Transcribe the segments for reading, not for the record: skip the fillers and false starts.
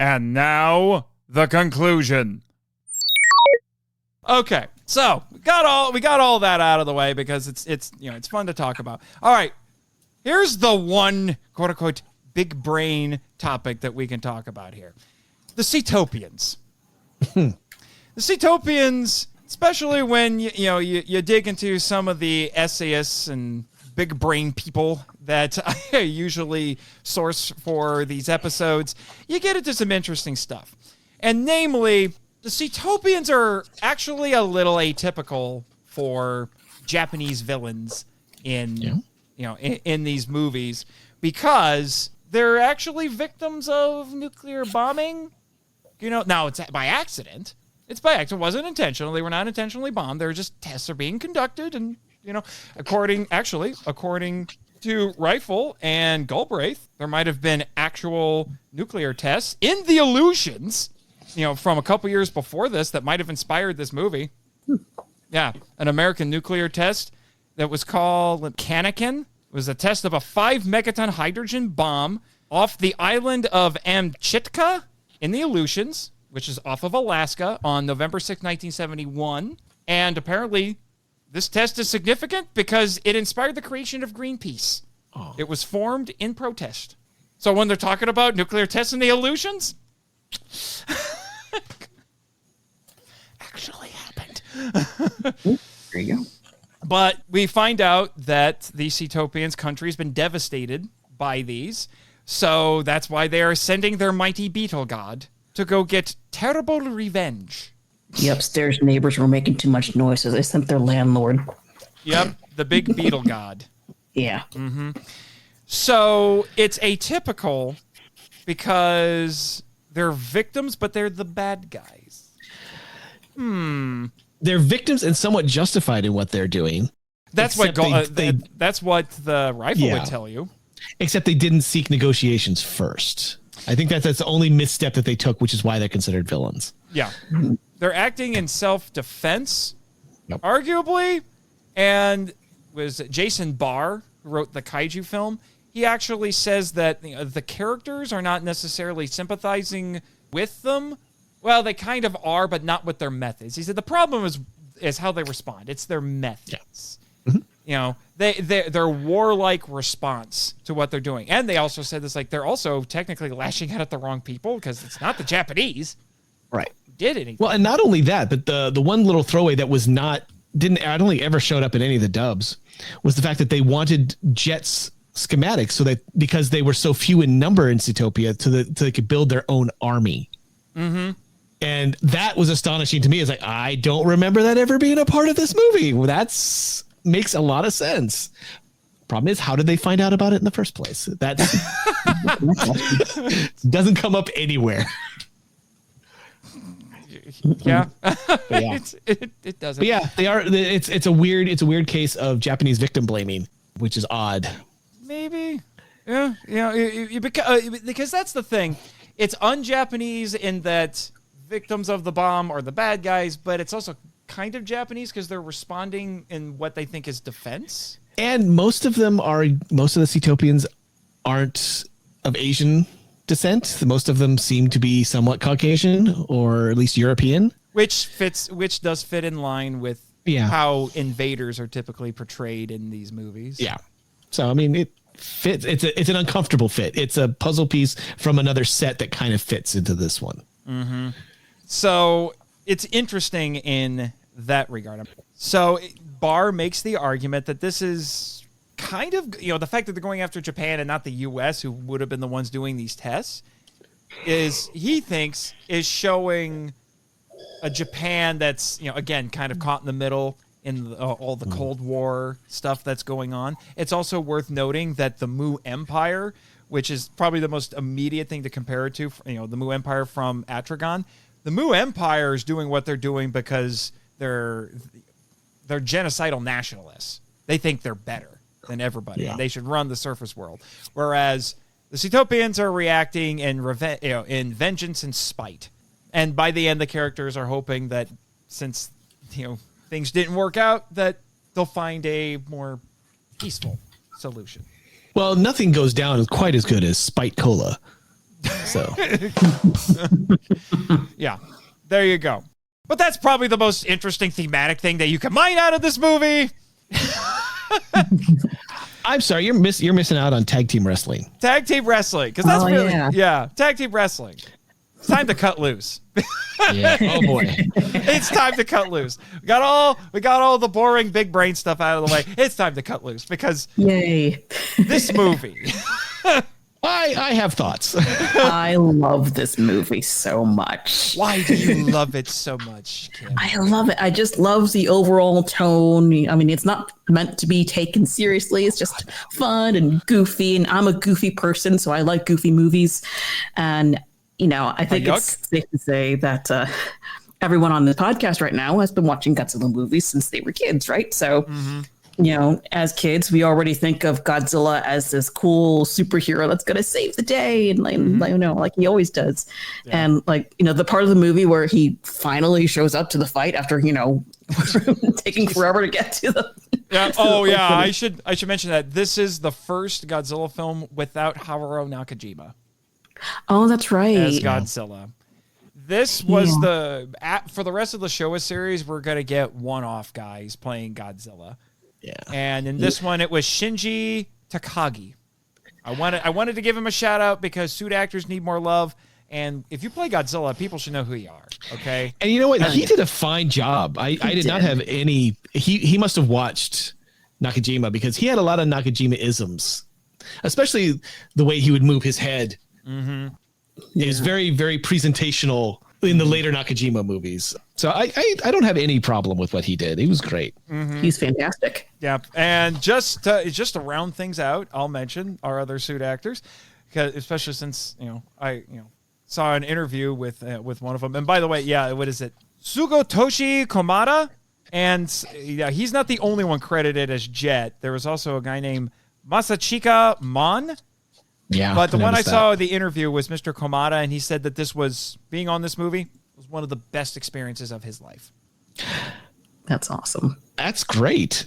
And now, the conclusion. Okay, so we got all that out of the way because it's fun to talk about. All right, here's the one quote unquote big brain topic that we can talk about here: the Seatopians. The Seatopians, especially when you dig into some of the essayists and big brain people that I usually source for these episodes, you get into some interesting stuff. And namely, the Seatopians are actually a little atypical for Japanese villains in these movies because they're actually victims of nuclear bombing. Now it's by accident. It's by accident. It wasn't intentional. They were not intentionally bombed. They're just tests are being conducted, and according to Rifle and Galbraith, there might have been actual nuclear tests in the Illusions, from a couple years before this that might have inspired this movie. Yeah, an American nuclear test that was called Kanakin. It was a test of a 5-megaton hydrogen bomb off the island of Amchitka in the Aleutians, which is off of Alaska, on November 6, 1971. And apparently, this test is significant because it inspired the creation of Greenpeace. Oh. It was formed in protest. So when they're talking about nuclear tests in the Aleutians, actually happened. There you go. But we find out that the Seatopians country has been devastated by these. So that's why they are sending their mighty beetle god to go get terrible revenge. The upstairs neighbors were making too much noise, so they sent their landlord. Yep, the big beetle god. Yeah. Mm-hmm. So it's atypical because they're victims, but they're the bad guys. They're victims and somewhat justified in what they're doing. That's what that's what the Rifle would tell you. Except they didn't seek negotiations first. I think that's the only misstep that they took, which is why they're considered villains. Yeah. They're acting in self-defense, arguably. And was Jason Barr, who wrote the Kaiju film, he actually says that the characters are not necessarily sympathizing with them. Well, they kind of are, but not with their methods. He said the problem is how they respond. It's their methods. Yeah. Their warlike response to what they're doing. And they also said this, they're also technically lashing out at the wrong people because it's not the Japanese. Right. Did anything. Well, and not only that, but the one little throwaway that I don't think ever showed up in any of the dubs was the fact that they wanted Jet's schematics so that because they were so few in number in Zootopia so they could build their own army. Mm-hmm. And that was astonishing to me. It's I don't remember that ever being a part of this movie. Well, that's makes a lot of sense. Problem is, how did they find out about it in the first place? That doesn't come up anywhere. Yeah, it doesn't. But yeah, they are. It's a weird case of Japanese victim blaming, which is odd. Maybe, yeah, because that's the thing. It's un-Japanese in that victims of the bomb are the bad guys, but it's also kind of Japanese because they're responding in what they think is defense. And most of the Seatopians aren't of Asian descent. Most of them seem to be somewhat Caucasian or at least European, which does fit in line with how invaders are typically portrayed in these movies. Yeah. So I mean, it fits. It's an uncomfortable fit. It's a puzzle piece from another set that kind of fits into this one. Mm-hmm. So it's interesting in that regard. So Barr makes the argument that this is kind of, the fact that they're going after Japan and not the U.S., who would have been the ones doing these tests, he thinks is showing a Japan that's, again, kind of caught in the middle in all the Cold War stuff that's going on. It's also worth noting that the Mu Empire, which is probably the most immediate thing to compare it to, the Mu Empire from Atragon, the Mu Empire is doing what they're doing because they're genocidal nationalists. They think they're better than everybody. And they should run the surface world. Whereas the Seatopians are reacting in vengeance and spite. And by the end, the characters are hoping that since things didn't work out, that they'll find a more peaceful solution. Well, nothing goes down quite as good as Spite Cola. So Yeah, there you go. But that's probably the most interesting thematic thing that you can mine out of this movie. I'm sorry, you're missing out on tag team wrestling. Tag team wrestling, because that's tag team wrestling. It's time to cut loose. Yeah. Oh boy. It's time to cut loose. We got all the boring big brain stuff out of the way. It's time to cut loose because Yay. this movie. I have thoughts. I love this movie so much. Why do you love it so much, Kim? I love it. I just love the overall tone. I mean, it's not meant to be taken seriously. It's just fun and goofy. And I'm a goofy person, so I like goofy movies. And, I think it's safe to say that everyone on the podcast right now has been watching Godzilla movies since they were kids, right? So, as kids, we already think of Godzilla as this cool superhero that's going to save the day. And, like he always does. Yeah. And, the part of the movie where he finally shows up to the fight after, taking forever to get to the. Yeah. Oh, yeah. I should mention that this is the first Godzilla film without Haruo Nakajima. Oh, that's right. As Godzilla. This was for the rest of the Showa series, we're going to get one-off guys playing Godzilla. Yeah. And in this one, it was Shinji Takagi. I wanted to give him a shout out because suit actors need more love. And if you play Godzilla, people should know who you are. Okay. And you know what? He did a fine job. I did not have any. He must have watched Nakajima because he had a lot of Nakajima isms, especially the way he would move his head. Mm-hmm. It was very, very presentational in the later Nakajima movies. So I don't have any problem with what he did. He was great. Mm-hmm. He's fantastic. Yeah. And just to round things out, I'll mention our other suit actors, especially since, I saw an interview with one of them. And by the way, what is it? Sugotoshi Komada. And he's not the only one credited as Jet. There was also a guy named Masachika Mon. Yeah, but the one I saw the interview was Mr. Komada, and he said that being on this movie was one of the best experiences of his life. That's awesome. That's great.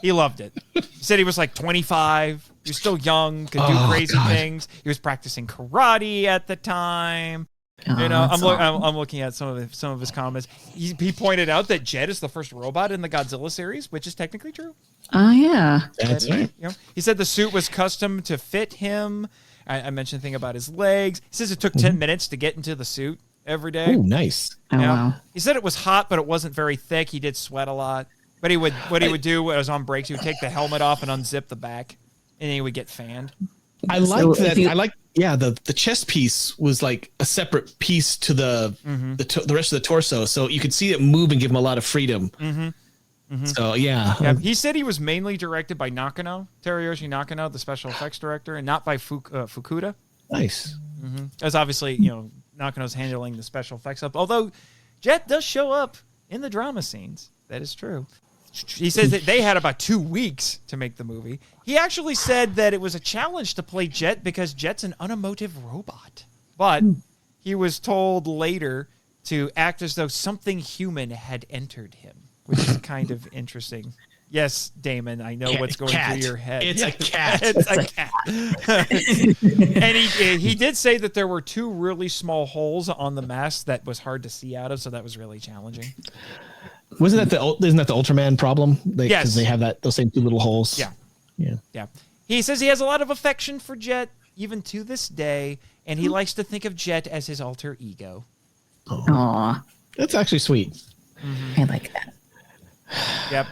He loved it. He said he was like 25. He was still young, could do crazy things. He was practicing karate at the time. I'm looking at some of his comments. He pointed out that Jet is the first robot in the Godzilla series, which is technically true. Oh, yeah. That's right. He said the suit was custom to fit him. I mentioned a thing about his legs. He says it took 10 minutes to get into the suit every day. Oh, nice. Oh, wow. He said it was hot, but it wasn't very thick. He did sweat a lot. But he would do was on breaks, he would take the helmet off and unzip the back, and then he would get fanned. I like that. The chest piece was like a separate piece to the rest of the torso, so you could see it move and give him a lot of freedom. Mm-hmm. Mm-hmm. So he said he was mainly directed by Nakano, Teruyoshi Nakano, the special effects director, and not by Fukuda. Nice. Mm-hmm. As obviously, Nakano's handling the special effects up. Although Jet does show up in the drama scenes, that is true. He says that they had about 2 weeks to make the movie. He actually said that it was a challenge to play Jet because Jet's an unemotive robot. But he was told later to act as though something human had entered him, which is kind of interesting. Yes, Damon, I know what's going through your head. It's a cat. It's a cat. And he did say that there were 2 really small holes on the mask that was hard to see out of, so that was really challenging. Isn't that the Ultraman problem? Yes, because they have those same 2 little holes. Yeah. He says he has a lot of affection for Jet, even to this day, and he likes to think of Jet as his alter ego. Aww. That's actually sweet. Mm-hmm. I like that. Yep.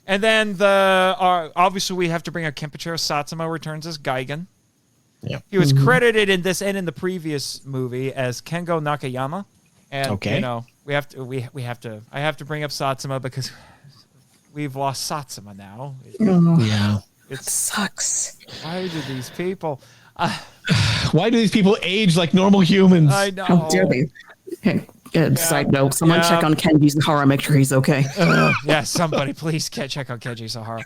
And then obviously we have to bring up Kenpachiro Satsuma returns as Gigan. Yep. He was credited in this and in the previous movie as Kengo Nakayama. And I have to bring up Satsuma because we've lost Satsuma now. Yeah. It sucks. Why do these people Why do these people age like normal humans? I know. How dare they? Hey, side note, someone check on Kenji Sahara, make sure he's okay. Somebody please check on Kenji Sahara.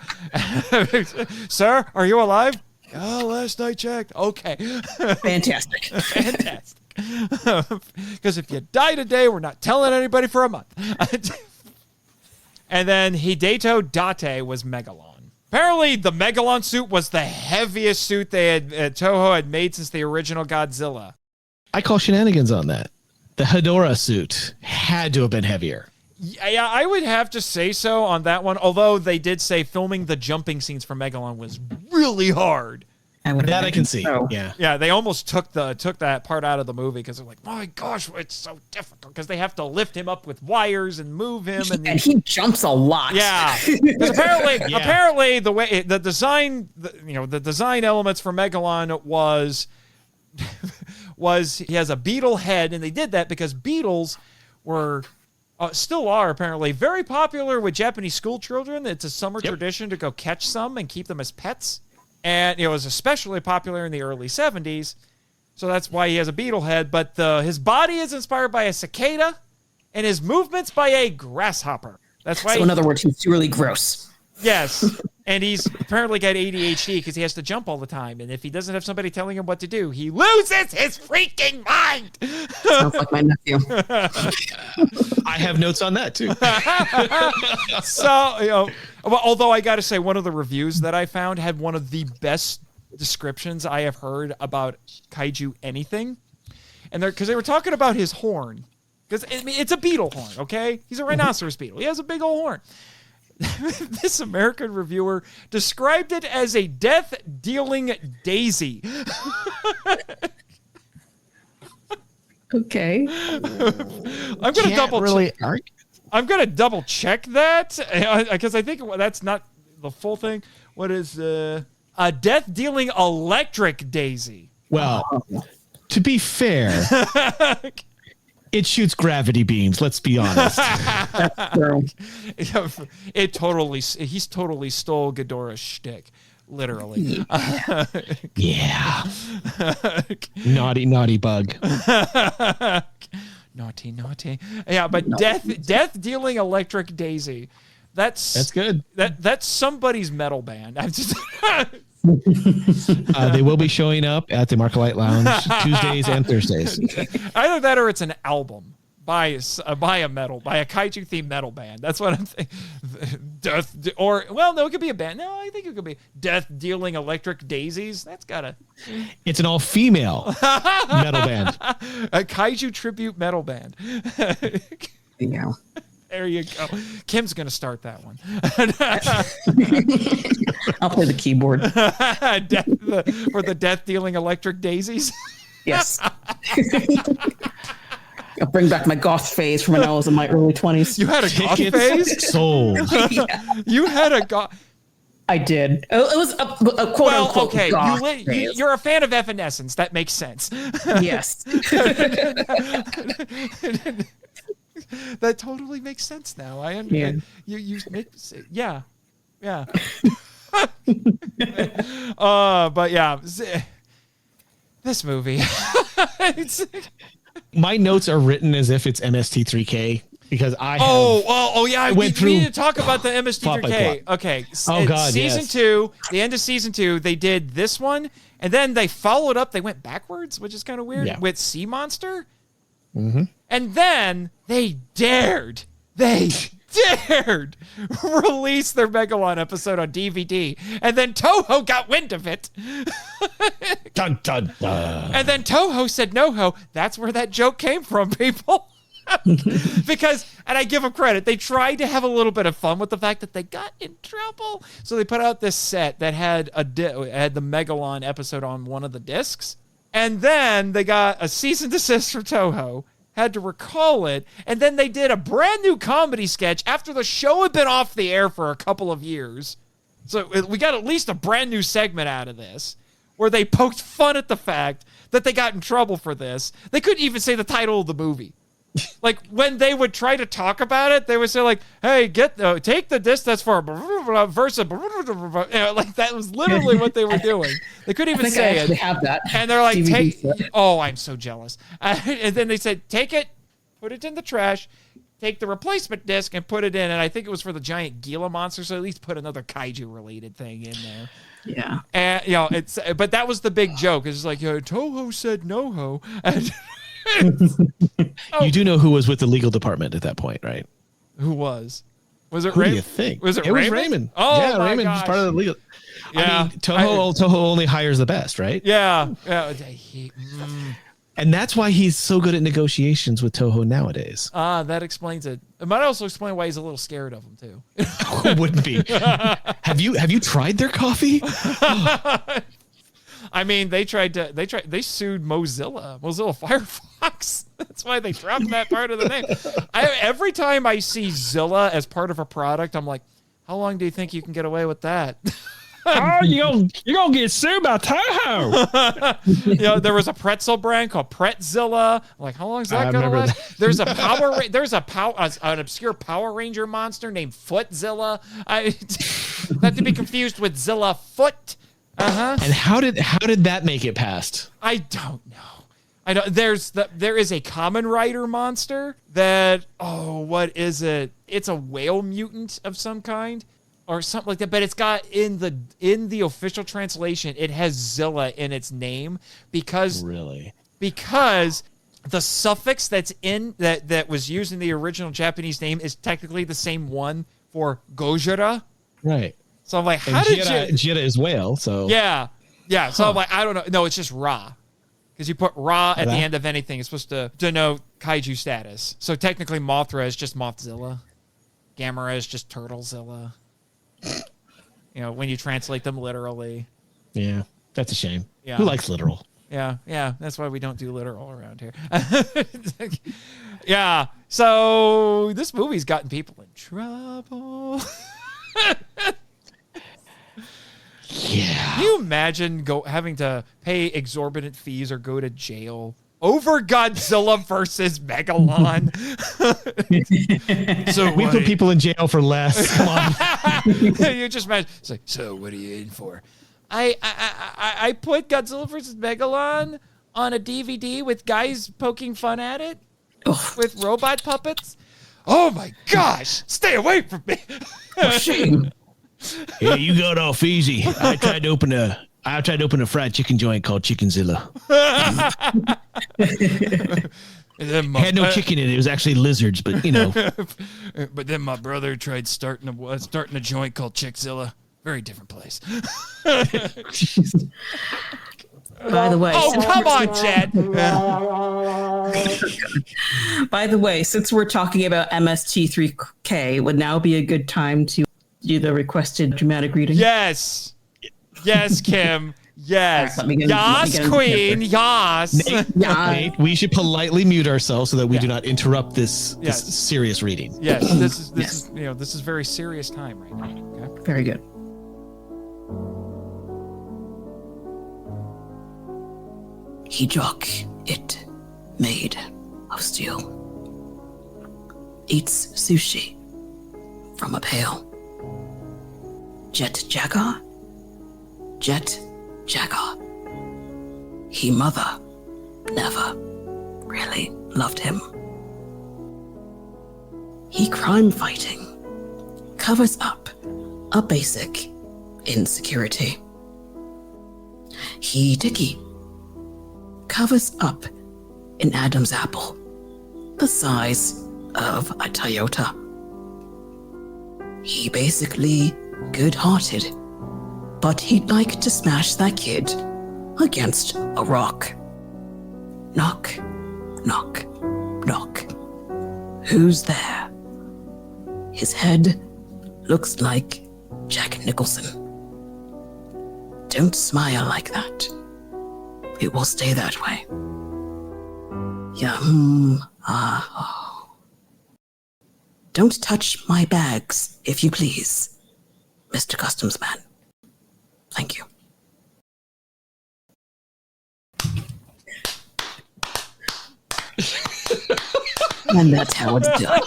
Sir, are you alive? Oh, last I checked. Okay. Fantastic. Fantastic. Because if you die today, we're not telling anybody for a month. And then Hideto Date was Megalon. Apparently, the Megalon suit was the heaviest suit Toho had made since the original Godzilla. I call shenanigans on that. The Hedorah suit had to have been heavier. Yeah, I would have to say so on that one. Although they did say filming the jumping scenes for Megalon was really hard. I can see. So. Yeah, they almost took that part out of the movie because they're like, my gosh, it's so difficult because they have to lift him up with wires and move him, and he jumps a lot. Yeah, because apparently the way the design elements for Megalon was he has a beetle head, and they did that because beetles were. Still are apparently very popular with Japanese school children. It's a summer tradition to go catch some and keep them as pets. And it was especially popular in the early 70s. So that's why he has a beetle head. But his body is inspired by a cicada and his movements by a grasshopper. That's why. So in other words, he's really gross. Yes. And he's apparently got ADHD because he has to jump all the time. And if he doesn't have somebody telling him what to do, he loses his freaking mind. Sounds like my nephew. I have notes on that too. So, although I got to say, one of the reviews that I found had one of the best descriptions I have heard about kaiju anything. And because they were talking about his horn. Because it's a beetle horn, okay? He's a rhinoceros beetle. He has a big old horn. This American reviewer described it as a death-dealing daisy. Okay. I'm gonna double check that because I think that's not the full thing. What is a death-dealing electric daisy? Well, to be fair, it shoots gravity beams. Let's be honest. That's true. He's totally stole Ghidorah's shtick, literally. Yeah. Naughty bug. Naughty. Yeah, but death dealing electric daisy. That's good. That's somebody's metal band. I'm just. They will be showing up at the Marklight Lounge Tuesdays and Thursdays. Either that or it's an album by a kaiju themed metal band. That's what I'm thinking. No, it could be a band. No, I think it could be Death Dealing Electric Daisies. That's gotta. It's an all-female metal band. A kaiju tribute metal band. Yeah. There you go. Kim's going to start that one. I'll play the keyboard. For the death-dealing electric daisies? Yes. I'll bring back my goth phase from when I was in my early 20s. You had a goth phase? Sold. Yeah. You had a goth... I did. It was a quote-unquote okay. goth phase. You're a fan of Evanescence. That makes sense. Yes. That totally makes sense now. I understand. Yeah. You make yeah. But yeah, this movie. My notes are written as if it's MST3K because I went through. We need to talk about the MST3K. Okay. Oh God, season 2, the end of season 2, they did this one, and then they followed up. They went backwards, which is kind of weird, with Sea Monster. Mm-hmm. And then they dared release their Megalon episode on DVD. And then Toho got wind of it. Dun, dun, dun. And then Toho said, no-ho. That's where that joke came from, people. Because, and I give them credit, they tried to have a little bit of fun with the fact that they got in trouble. So they put out this set that had had the Megalon episode on one of the discs. And then they got a cease and desist from Toho, had to recall it, and then they did a brand new comedy sketch after the show had been off the air for a couple of years. So we got at least a brand new segment out of this, where they poked fun at the fact that they got in trouble for this. They couldn't even say the title of the movie. Like, when they would try to talk about it, they would say, like, hey, take the disc that's for versa. Like, that was literally what they were doing. They couldn't even say it. They have that. And they're like, I'm so jealous. And then they said, take it, put it in the trash, take the replacement disc and put it in. And I think it was for the giant Gila monster, so at least put another kaiju-related thing in there. Yeah. And, but that was the big joke. It's like, Toho said no-ho. And you do know who was with the legal department at that point, right? Who was? Was it Raymond? Raymond? Do you think? Was it was Raymond? Raymond. Oh, yeah, my Raymond gosh. was part of the legal. Yeah. I mean, Toho only hires the best, right? Yeah. And that's why he's so good at negotiations with Toho nowadays. That explains it. It might also explain why he's a little scared of them too. Wouldn't be. Have you tried their coffee? I mean, they sued Mozilla Firefox. That's why they dropped that part of the name. Every time I see Zilla as part of a product, I'm like, how long do you think you can get away with that? Oh, you're gonna get sued by Toho. There was a pretzel brand called Pretzilla. I'm like, how long is that gonna last? There's an obscure Power Ranger monster named Footzilla. Not to be confused with Zilla Foot. And how did that make it past? I don't know. There is a Kamen Rider monster that, what is it? It's a whale mutant of some kind or something like that, but it's got in the official translation, it has Zilla in its name because the suffix that's in that was used in the original Japanese name is technically the same one for Gojira. Right. So I'm like, Jira is whale, so yeah. So I'm like, I don't know. No, it's just Ra. Because you put Ra at the end of anything, it's supposed to denote kaiju status. So technically, Mothra is just Mothzilla. Gamera is just Turtlezilla. When you translate them literally. Yeah, that's a shame. Yeah. Who likes literal? Yeah. That's why we don't do literal around here. Yeah. So this movie's gotten people in trouble. Yeah. Can you imagine having to pay exorbitant fees or go to jail over Godzilla versus Megalon? So we put people in jail for less. Come on. You just imagine. It's like, so what are you in for? I put Godzilla versus Megalon on a DVD with guys poking fun at it with robot puppets. Oh my gosh! Stay away from me. Shame. Yeah, you got off easy. I tried to open a fried chicken joint called Chickenzilla. Had no chicken in it. It was actually lizards, but But then my brother tried starting a joint called Chickzilla. Very different place. By the way, come on, Chad. By the way, since we're talking about MST3K, would now be a good time to do the requested dramatic reading? Yes, Kim. Yes. Right, Yas, Queen. Yas. Nate, we should politely mute ourselves so that we do not interrupt this serious reading. Yes, this is very serious time right now. Okay? Very good. He jock it made of steel. Eats sushi from a pail. Jet Jaguar? Jet Jaguar. He mother never really loved him. He crime fighting covers up a basic insecurity. He Dicky covers up an Adam's apple the size of a Toyota. He basically good-hearted, but he'd like to smash that kid against a rock. Knock, knock, knock. Who's there? His head looks like Jack Nicholson. Don't smile like that. It will stay that way. Don't touch my bags, if you please, Mr. Customs Man. Thank you. And that's how it's done.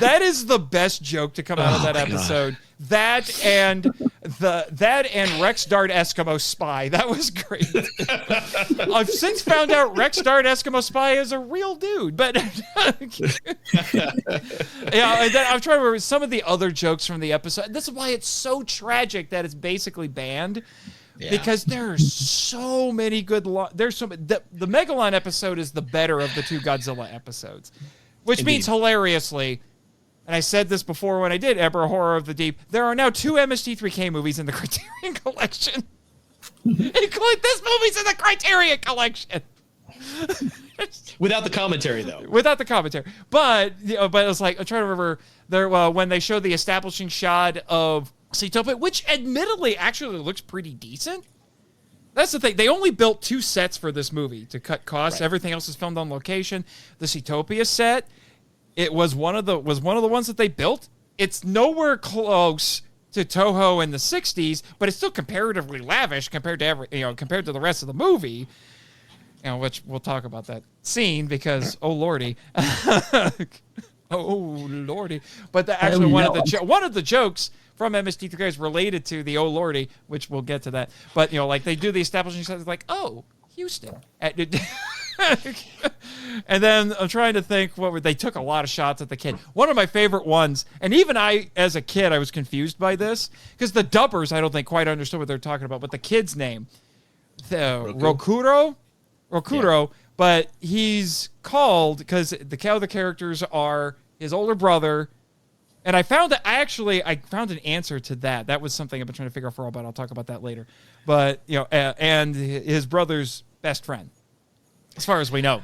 That is the best joke to come out of that episode. That and Rex Dart Eskimo Spy. That was great. I've since found out Rex Dart Eskimo Spy is a real dude, but and then I'm trying to remember some of the other jokes from the episode. This is why it's so tragic that it's basically banned. Yeah. Because there are so many good. There's so many, the Megalon episode is the better of the two Godzilla episodes, which means hilariously. And I said this before when I did Emperor Horror of the Deep. There are now 2 MST3K movies in the Criterion Collection. Include this movie's in the Criterion Collection. Without the commentary, though. Without the commentary, but but it was like I'm trying to remember there when they showed the establishing shot of Seatopia, which admittedly actually looks pretty decent. That's the thing. They only built 2 sets for this movie to cut costs. Right. Everything else is filmed on location. The Seatopia set, it was one of the ones that they built. It's nowhere close to Toho in the 60s, but it's still comparatively lavish compared to compared to the rest of the movie. Which we'll talk about that scene because oh lordy, oh lordy. But actually one of the jokes from MST3K is related to the oh lordy, which we'll get to that. But like they do the establishing shots, like oh Houston, and then I'm trying to think they took a lot of shots at the kid. One of my favorite ones, and even I as a kid I was confused by this because the dubbers I don't think quite understood what they're talking about. But the kid's name, Rokuro. Yeah. But he's called because the other characters are his older brother, and I found an answer to that. That was something I've been trying to figure out for a while, but I'll talk about that later. But and his brother's best friend, as far as we know,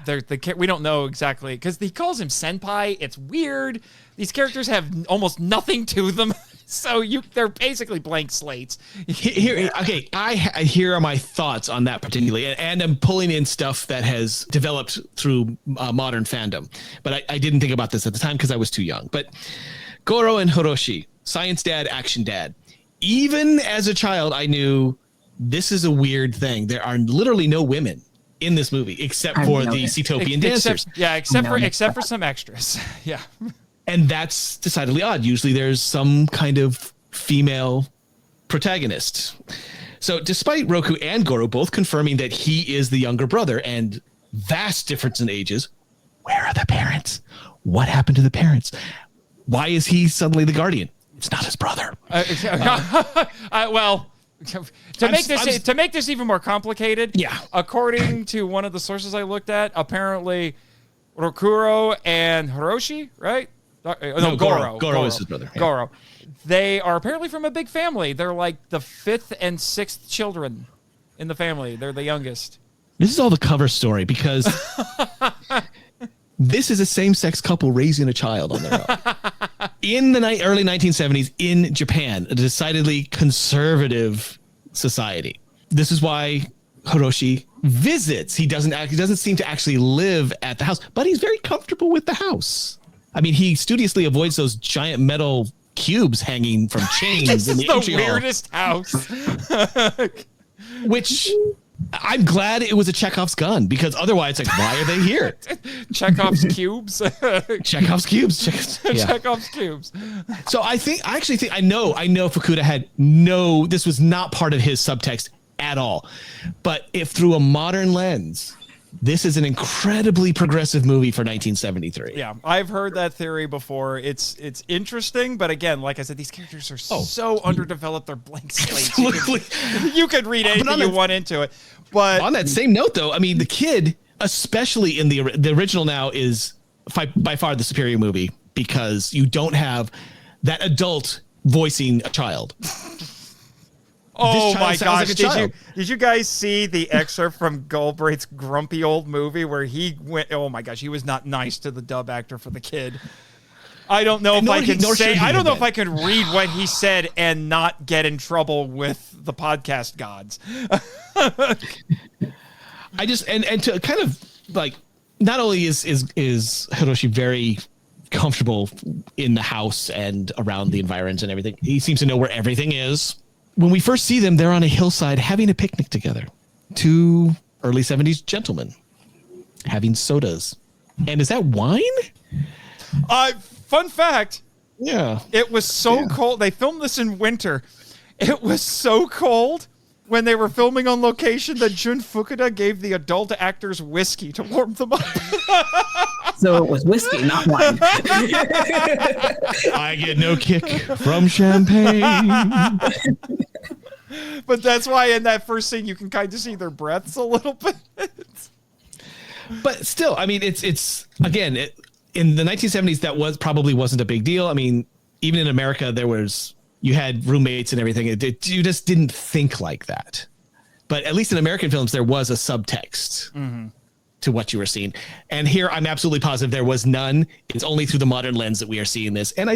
we don't know exactly because he calls him senpai. It's weird. These characters have almost nothing to them. So they're basically blank slates. Here are my thoughts on that particularly, and I'm pulling in stuff that has developed through modern fandom. But I didn't think about this at the time because I was too young. But Goro and Hiroshi, science dad, action dad. Even as a child, I knew this is a weird thing. There are literally no women in this movie except for the Seatopian dancers. Except for some extras. Yeah. And that's decidedly odd. Usually there's some kind of female protagonist. So despite Roku and Goro both confirming that he is the younger brother and vast difference in ages, where are the parents? What happened to the parents? Why is he suddenly the guardian? It's not his brother. To make this even more complicated, according to one of the sources I looked at, apparently Rokuro and Hiroshi, right? Goro is his brother. Yeah. Goro. They are apparently from a big family. They're like the 5th and 6th children in the family. They're the youngest. This is all the cover story because this is a same-sex couple raising a child on their own. In the early 1970s in Japan, a decidedly conservative society. This is why Hiroshi visits. He doesn't seem to actually live at the house, but he's very comfortable with the house. I mean, he studiously avoids those giant metal cubes hanging from chains in the entry hall. Weirdest house. Which I'm glad it was a Chekhov's gun because otherwise, why are they here? Chekhov's cubes. Chekhov's cubes. Chekhov's cubes. So I actually think I know Fukuda had this was not part of his subtext at all. But if through a modern lens, this is an incredibly progressive movie for 1973. Yeah, I've heard that theory before. It's interesting, but again, like I said, these characters are so underdeveloped. They're blank slates. You could read anything you want into it. But on that same note, though, I mean, the kid, especially in the original now, is by far the superior movie because you don't have that adult voicing a child. Oh my gosh! Did you guys see the excerpt from Galbraith's grumpy old movie where he went? Oh my gosh, he was not nice to the dub actor for the kid. I don't know if I can say. I don't know if I can read what he said and not get in trouble with the podcast gods. I just and to kind of like not only is Hiroshi very comfortable in the house and around the environs and everything, he seems to know where everything is. When we first see them, they're on a hillside having a picnic together. 2 early 70s gentlemen having sodas. And is that wine? Fun fact. Yeah. It was so cold. They filmed this in winter. It was so cold when they were filming on location that Jun Fukuda gave the adult actors whiskey to warm them up. So it was whiskey, not wine. I get no kick from champagne. But that's why in that first scene you can kind of see their breaths a little bit. But still, I mean, it's again, in the 1970s, that probably wasn't a big deal. I mean, even in America, you had roommates and everything. You just didn't think like that. but at least in American films, there was a subtext to what you were seeing. And here, I'm absolutely positive there was none. It's only through the modern lens that we are seeing this. And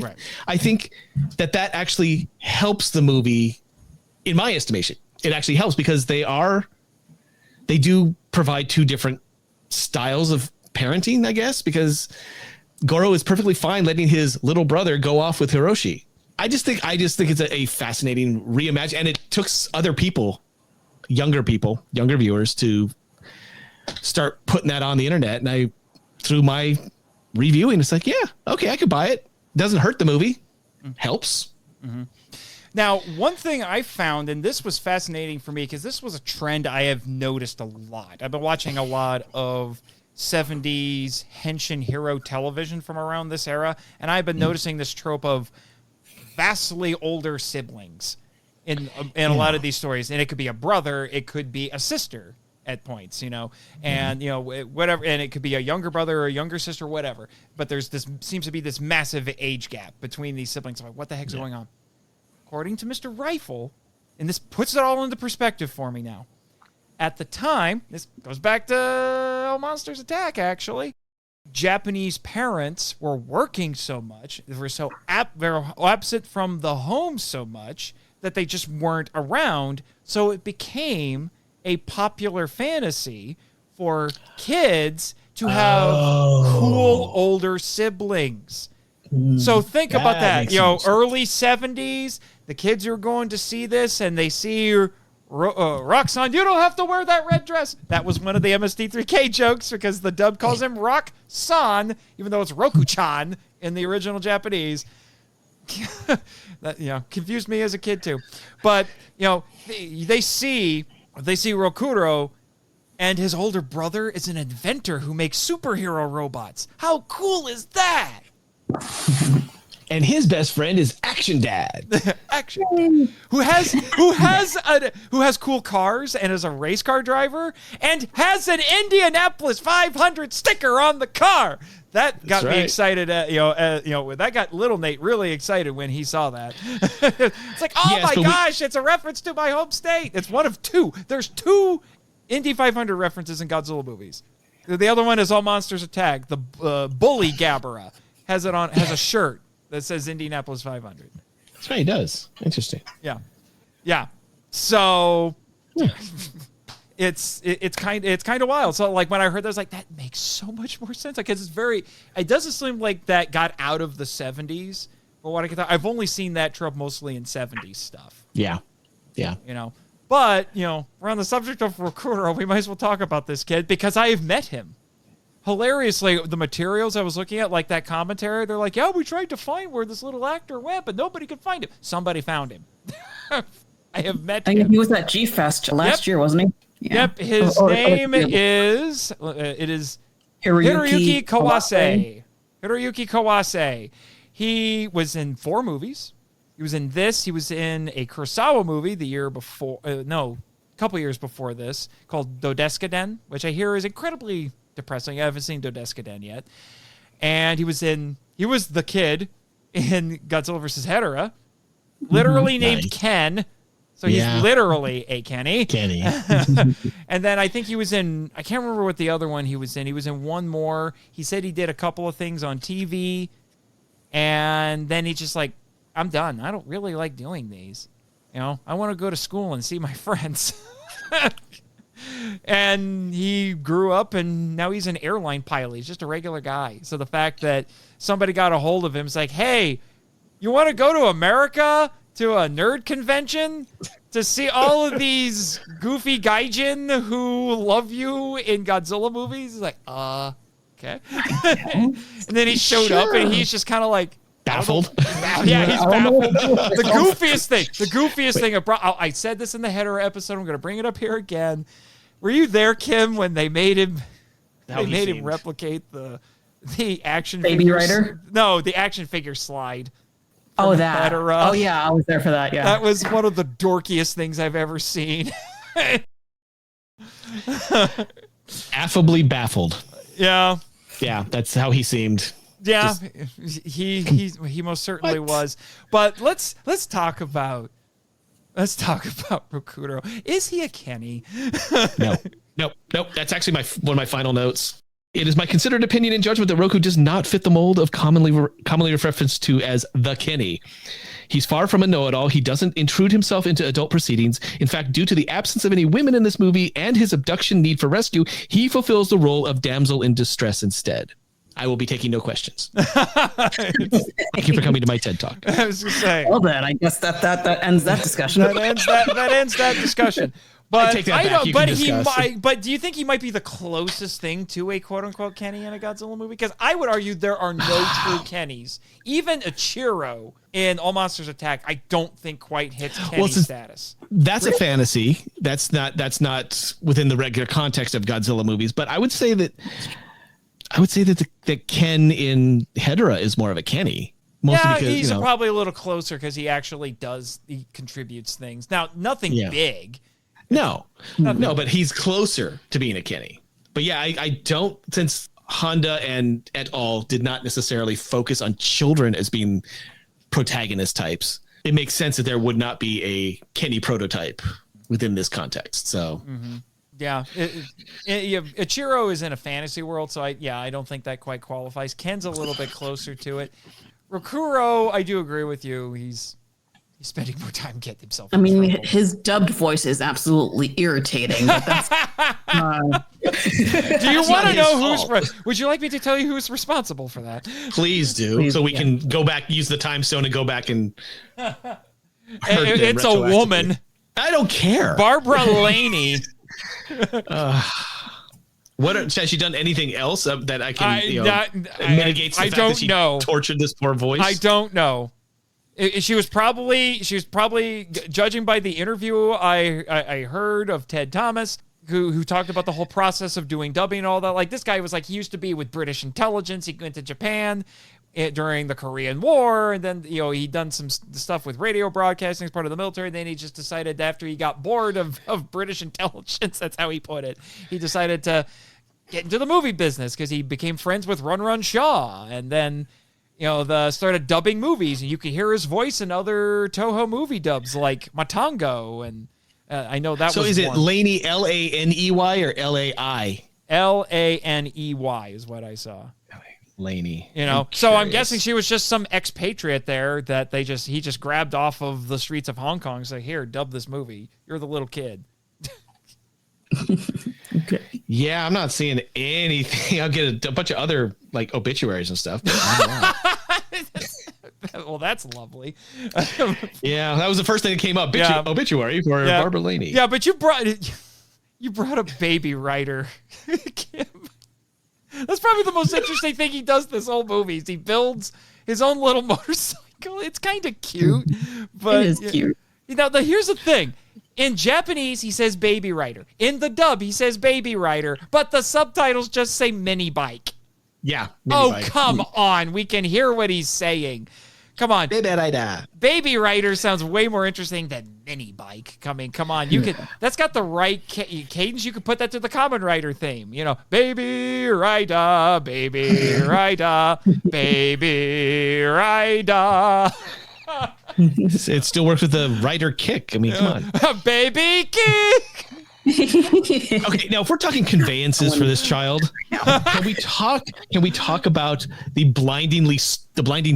I think that actually helps the movie, in my estimation. It actually helps because they do provide two different styles of parenting, I guess, because Goro is perfectly fine letting his little brother go off with Hiroshi. I just think it's a fascinating reimagine, and it took other people, younger viewers, to start putting that on the internet. And I, through my reviewing, it's like, yeah, okay, I could buy it. Doesn't hurt the movie. Helps. Mm-hmm. Now, one thing I found, and this was fascinating for me because this was a trend I have noticed a lot. I've been watching a lot of 70s henshin hero television from around this era, and I've been noticing this trope of vastly older siblings in a lot of these stories. And it could be a brother, it could be a sister at points, and whatever, and it could be a younger brother or a younger sister, whatever. But seems to be this massive age gap between these siblings. I'm like, what the heck's going on? According to Mr. Rifle, and this puts it all into perspective for me now. At the time, this goes back to All Monsters Attack, actually. Japanese parents were working so much, they were absent from the home so much that they just weren't around. So it became a popular fantasy for kids to have cool older siblings. So think about that. Early 70s, the kids are going to see this and they see Rock-san, you don't have to wear that red dress. That was one of the MST3K jokes because the dub calls him Rock-san, even though it's Roku-chan in the original Japanese. That confused me as a kid too. But they see Rokuro, and his older brother is an inventor who makes superhero robots. How cool is that? And his best friend is Action Dad. Action. Who has cool cars and is a race car driver and has an Indianapolis 500 sticker on the car. That got me excited. That got little Nate really excited when he saw that. It's like, my gosh, it's a reference to my home state. It's one of two. There's two Indy 500 references in Godzilla movies. The other one is All Monsters Attack. The bully Gabara has a shirt that says Indianapolis 500. That's right, he does. Interesting. Yeah. So it's kind of wild. So like when I heard that, I was like, that makes so much more sense. Because it doesn't seem like that got out of the 70s. But what I can tell, I've only seen that trope mostly in 70s stuff. Yeah. But we're on the subject of Rokuro. We might as well talk about this kid because I have met him. Hilariously, the materials I was looking at, like that commentary, they're like, we tried to find where this little actor went, but nobody could find him. Somebody found him. I have met him. He was at G-Fest last year, wasn't he? Yeah. Yep. His name is Hiroyuki Kawase. Hiroyuki Kawase. He was in 4 movies. He was in this. He was in a Kurosawa movie the year before. A couple years before this, called Dodesca-den, which I hear is incredibly depressing. I haven't seen Dodesca-den yet. And he was the kid in Godzilla vs. Hedorah, literally named Ken. So he's literally a Kenny. And then I think he was in, I can't remember what the other one he was in. He was in one more. He said he did a couple of things on TV. And then he's just like, I'm done. I don't really like doing these. I want to go to school and see my friends. And he grew up, and now he's an airline pilot. He's just a regular guy. So the fact that somebody got a hold of him is like, hey, you want to go to America to a nerd convention to see all of these goofy gaijin who love you in Godzilla movies? He's like, okay. And then he showed up, and he's just kind of like, baffled. Yeah, he's baffled. The goofiest thing. I said this in the Hedorah episode. I'm going to bring it up here again. Were you there, Kim, when they made him? Him replicate the action Baby Rider? No, the action figure slide. Oh, that. Hedorah. Oh, yeah, I was there for that. Yeah, that was one of the dorkiest things I've ever seen. Affably baffled. Yeah, that's how he seemed. Yeah, he most certainly was. But let's talk about Let's talk about Rokuro. Is he a Kenny? Nope. That's actually one of my final notes. It is my considered opinion and judgment that Roku does not fit the mold of commonly referenced to as the Kenny. He's far from a know-it-all. He doesn't intrude himself into adult proceedings. In fact, due to the absence of any women in this movie and his abduction need for rescue, he fulfills the role of damsel in distress instead. I will be taking no questions. Thank you for coming to my TED Talk. I was just saying. Well, then I guess that ends that discussion. That ends that discussion. But I take that back. But do you think he might be the closest thing to a quote unquote Kenny in a Godzilla movie? Because I would argue there are no true Kennys. Even Ichiro in All Monsters Attack, I don't think quite hits Kenny status. That's a fantasy. That's not within the regular context of Godzilla movies. But I would say that the Ken in Hedorah is more of a Kenny. Mostly because, he's probably a little closer because he contributes things. Now, nothing big. No, but he's closer to being a Kenny. But yeah, I don't, since Honda and et al. Did not necessarily focus on children as being protagonist types, it makes sense that there would not be a Kenny prototype within this context. So, yeah, Ichiro is in a fantasy world, so I don't think that quite qualifies. Ken's a little bit closer to it. Rokuro, I do agree with you. He's spending more time getting himself. I mean, his dubbed voice is absolutely irritating. But that's, do you want to know would you like me to tell you who's responsible for that? Please do, so we can go back, use the time stone, and go back and. It's a woman. I don't care. Barbara Laney. Has she done anything else that I can mitigate the fact that she tortured this poor voice? I don't know. She was probably judging by the interview I heard of Ted Thomas, who talked about the whole process of doing dubbing and all that. Like, this guy was like, he used to be with British intelligence. He went to Japan during the Korean War, and then he'd done some stuff with radio broadcasting as part of the military. And then he just decided, after he got bored of British intelligence, that's how he put it, he decided to get into the movie business because he became friends with Run Run Shaw, and then started dubbing movies, and you could hear his voice in other Toho movie dubs like Matango, and I know that. So is it Laney, Laney, or Lai? Laney is what I saw. Laney. So I'm guessing she was just some expatriate there that he just grabbed off of the streets of Hong Kong and said, "Here, dub this movie. You're the little kid." Okay. Yeah, I'm not seeing anything. I'll get a bunch of other like obituaries and stuff. But well, that's lovely. Yeah, that was the first thing that came up. Obituary for Barbara Laney. Yeah, but you brought a baby writer. Kim. That's probably the most interesting thing he does this whole movie. Is he builds his own little motorcycle. It's kind of cute, but it is cute. Here's the thing. In Japanese, he says baby rider. In the dub, he says baby rider, but the subtitles just say mini bike. Yeah. Bike. Come on. We can hear what he's saying. Come on. Baby rider. Baby rider sounds way more interesting than mini bike. Come on. That's got the right cadence. You could put that to the Kamen Rider theme. Baby rider, baby rider, baby rider. It still works with the rider kick. I mean, come on. Baby kick. Okay, now if we're talking conveyances for this child, can we talk about the blinding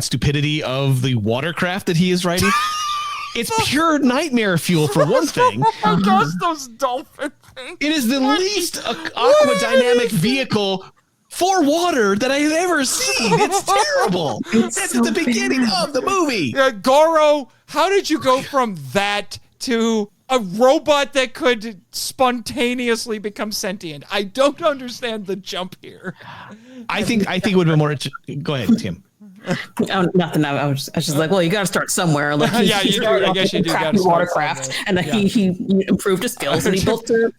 stupidity of the watercraft that he is riding? It's pure nightmare fuel for one thing. Oh my gosh, those dolphin things. It is the least aquadynamic vehicle for water that I've ever seen. It's terrible. That's the beginning of the movie. Goro, how did you go from that to a robot that could spontaneously become sentient? I don't understand the jump here. I think it would have been more interesting. Go ahead, Tim. Oh, nothing. I was just like, well, you got to start somewhere. Like, you do. I guess you do. Crappy watercraft, and he improved his skills, and he built a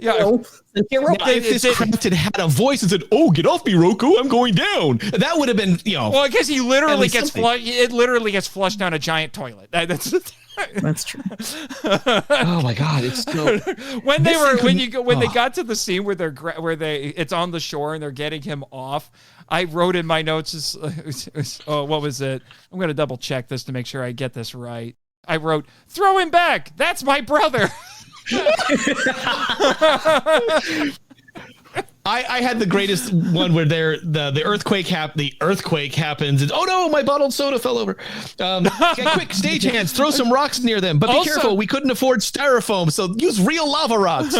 if this craft had a voice and said, "Oh, get off me, Roku! I'm going down," that would have been, Well, I guess he literally gets it literally gets flushed down a giant toilet. That's true. Oh my God, it's so. When they got to the scene where it's on the shore and they're getting him off, I wrote in my notes, what was it? I'm going to double check this to make sure I get this right. I wrote, throw him back. That's my brother. I had the greatest one where the earthquake happens and oh no, my bottled soda fell over. Quick, stagehands, throw some rocks near them, but be careful, we couldn't afford styrofoam, so use real lava rocks.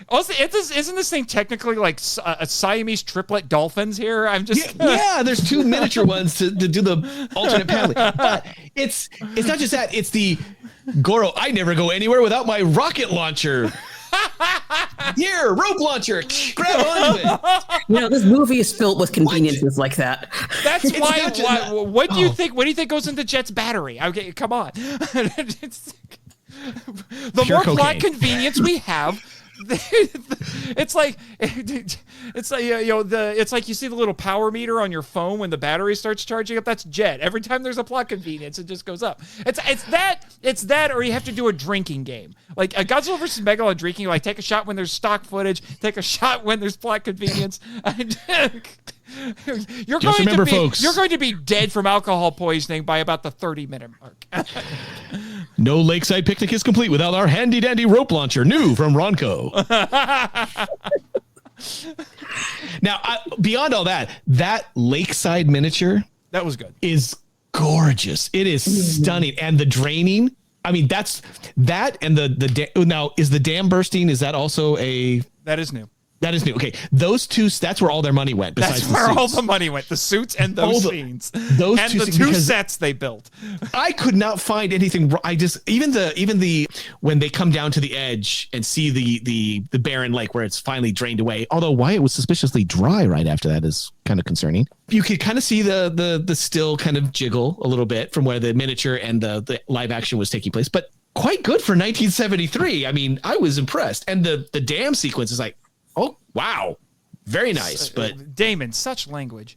Isn't this thing technically like a Siamese triplet dolphins here? I'm just yeah. There's two miniature ones to do the alternate paddling, but it's not just that. It's the Goro. I never go anywhere without my rocket launcher. Here, rope launcher, grab onto it. This movie is filled with conveniences like that. That's why. What do you think? What do you think goes into Jet's battery? Okay, come on. The more plot convenience we have, it's like it's like you see the little power meter on your phone when the battery starts charging up. That's Jet. Every time there's a plot convenience, it just goes up. It's that, or you have to do a drinking game, like a Godzilla versus Megalon drinking. Like take a shot when there's stock footage, take a shot when there's plot convenience. You're going to be dead from alcohol poisoning by about the 30-minute mark. No lakeside picnic is complete without our handy dandy rope launcher, new from Ronco. Now, beyond all that lakeside miniature that was good is gorgeous. It is stunning, and the draining. I mean, that's that, and now is the dam bursting? Is that also that is new? That is new. Okay, those two. That's where all their money went. That's where all the money went. The suits and those scenes. Those and two the two sets they built. I could not find anything. I just even the when they come down to the edge and see the barren lake where it's finally drained away. Although why it was suspiciously dry right after that is kind of concerning. You could kind of see the still kind of jiggle a little bit from where the miniature and the live action was taking place, but quite good for 1973. I mean, I was impressed, and the dam sequence is like. Oh, wow. Very nice. But Damon, such language.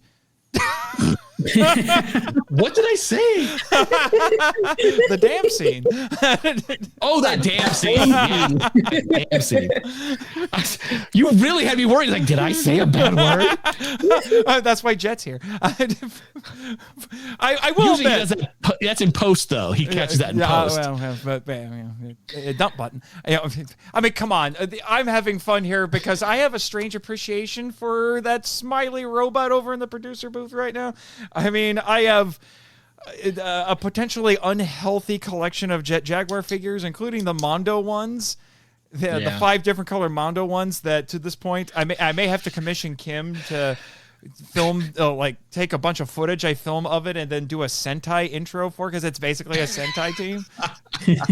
What did I say? The damn scene. Oh, that damn scene. Yeah. Damn scene. You really had me worried. Like, did I say a bad word? That's why Jet's here. I will usually admit. He does that, that's in post, though. He catches that in post. A dump button. I mean, come on. I'm having fun here because I have a strange appreciation for that smiley robot over in the producer booth right now. I mean, I have a potentially unhealthy collection of Jet Jaguar figures, including the Mondo ones, the 5 different color Mondo ones that to this point, I may have to commission Kim to film, take a bunch of footage I film of it and then do a Sentai intro for, because it's basically a Sentai team.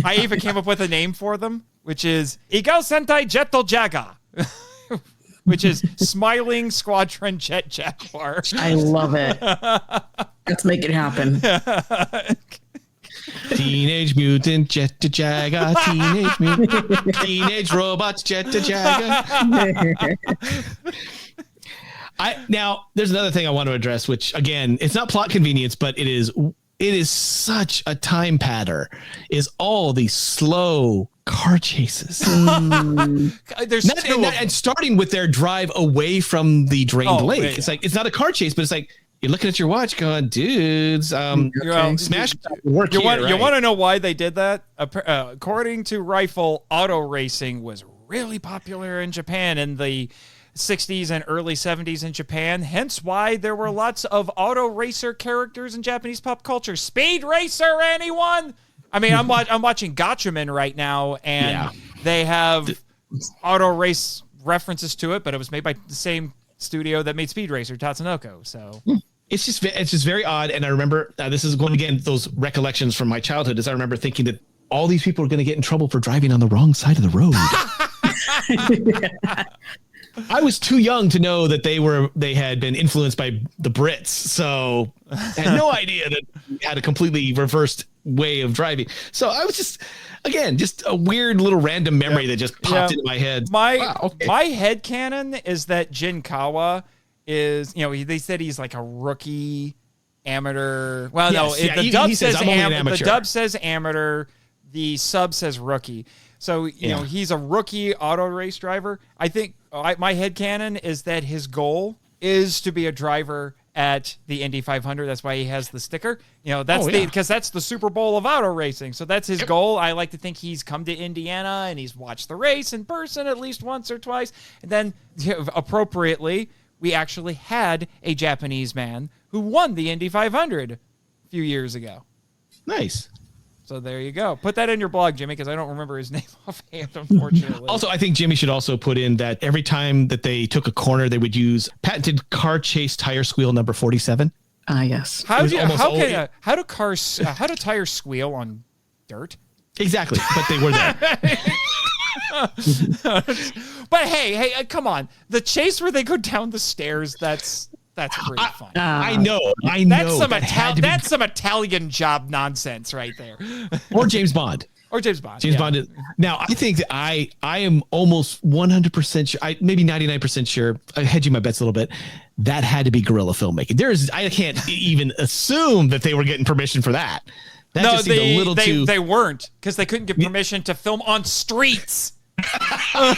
I even came up with a name for them, which is Igao Sentai Jetto Jaga. Which is Smiling Squadron Jet Jaguar. I love it. Let's make it happen. Teenage Mutant Jet Jaguar. Teenage Robots Jet Jaguar. Now, there's another thing I want to address, which, again, it's not plot convenience, but it is such a time patter, is all these slow car chases. There's and starting with their drive away from the drained lake. Yeah. It's like, it's not a car chase, but it's like, you're looking at your watch going, dudes, smash work you here, want to know why they did that? According to Rifle, auto racing was really popular in Japan in the 60s and early 70s in Japan, hence why there were lots of auto racer characters in Japanese pop culture. Speed Racer, anyone? I mean, I'm watching Gatchaman right now, and they have auto race references to it, but it was made by the same studio that made Speed Racer, Tatsunoko. So it's just very odd. And I remember this is going again those recollections from my childhood. Is I remember thinking that all these people are going to get in trouble for driving on the wrong side of the road. I was too young to know that they had been influenced by the Brits, so I had no idea that we had a completely reversed way of driving. So I was just a weird little random memory that just popped into my head. My headcanon is that Jinkawa is, they said he's like a rookie amateur. Well, the dub says amateur, the sub says rookie. So, he's a rookie auto race driver. I think my headcanon is that his goal is to be a driver at the Indy 500. That's why he has the sticker. You know, that's because that's the Super Bowl of auto racing. So that's his goal. I like to think he's come to Indiana and he's watched the race in person at least once or twice. And then appropriately, we actually had a Japanese man who won the Indy 500 a few years ago. Nice. So there you go. Put that in your blog, Jimmy, because I don't remember his name offhand, unfortunately. Also, I think Jimmy should also put in that every time that they took a corner, they would use patented car chase tire squeal number 47. Yes. How do tires squeal on dirt? Exactly, but they were there. But hey, come on. The chase where they go down the stairs, that's pretty fun. I know. That's some Italian job nonsense right there. Or James Bond. Bond. Now, I think that I am almost 100% sure, maybe 99% sure. I hedge you my bets a little bit. That had to be guerrilla filmmaking. I can't even assume that they were getting permission for that. That just seemed a little too. They weren't, because they couldn't get permission to film on streets. There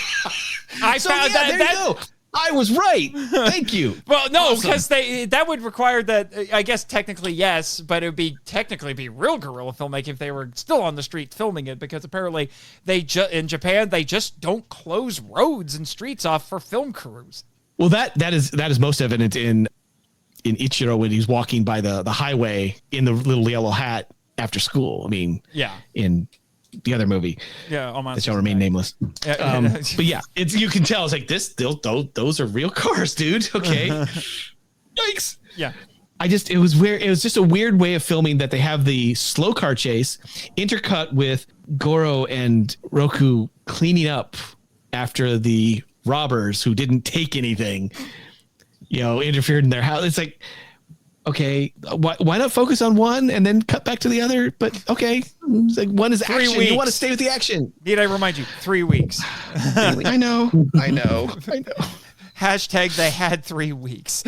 you go. I was right. Thank you. Well, no, because that would require that. I guess technically yes, but it would be real guerrilla filmmaking if they were still on the street filming it, because apparently in Japan they just don't close roads and streets off for film crews. Well, that is most evident in Ichiro when he's walking by the highway in the little yellow hat after school. I mean, in the other movie, that shall remain nameless. But yeah, you can tell it's like those are real cars, dude. Okay, yikes. Yeah, it was weird. It was just a weird way of filming that they have the slow car chase intercut with Goro and Roku cleaning up after the robbers who didn't take anything, interfered in their house. It's like, okay, why not focus on one and then cut back to the other? But okay, it's like one is 3 action. Weeks. You want to stay with the action. Need I remind you? 3 weeks. I know. Hashtag they had 3 weeks.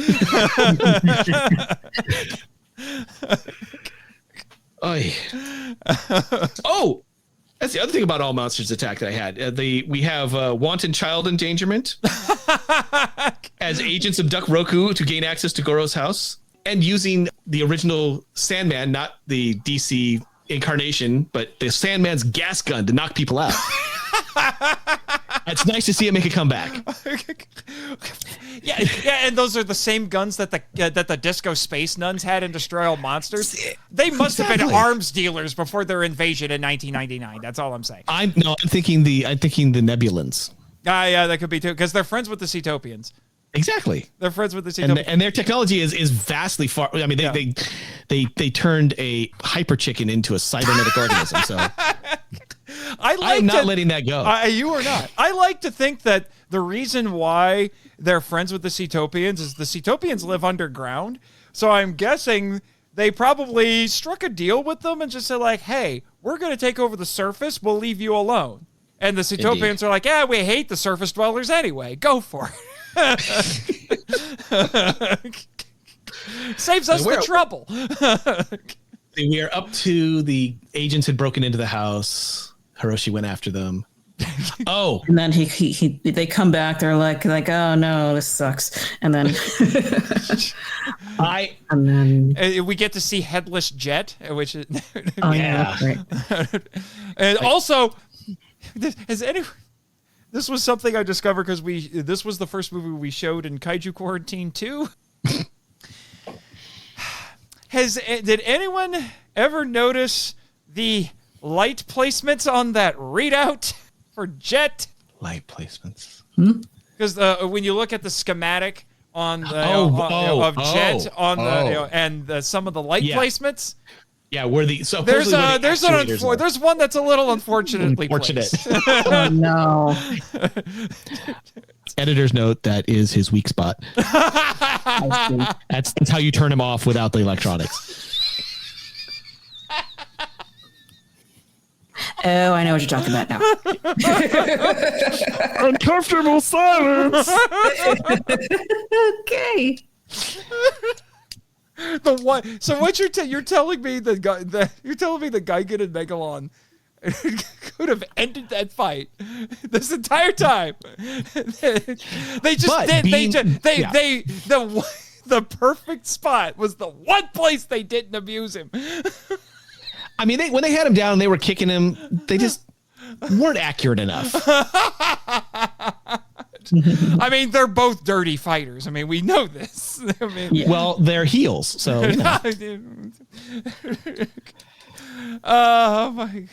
Oh, that's the other thing about All Monsters Attack that I had. We have wanton child endangerment as agents abduct Roku to gain access to Goro's house, and using the original Sandman, not the DC incarnation, but the Sandman's gas gun to knock people out. It's nice to see it make a comeback. Yeah, and those are the same guns that the Disco Space Nuns had in Destroy All Monsters. They must have been arms dealers before their invasion in 1999. That's all I'm saying. I'm thinking the Nebulans. Yeah, that could be too, because they're friends with the Cetopians. Exactly. They're friends with the Cetopians. And their technology is vastly far. I mean, they turned a hyper chicken into a cybernetic organism. So I'm not letting that go. You are not. I like to think that the reason why they're friends with the Cetopians is the Cetopians live underground. So I'm guessing they probably struck a deal with them and just said like, hey, we're going to take over the surface. We'll leave you alone. And the Cetopians are like, yeah, we hate the surface dwellers anyway. Go for it. Saves us the trouble. We are up to the agents had broken into the house. Hiroshi went after them. Oh, and then they come back. They're like, oh no, this sucks. And then we get to see Headless Jet, which is right. And also, this was something I discovered because this was the first movie we showed in Kaiju Quarantine 2. Did anyone ever notice the light placements on that readout for Jet? Light placements. Because when you look at the schematic on the Jet and some of the light placements. Yeah, there's one that's a little unfortunately placed. Oh no. Editor's note, that is his weak spot. That's how you turn him off without the electronics. Oh, I know what you're talking about now. Uncomfortable silence. Okay. So what you're telling me the Gigan and Megalon could have ended that fight this entire time. the perfect spot was the one place they didn't abuse him. I mean, when they had him down and they were kicking him, they just weren't accurate enough. I mean, they're both dirty fighters. I mean, we know this. I mean, Well, they're heels, so you know. Oh my gosh.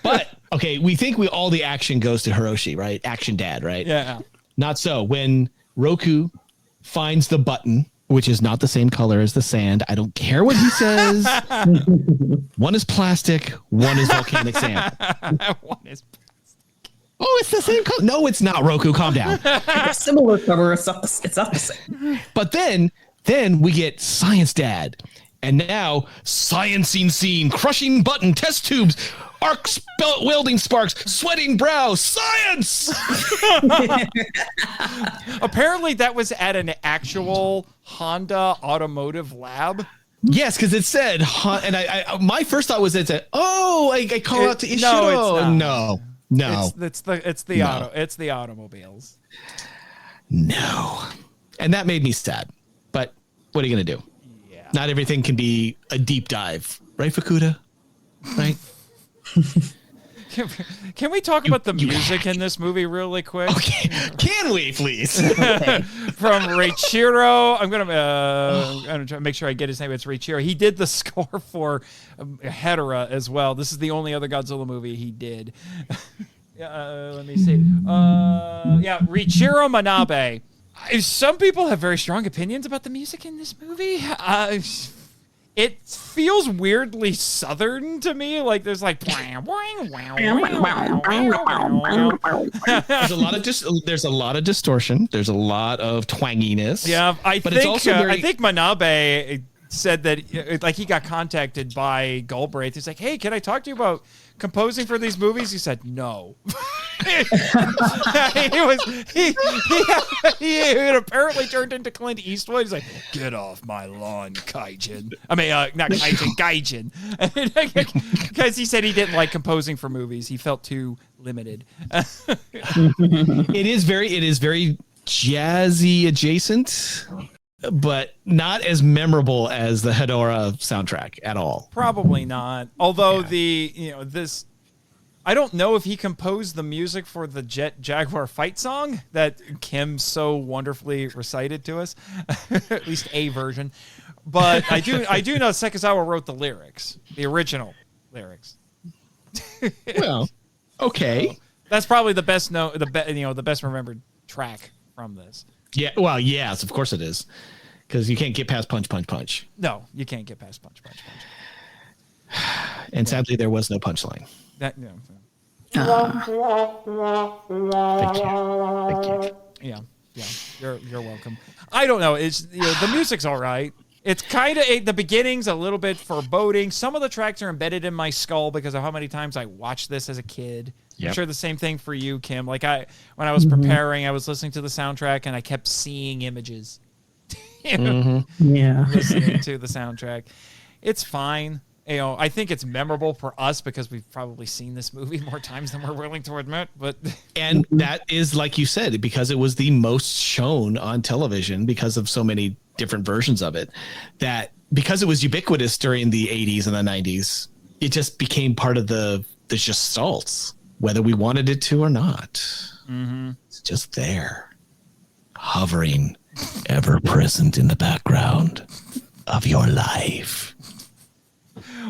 But okay, we think all the action goes to Hiroshi, right? Action dad, right? Yeah. Not so. When Roku finds the button, which is not the same color as the sand, I don't care what he says. One is plastic, one is volcanic sand. One is. Oh, it's the same color. No, it's not, Roku. Calm down. A similar cover. It's not the same. But then we get Science Dad. And now, sciencing scene, crushing button, test tubes, arc welding sparks, sweating brow, science! Apparently, that was at an actual Honda automotive lab. Yes, because it said, and I my first thought was it said, I call out to Ishiro. No. It's the automobiles. No. And that made me sad. But what are you going to do? Yeah. Not everything can be a deep dive. Right, Fukuda? Right? Can we talk about the music in this movie really quick? Okay. Can we, please? From Reichiro. I'm gonna try to make sure I get his name. It's Reichiro. He did the score for Hedorah as well. This is the only other Godzilla movie he did. Let me see. Reichiro Manabe. Some people have very strong opinions about the music in this movie. It feels weirdly southern to me. Like there's like there's a lot of distortion. There's a lot of twanginess. Yeah, I think Manabe said that like he got contacted by Galbraith. He's like, "Hey, can I talk to you about composing for these movies?" He said, "No." He apparently turned into Clint Eastwood. He's like, "Get off my lawn, Kaijin." I mean, not Kaijin, Gaijin. Because he said he didn't like composing for movies. He felt too limited. It is very jazzy adjacent, but not as memorable as the Hedorah soundtrack at all. Probably not. Although I don't know if he composed the music for the Jet Jaguar fight song that Kim so wonderfully recited to us, at least a version. But I do know Sekizawa wrote the lyrics, the original lyrics. Well, okay. So that's probably the best the best remembered track from this. Yeah. Well, yes, of course it is, because you can't get past punch, punch, punch. No, you can't get past punch, punch, punch. And sadly, there was no punchline. That Thank you. Yeah. You're welcome. I don't know. It's the music's all right. It's kind of the beginning's a little bit foreboding. Some of the tracks are embedded in my skull because of how many times I watched this as a kid. Yep. I'm sure the same thing for you, Kim. Like when I was preparing, I was listening to the soundtrack and I kept seeing images. Yeah. Listening to the soundtrack. It's fine. I think it's memorable for us because we've probably seen this movie more times than we're willing to admit. And that is, like you said, because it was the most shown on television because of so many different versions of it, that because it was ubiquitous during the 80s and the 90s, it just became part of the gestalt, whether we wanted it to or not. Mm-hmm. It's just there, hovering, ever present in the background of your life.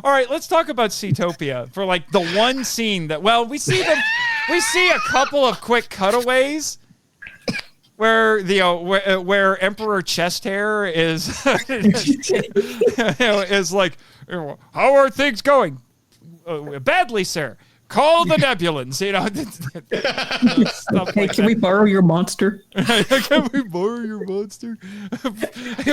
All right, let's talk about Seatopia for like the one scene that we see a couple of quick cutaways where where Emperor Chest Hair is is like, how are things going? Badly, sir. Call the Nebulans. Hey, can we borrow your monster? Can we borrow your monster?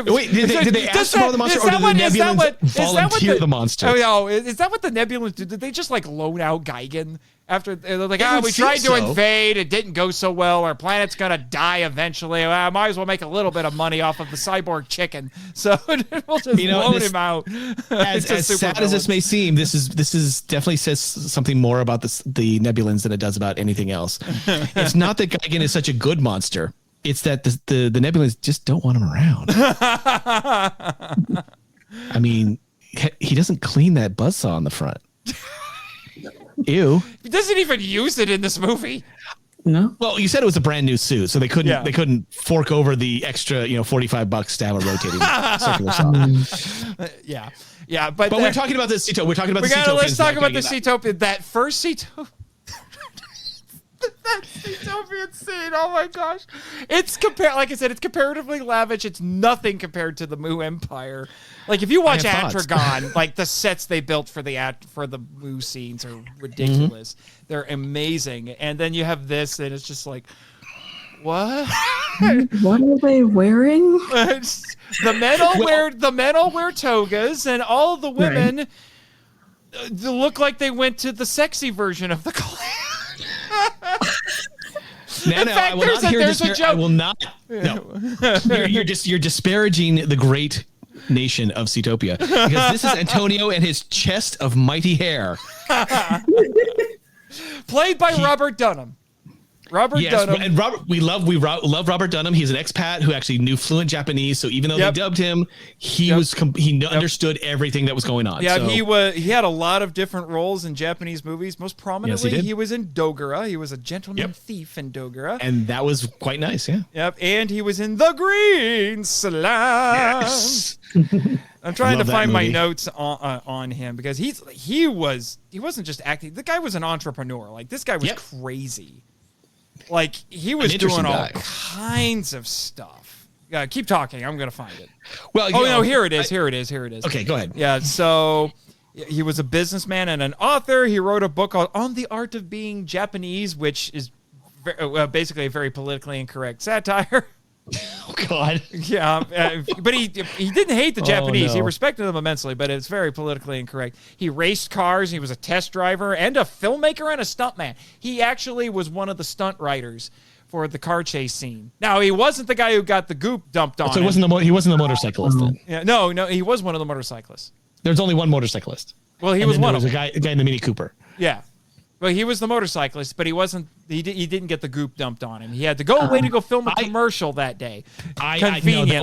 Wait, did they ask to borrow the monster, or did the Nebulans volunteer the monster? Is that what the Nebulans do? Did they just like loan out Gigan after they're like, we tried to invade, it didn't go so well, our planet's gonna die eventually. I might as well make a little bit of money off of the cyborg chicken, so we'll just loan him out. As sad as this may seem, this is definitely says something more about the Nebulans than it does about anything else. It's not that Gigan is such a good monster. It's that the Nebulas just don't want him around. I mean, he doesn't clean that buzzsaw on the front. Ew. He doesn't even use it in this movie. No. Well, you said it was a brand new suit, so they couldn't fork over the extra, $45 to have a rotating circular saw. Yeah, but we're talking about this Seatopia. We're talking about let's talk about the Seatopia. That first Seatopia. That Seatopian scene, oh my gosh. Like I said, it's comparatively lavish. It's nothing compared to the Mu Empire. Like if you watch Atragon, like the sets they built for the Mu scenes are ridiculous. Mm-hmm. They're amazing. And then you have this and it's just like, what? What are they wearing? The men all wear togas and all the women look like they went to the sexy version of the clan. I will not hear this. I will not. No, you're disparaging the great nation of Seatopia because this is Antonio and his chest of mighty hair, played by Robert Dunham. Dunham. And we love Robert Dunham. He's an expat who actually knew fluent Japanese. So even though they dubbed him, he understood everything that was going on. Yeah, so. He had a lot of different roles in Japanese movies. Most prominently, he was in Dogura. He was a gentleman thief in Dogura, and that was quite nice. Yeah. Yep, and he was in The Green Slime. Yes. I'm trying to find my notes on him because he wasn't just acting. The guy was an entrepreneur. Like this guy was crazy. Like, he was doing all kinds of stuff. Keep talking. I'm going to find it. Well, here it is. Here it is. Okay, go ahead. Yeah, so he was a businessman and an author. He wrote a book called On the Art of Being Japanese, which is basically a very politically incorrect satire. Oh, God. Yeah, but he didn't hate the Japanese. He respected them immensely, but it's very politically incorrect. He raced cars. He was a test driver and a filmmaker and a stuntman. He actually was one of the stunt writers for the car chase scene. Now, he wasn't the guy who got the goop dumped on him. So he wasn't the motorcyclist then? Yeah, no, he was one of the motorcyclists. There's only one motorcyclist. Well, he was one of them. There was a guy in the Mini Cooper. Yeah. Well, he was the motorcyclist, but he wasn't. He didn't get the goop dumped on him. He had to go away to go film a commercial that day. Conveniently,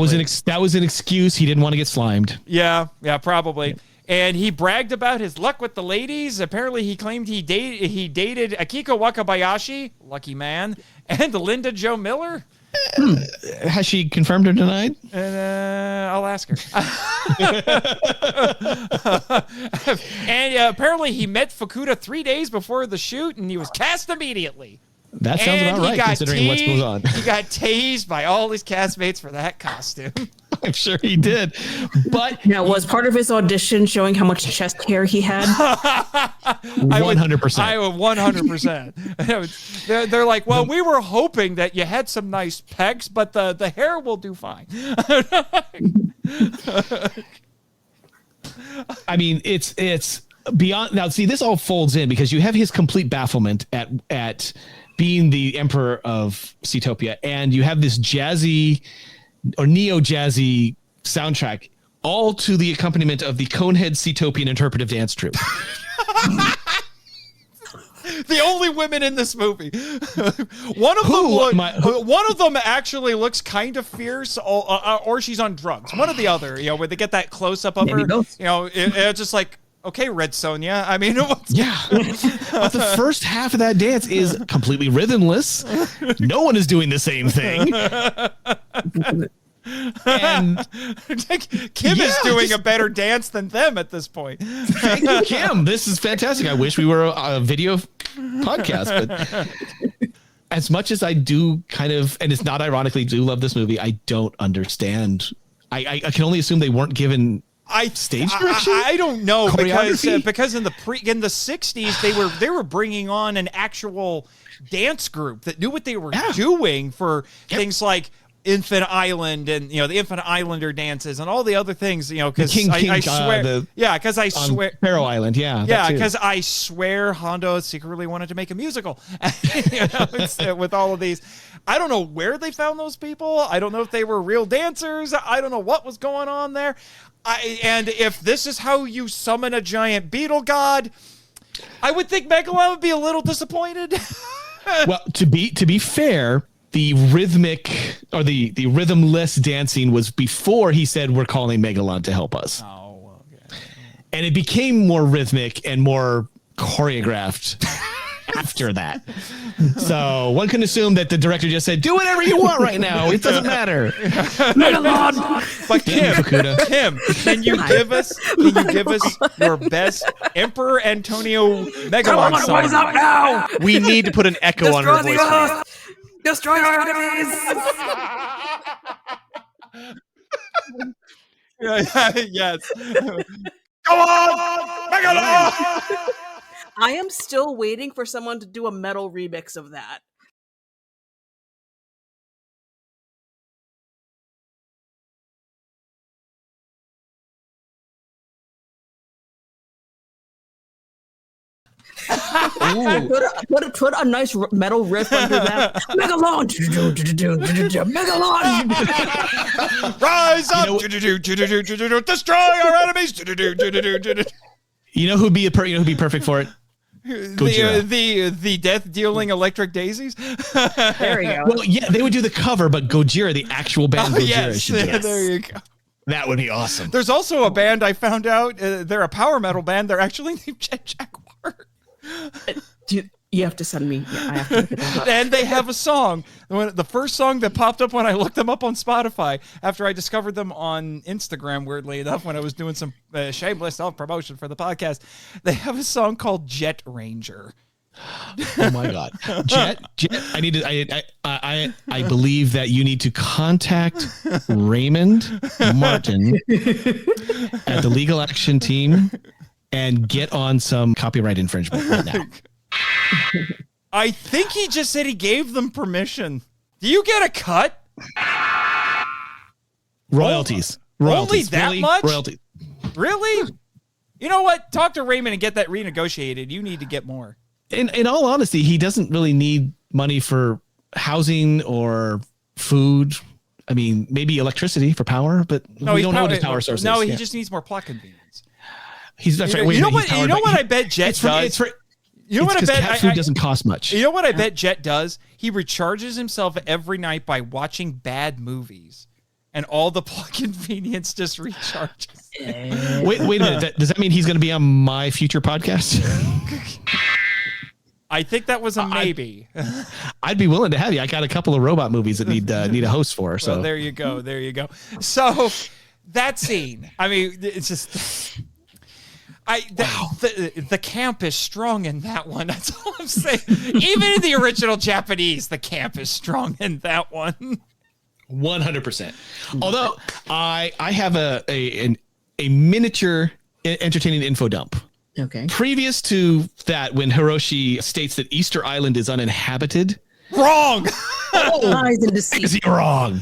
that was an excuse. He didn't want to get slimed. Yeah, probably. Yeah. And he bragged about his luck with the ladies. Apparently, he claimed he dated Akiko Wakabayashi, lucky man, and Linda Jo Miller. Has she confirmed or denied? I'll ask her. And apparently he met Fukuda 3 days before the shoot, and he was cast immediately. That sounds about right, considering what goes on. He got tased by all his castmates for that costume. I'm sure he did. But now, was part of his audition showing how much chest hair he had? 100%. 100%. They're like, well, we were hoping that you had some nice pecs, but the hair will do fine. I mean, it's beyond. Now, see, this all folds in because you have his complete bafflement at being the emperor of Seatopia, and you have this jazzy or neo-jazzy soundtrack, all to the accompaniment of the Conehead Seatopian Interpretive Dance Troupe. The only women in this movie. One of them actually looks kind of fierce, or she's on drugs. One or the other, where they get that close up of her. It's just like, okay, Red Sonja. I mean, but the first half of that dance is completely rhythmless. No one is doing the same thing. And Kim is doing a better dance than them at this point. Thank you, Kim. This is fantastic. I wish we were a video podcast, but as much as I do kind of, and it's not ironically, do love this movie, I don't understand. I can only assume they weren't given stage direction. I don't know because in the 60s they were bringing on an actual dance group that knew what they were doing for things like Infant Island and the Infant Islander dances and all the other things, because I swear Sparrow Island, because I swear Hondo secretly wanted to make a musical with all of these. I don't know where they found those people. I don't know if they were real dancers. I don't know what was going on there. And if this is how you summon a giant beetle god, I would think Megalon would be a little disappointed. Well, to be fair, the rhythmic or the rhythmless dancing was before he said we're calling Megalon to help us. Oh, okay. And it became more rhythmic and more choreographed after that. So one can assume that the director just said, do whatever you want right now. It doesn't matter. Megalon! But Kim, can you give us your best Emperor Antonio Megalon song? Rise up now! We need to put an echo on her voice. Destroy our enemies! Yes. Go on! Megalon! I am still waiting for someone to do a metal remix of that. Put a nice metal riff under that. Megalon! Megalon! Rise up! Destroy our enemies! You know who'd be perfect for it? The death dealing electric daisies. There you go. Well, yeah, they would do the cover, but Gojira, the actual band Gojira, Yes, should do it. there you go. That would be awesome. There's also a band I found out. They're a power metal band. They're actually named Jet Jaguar. You have to send me. Yeah, I have to look it up. And they have a song. The first song that popped up when I looked them up on Spotify after I discovered them on Instagram, weirdly enough, when I was doing some shameless self-promotion for the podcast. They have a song called Jet Ranger. Oh my God. Jet, I believe that you need to contact Raymond Martin at the legal action team and get on some copyright infringement right now. I think he just said he gave them permission. Do you get a cut? Royalties. Only that really? much? Royalties. Really? You know what? Talk to Raymond and get that renegotiated. You need to get more. In all honesty, he doesn't really need money for housing or food. I mean, maybe electricity for power, but we don't know what his power source is. No, he just needs more plot convenience. That's right. You know what I bet Jet does? You know what I bet? Cat food doesn't cost much. You know what I bet Jet does? He recharges himself every night by watching bad movies, and all the plot convenience just recharges. Wait a minute. Does that mean he's going to be on my future podcast? I think that was a maybe. I'd be willing to have you. I got a couple of robot movies that need a host for. So well, there you go. There you go. So that scene. I mean, it's just. The camp is strong in that one. That's all I'm saying. Even in the original Japanese, the camp is strong in that one. 100%. Although I have a miniature entertaining info dump. Okay. Previous to that, when Hiroshi states that Easter Island is uninhabited. Wrong. Lies and deceit. Is he wrong?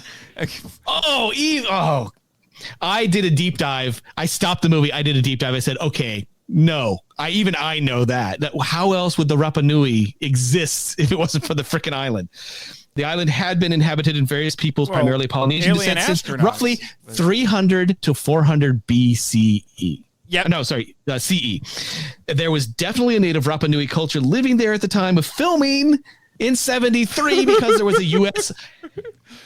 I did a deep dive. I stopped the movie. I did a deep dive. I said, okay, no. I know that. How else would the Rapa Nui exist if it wasn't for the frickin' island? The island had been inhabited in various peoples, primarily Polynesian descent, since roughly 300 to 400 BCE. Yeah. No, sorry, CE. There was definitely a native Rapa Nui culture living there at the time of filming in 73 because there was a U.S.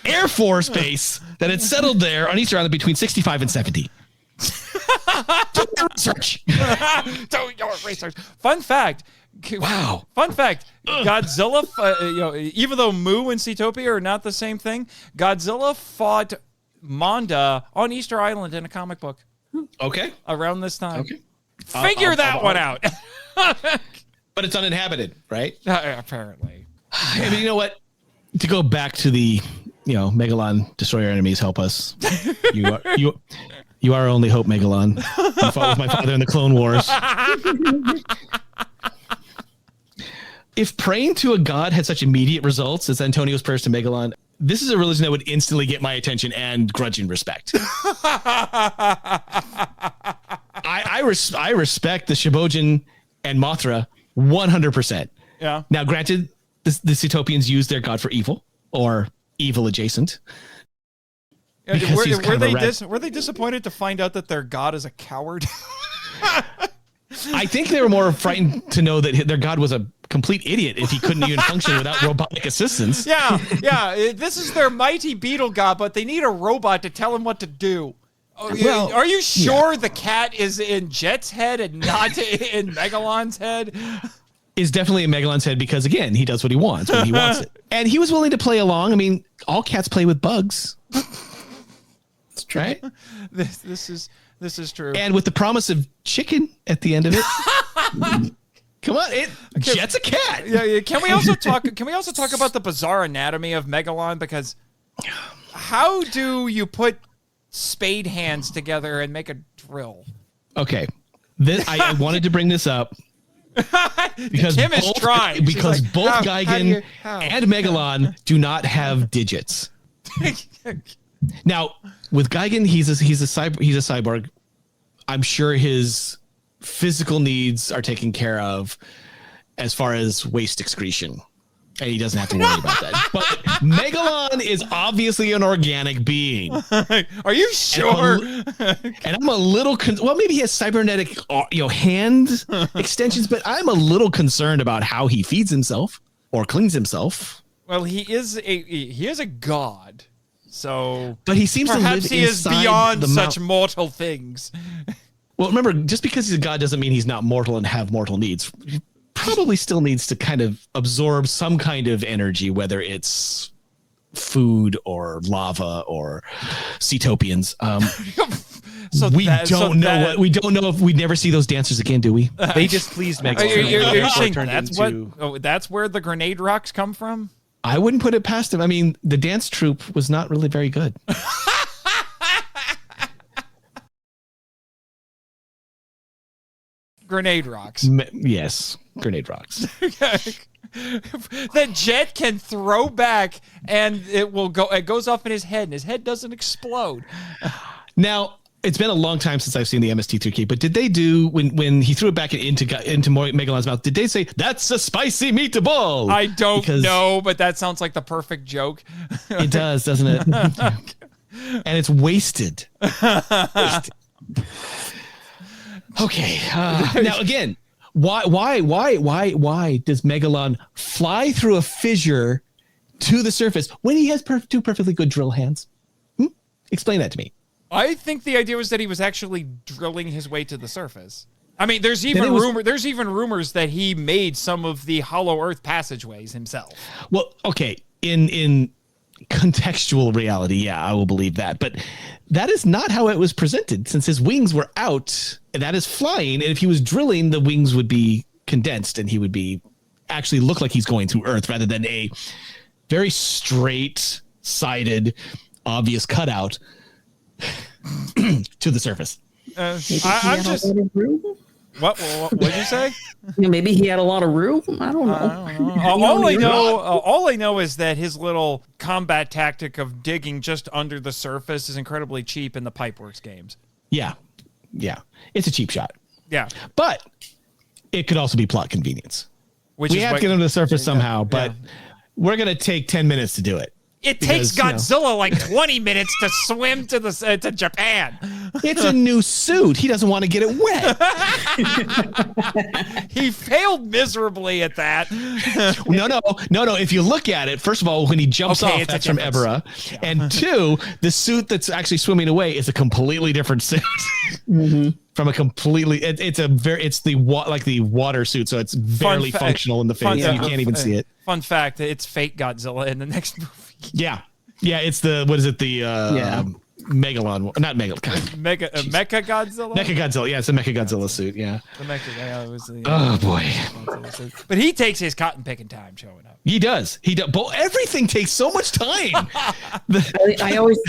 Air Force base that had settled there on Easter Island between 65 and 70. Do your research. Do your research. Fun fact. Wow. Fun fact. Godzilla, even though Mu and Zootopia are not the same thing, Godzilla fought Manda on Easter Island in a comic book. Okay. Around this time. Okay. Figure that one out. But it's uninhabited, right? Apparently. I mean, you know what? To go back to the, Megalon, destroy our enemies, help us. You are our only hope, Megalon. You fought with my father in the Clone Wars. If praying to a god had such immediate results as Antonio's prayers to Megalon, this is a religion that would instantly get my attention and grudging respect. I respect the Shibojin and Mothra 100%. Yeah. Now, granted, the Zootopia use their god for evil or evil adjacent. Were they disappointed to find out that their god is a coward? I think they were more frightened to know that their god was a complete idiot if he couldn't even function without robotic assistance. Yeah. This is their mighty beetle god, but they need a robot to tell him what to do. Well, are you sure the cat is in Jet's head and not in Megalon's head? Is definitely in Megalon's head because, again, he does what he wants when he wants it. And he was willing to play along. I mean, all cats play with bugs. That's true. Right? This is true. And with the promise of chicken at the end of it. Come on, Jet's a cat. Yeah. Can we also talk about the bizarre anatomy of Megalon? Because how do you put spade hands together and make a drill? Okay, I wanted to bring this up because Kim is trying. Because like, both Gigan and Megalon do not have digits. Now, with Gigan, he's a cyborg. I'm sure his physical needs are taken care of as far as waste excretion, and he doesn't have to worry about that. But Megalon is obviously an organic being. Are you sure? And I'm a little well, maybe he has cybernetic hand extensions, but I'm a little concerned about how he feeds himself or cleans himself. Well, he is a god. So but he seems to live perhaps he is beyond such mortal things. Well, remember, just because he's a god doesn't mean he's not mortal and have mortal needs. He probably still needs to kind of absorb some kind of energy, whether it's food or lava or Cetopians. We don't know if we'd never see those dancers again, do we? They displeased Megalon. You're saying that's where the grenade rocks come from? I wouldn't put it past him. I mean, the dance troupe was not really very good. Grenade rocks. Yes, grenade rocks. The Jet can throw back and it goes off in his head and his head doesn't explode. Now, it's been a long time since I've seen the MST3K, but did they do when he threw it back into Megalon's mouth? Did they say that's a spicy meatball? I don't know, but that sounds like the perfect joke. It does, doesn't it? And it's wasted. Okay. Now again, why does Megalon fly through a fissure to the surface when he has two perfectly good drill hands? Explain that to me. I think the idea was that he was actually drilling his way to the surface. I mean, there's even rumors that he made some of the Hollow Earth passageways himself. Well, okay, in contextual reality, yeah, I will believe that. But that is not how it was presented, since his wings were out, and that is flying. And if he was drilling, the wings would be condensed, and he would be actually look like he's going through Earth rather than a very straight-sided, obvious cutout to the surface. I'm just. What did you say? Maybe he had a lot of room. I don't know. All I know is that his little combat tactic of digging just under the surface is incredibly cheap in the Pipeworks games. Yeah, it's a cheap shot. Yeah, but it could also be plot convenience. We have to get under the surface somehow, but we're gonna take 10 minutes to do it. It takes Godzilla like 20 minutes to swim to Japan. It's a new suit. He doesn't want to get it wet. He failed miserably at that. No. If you look at it, first of all, when he jumps off, that's from Ebera. Yeah. And two, the suit that's actually swimming away is a completely different suit. Mm-hmm. From a completely, it's the water suit, so it's barely functional in the face. You can't even see it. Fun fact: it's fake Godzilla in the next movie. Yeah, it's the Megalon, not Megalon. Mecha Godzilla. Mecha Godzilla, yeah, it's a Mecha Godzilla suit. Yeah. The Mecha, was the, oh boy. But he takes his cotton picking time showing up. He does. But everything takes so much time. I always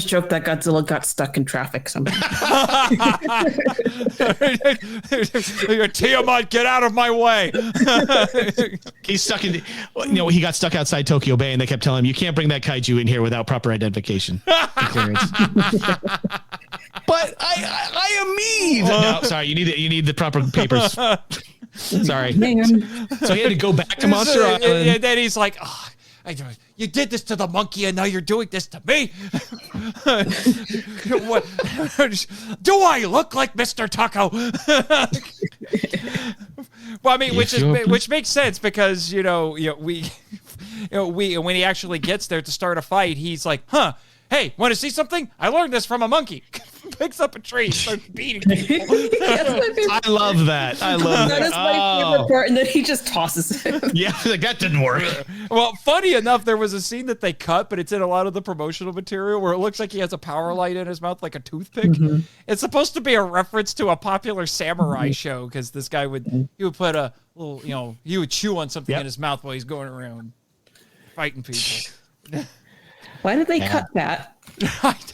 joke that Godzilla got stuck in traffic somehow. Tiamat, get out of my way. He's stuck in. He got stuck outside Tokyo Bay, and they kept telling him, "You can't bring that kaiju in here without proper identification." But I am me. No, sorry, you need the proper papers. Sorry. So he had to go back to Monster Island. And then he's like, you did this to the monkey and now you're doing this to me. What? Do I look like Mr. Taco? Well, I mean, which makes sense because we when he actually gets there to start a fight, he's like, "Huh, hey, want to see something? I learned this from a monkey." Picks up a tree, starts beating people. I love that. I love that. That is my favorite part, and then he just tosses him. Yeah, like that didn't work. Well, funny enough, there was a scene that they cut, but it's in a lot of the promotional material where it looks like he has a power light in his mouth like a toothpick. Mm-hmm. It's supposed to be a reference to a popular samurai show because this guy would put a little, he would chew on something in his mouth while he's going around fighting people. Why did they cut that? I don't know.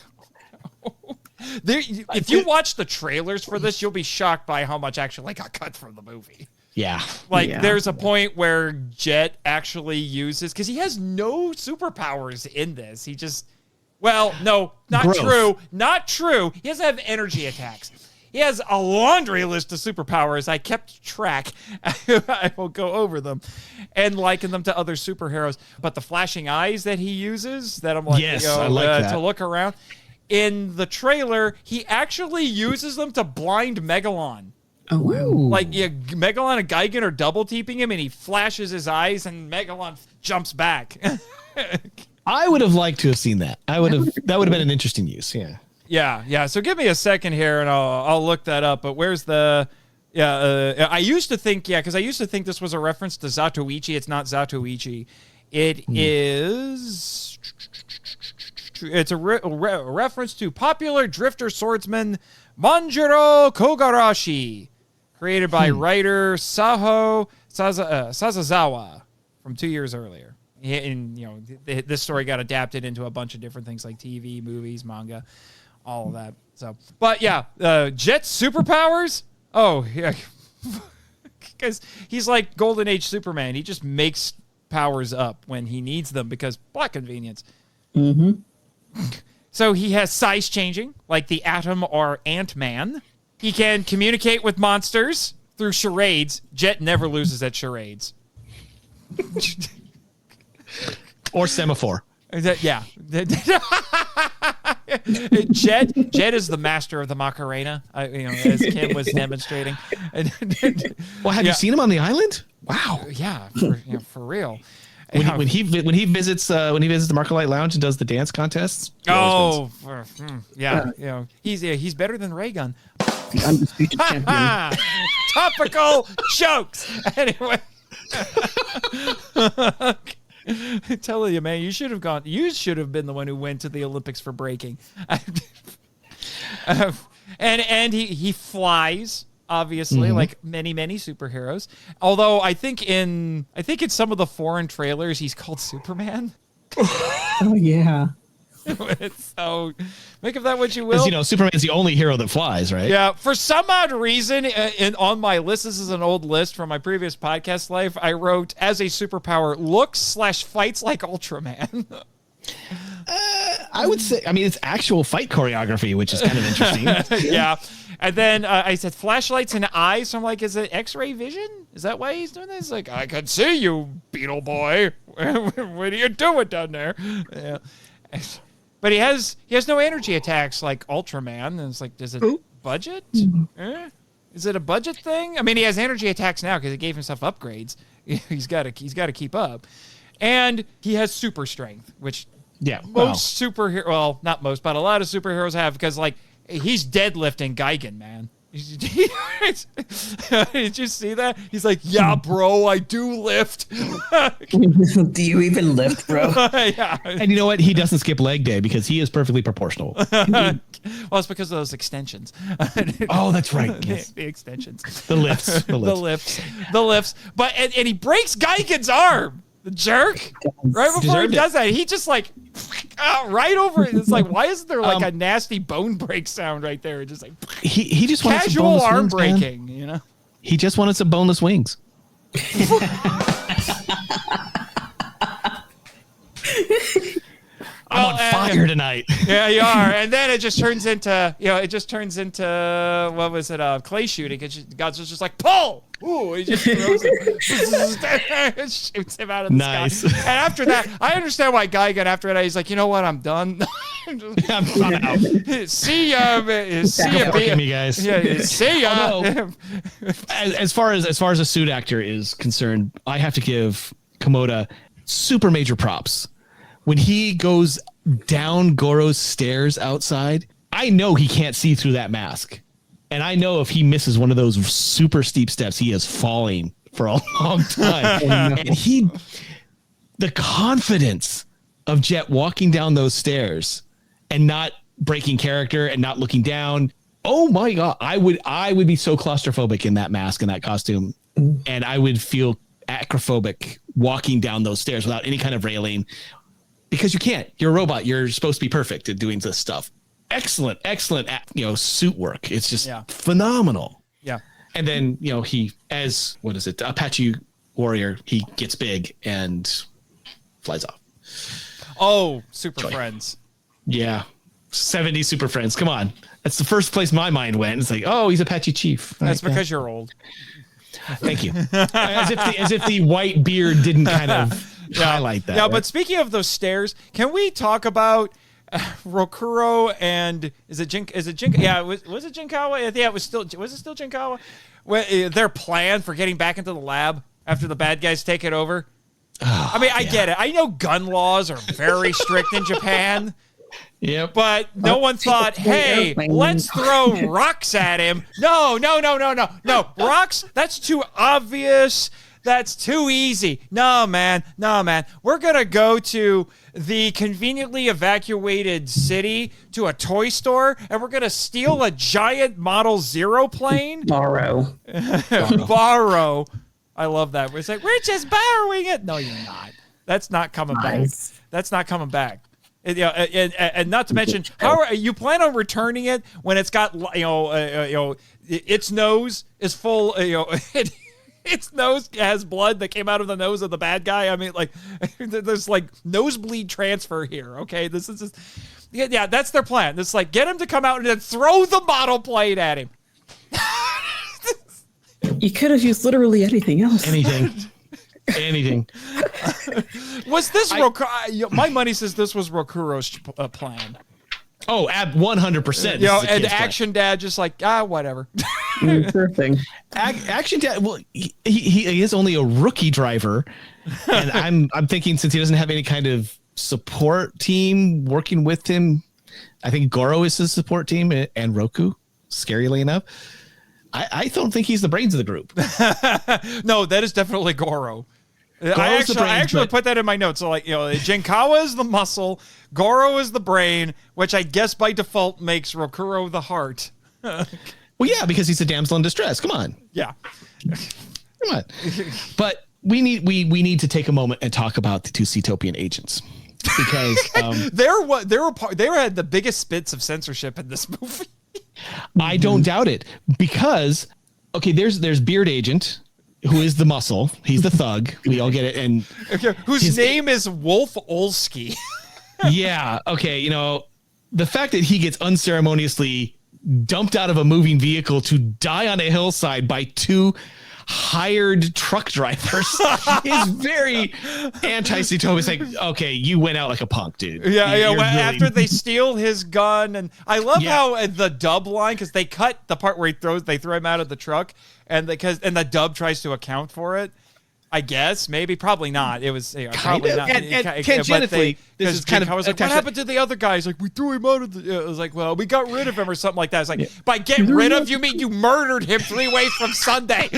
If you watch the trailers for this, you'll be shocked by how much actually got cut from the movie. Yeah. There's a point where Jet actually uses, because he has no superpowers in this. He just, no, not true. He doesn't have energy attacks. He has a laundry list of superpowers. I kept track. I will go over them and liken them to other superheroes. But the flashing eyes that he uses, that I'm like, I like that. to look around. In the trailer, he actually uses them to blind Megalon. Oh, wow. Megalon and Gigan are double teeping him, and he flashes his eyes, and Megalon jumps back. I would have liked to have seen that. That would have been an interesting use. Yeah. Yeah. So give me a second here, and I'll look that up. But where's the? Yeah, I used to think this was a reference to Zatoichi. It's not Zatoichi. It is. It's a reference to popular drifter swordsman Manjiro Kogarashi, created by writer Saho Sazazawa from 2 years earlier. And this story got adapted into a bunch of different things like TV, movies, manga, all of that. So, but yeah, Jet's superpowers. Oh yeah, because he's like Golden Age Superman. He just makes powers up when he needs them because plot convenience. Mm-hmm. So he has size changing, like the Atom or Ant-Man. He can communicate with monsters through charades. Jet never loses at charades. Or semaphore. Yeah. Jet is the master of the Macarena, as Kim was demonstrating. Well, have you seen him on the island? Wow. Yeah, for real. When he visits the Marcolite Lounge and does the dance contests. He's better than Raygun. The undisputed champion. Topical jokes. Anyway, I'm telling you, man, you should have gone. You should have been the one who went to the Olympics for breaking. And he flies. Obviously, like many superheroes. Although I think in some of the foreign trailers, he's called Superman. Oh yeah. So make of that what you will. Because Superman's the only hero that flies, right? Yeah. For some odd reason, on my list, this is an old list from my previous podcast life. I wrote as a superpower looks/fights like Ultraman. I would say, it's actual fight choreography, which is kind of interesting. Yeah. And then I said flashlights and eyes. So I'm like, is it X-ray vision? Is that why he's doing this? Like, I can see you, Beetle Boy. What are you doing down there? Yeah. But he has no energy attacks like Ultraman. And it's like, does it budget? Is it a budget thing? I mean, he has energy attacks now because he gave himself upgrades. He's got to keep up. And he has super strength, which most superheroes, well, not most, but a lot of superheroes have, because like he's deadlifting Gigan, man. Did you see that? He's like, yeah, bro, I do lift. Do you even lift, bro? Yeah. And you know what? He doesn't skip leg day because he is perfectly proportional. Well, it's because of those extensions. Oh, that's right. Yes. The extensions. The lifts. The lifts. But and he breaks Gigan's arm. The jerk. Right before he does that, he just like right over it. It's like, why isn't there like a nasty bone break sound right there? Just like he just wanted casual some arm wings, breaking, man. He just wanted some boneless wings. I'm on fire tonight. Yeah, you are. And then it just turns into, what was it? Clay shooting. God's just like, pull. Ooh, he just throws it. Shoots him out of the sky. And after that, I understand why Guy got after it. He's like, you know what? I'm done. I'm out. See ya, Fucking me, guys. Yeah, see ya. Although, as far as a suit actor is concerned, I have to give Komoda super major props. When he goes down Goro's stairs outside, I know he can't see through that mask. And I know if he misses one of those super steep steps, he is falling for a long time. And the confidence of Jet walking down those stairs and not breaking character and not looking down. Oh my God. I would be so claustrophobic in that mask and that costume. And I would feel acrophobic walking down those stairs without any kind of railing, because you can't. You're a robot. You're supposed to be perfect at doing this stuff. Excellent, suit work. It's just phenomenal. Yeah. And then, he, as, Apache warrior, he gets big and flies off. Oh, Super Friends. Yeah. 70 Super Friends. Come on. That's the first place my mind went. It's like, oh, he's Apache Chief. That's because you're old. Thank you. as if the white beard didn't kind of highlight that. Yeah, right? but speaking of those stairs, can we talk about Rokuro and is it Jinkawa? Yeah, was it Jinkawa? Yeah, was it still Jinkawa? Their plan for getting back into the lab after the bad guys take it over. Oh, I mean, I get it. I know gun laws are very strict in Japan. Yep. But no one thought, hey, let's throw rocks at him. No. Rocks, that's too obvious. That's too easy. No, man. We're going to go to the conveniently evacuated city to a toy store, and we're going to steal a giant Model Zero plane. Borrow. I love that. It's like, we're just borrowing it. No, you're not. That's not coming back. That's not coming back. And not to mention, how are you plan on returning it when it's got its nose is full, its nose has blood that came out of the nose of the bad guy. I mean, like, there's like nosebleed transfer here. Okay, this is just that's their plan. It's like, get him to come out and then throw the model plane at him. You could have used literally anything else. Anything. Was this my money says this was Rokuro's plan. Oh, 100%. And Action Dad just like, whatever. Sure thing. Action Dad, well, he is only a rookie driver, and I'm thinking, since he doesn't have any kind of support team working with him, I think Goro is his support team, and Roku, scarily enough. I don't think he's the brains of the group. No, that is definitely Goro. I actually put that in my notes. So, like, Jinkawa is the muscle, Goro is the brain, which I guess by default makes Rokuro the heart. Well, yeah, because he's a damsel in distress. Come on. Yeah. Come on. But we need to take a moment and talk about the two Seatopian agents, because they had the biggest spits of censorship in this movie. I don't doubt it, because there's Beard Agent, who is the muscle. He's the thug. We all get it. And whose name is Wolf Olski. Yeah. Okay. The fact that he gets unceremoniously dumped out of a moving vehicle to die on a hillside by two hired truck drivers is very anti-Seatopian. It's like, okay, you went out like a punk, dude. After they steal his gun, and I love how the dub line, because they cut the part where they throw him out of the truck, and the dub tries to account for it. I guess probably not. It was probably not. And tangentially, this is kind of. I was like, what happened to the other guys? Like, we threw him out of the. It was like, well, we got rid of him or something like that. It's like, by get rid of, you mean you murdered him 3 ways from Sunday?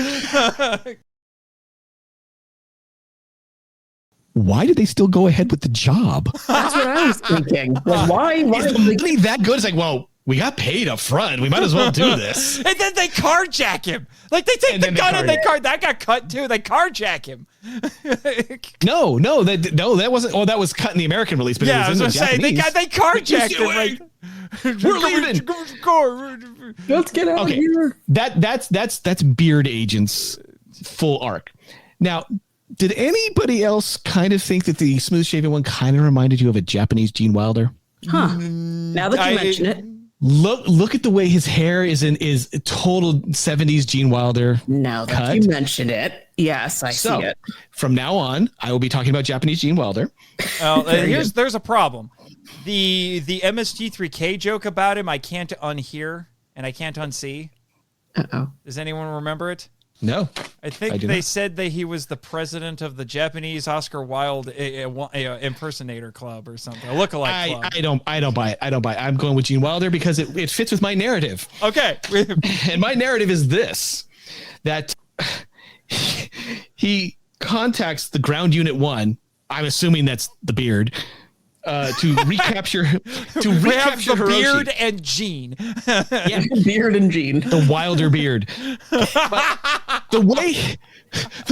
Why did they still go ahead with the job? That's what I was thinking. Like, why is the movie that good? It's like, well, we got paid up front. We might as well do this. And then they carjack him. Like, they take the gun and that got cut too. They carjack him. No, that wasn't. Oh, that was cut in the American release. But yeah, it was I was going to say they carjacked him. Like, we're leaving. Let's get out of here. That's Beard Agent's full arc. Now, did anybody else kind of think that the smooth shaven one kind of reminded you of a Japanese Gene Wilder? Huh. Now that you mention it. Look at the way his hair is total 70s Gene Wilder. Now that cut. you mention it, yes, I see it. From now on, I will be talking about Japanese Gene Wilder. There's a problem. The MST3K joke about him, I can't unhear and I can't unsee. Uh-oh. Does anyone remember it? No. I think they said that he was the president of the Japanese Oscar Wilde impersonator club or something. A lookalike club. I don't buy it. I'm going with Gene Wilder because it fits with my narrative. Okay. And my narrative is this, that he contacts the Ground Unit 1. I'm assuming that's the beard. To recapture the beard and Gene. Yeah. Beard and Gene. The Wilder beard. But the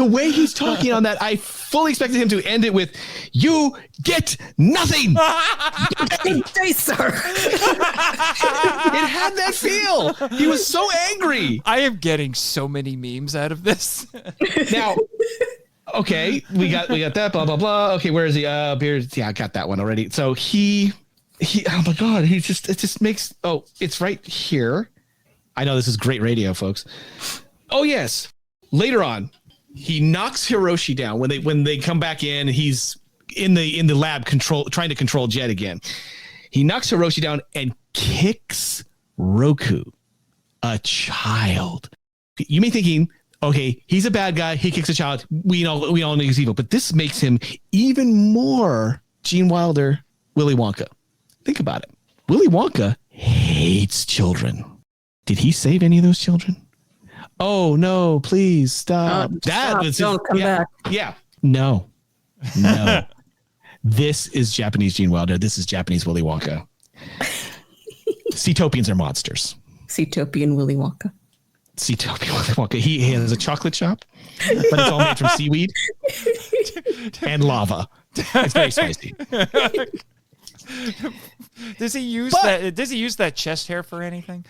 way he's talking on that, I fully expected him to end it with, "You get nothing." Good day, sir. It had that feel. He was so angry. I am getting so many memes out of this. Now, okay, we got that, blah, blah, blah. Okay, where is he? Beard. Yeah, I got that one already. So he, oh my God, it just makes, it's right here. I know this is great radio, folks. Oh yes. Later on, he knocks Hiroshi down when they come back in. He's in the lab trying to control Jet again. He knocks Hiroshi down and kicks Roku, a child. You may be thinking, okay, he's a bad guy. He kicks a child. We all know he's evil, but this makes him even more Gene Wilder, Willy Wonka. Think about it. Willy Wonka hates children. Did he save any of those children? Oh no! Please stop. Don't come back. Yeah. No. This is Japanese Gene Wilder. This is Japanese Willy Wonka. Seatopians are monsters. Seatopian Willy Wonka. Seatopian Willy Wonka. He has a chocolate shop, but it's all made from seaweed and lava. It's very spicy. Does he use that chest hair for anything?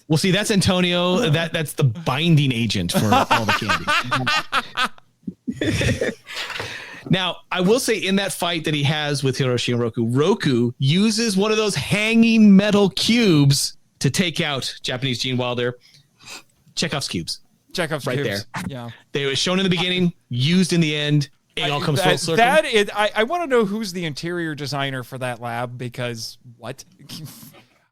Well, see, that's Antonio. That's the binding agent for all the candy. Now, I will say in that fight that he has with Hiroshi and Roku uses one of those hanging metal cubes to take out Japanese Gene Wilder. Chekhov's cubes. Chekhov's right cubes. there. Yeah. They were shown in the begining, used in the end. It all comes full circle. I want to know who's the interior designer for that lab, because what?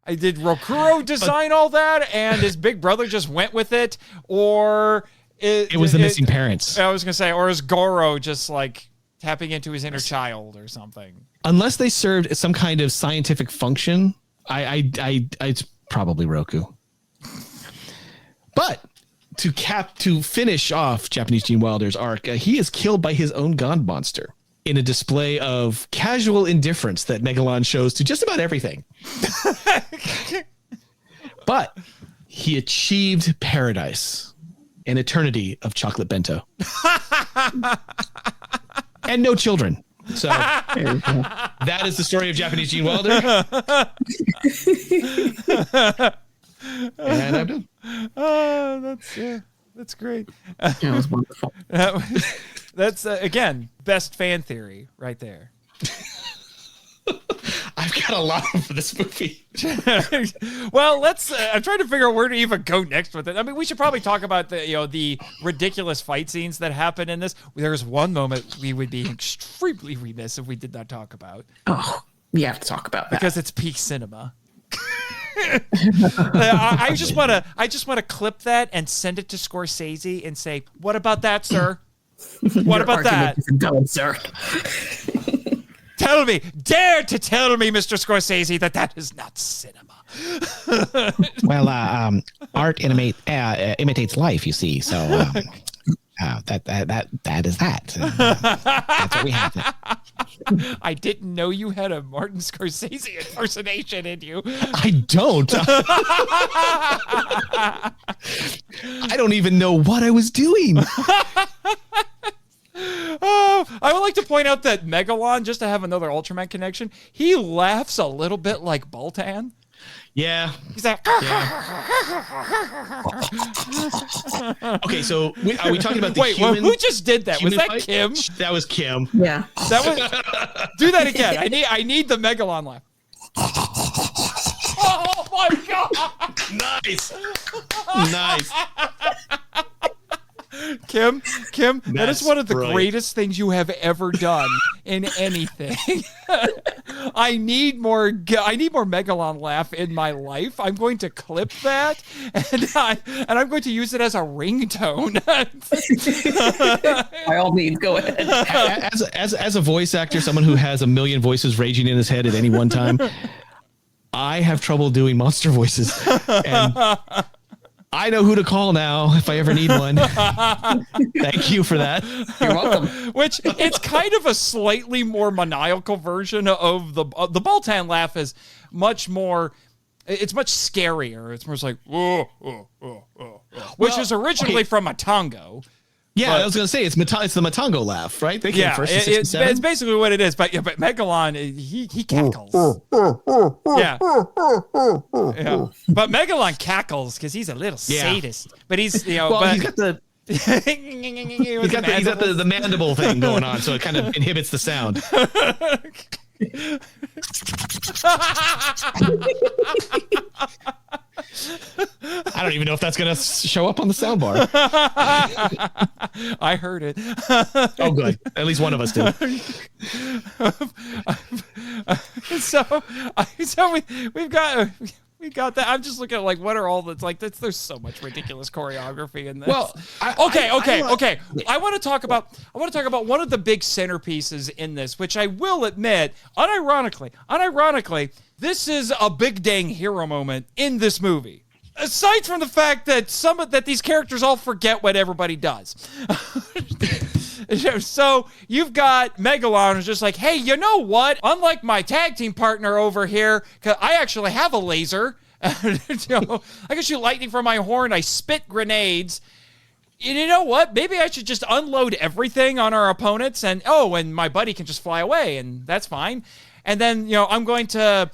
I did Rokuro design all that and his big brother just went with it, or it was the missing parents. I was going to say, or is Goro just like tapping into his inner child or something? Unless they served some kind of scientific function, it's probably Roku. But to finish off Japanese Gene Wilder's arc, he is killed by his own God monster in a display of casual indifference that Megalon shows to just about everything. But he achieved paradise, an eternity of chocolate bento. And no children. So that is the story of Japanese Gene Wilder. And I'm done. Oh, that's great. That was wonderful. That's again, best fan theory right there. I've got a lot for this movie. Well, let's. I'm trying to figure out where to even go next with it. I mean, we should probably talk about the ridiculous fight scenes that happen in this. There's one moment we would be extremely remiss if we did not talk about. Oh, we have to talk about that because it's peak cinema. I just want to clip that and send it to Scorsese and say, "What about that, sir? What about that, sir? Dare to tell me, Mr. Scorsese, that is not cinema." Well, art imitates life, you see. So that is that. That's what we have now. I didn't know you had a Martin Scorsese impersonation in you. I don't. I don't even know what I was doing. Oh, I would like to point out that Megalon, just to have another Ultraman connection, he laughs a little bit like Baltan. Yeah. He's like, okay, so are we talking about the wait, human? who just did that? Was that fight? Kim? That was Kim. Yeah. That was. Do that again. I need the Megalon laugh. my God. Nice. Nice. Kim, that is one of the brilliant. greatest things you have ever done in anything. I need more Megalon laugh in my life. I'm going to clip that, and I'm going to use it as a ringtone. By all means, go ahead. As a voice actor, someone who has a million voices raging in his head at any one time, I have trouble doing monster voices, and I know who to call now if I ever need one. Thank you for that. You're welcome. Which it's kind of a slightly more maniacal version of the Boltan laugh is much more. It's much scarier. It's more like whoa, which is originally from a tango. Yeah, I was going to say it's the Matango laugh, right? They came first in it's 67. basically what it is. But Megalon, he cackles. Yeah. But Megalon cackles because he's a little sadist. But he's he's got the he's got the mandible thing going on, so it kind of inhibits the sound. I don't even know if that's going to show up on the soundbar. I heard it. Oh, good. At least one of us did. So we've got that. I'm just looking at what are all that's there's so much ridiculous choreography in this. Well, okay. I want to talk about one of the big centerpieces in this, which I will admit, unironically, this is a big dang hero moment in this movie. Aside from the fact that these characters all forget what everybody does. So you've got Megalon who's just like, hey, you know what? Unlike my tag team partner over here, 'cause I actually have a laser. I can shoot lightning from my horn. I spit grenades. And you know what? Maybe I should just unload everything on our opponents, and my buddy can just fly away, and that's fine. And then I'm going to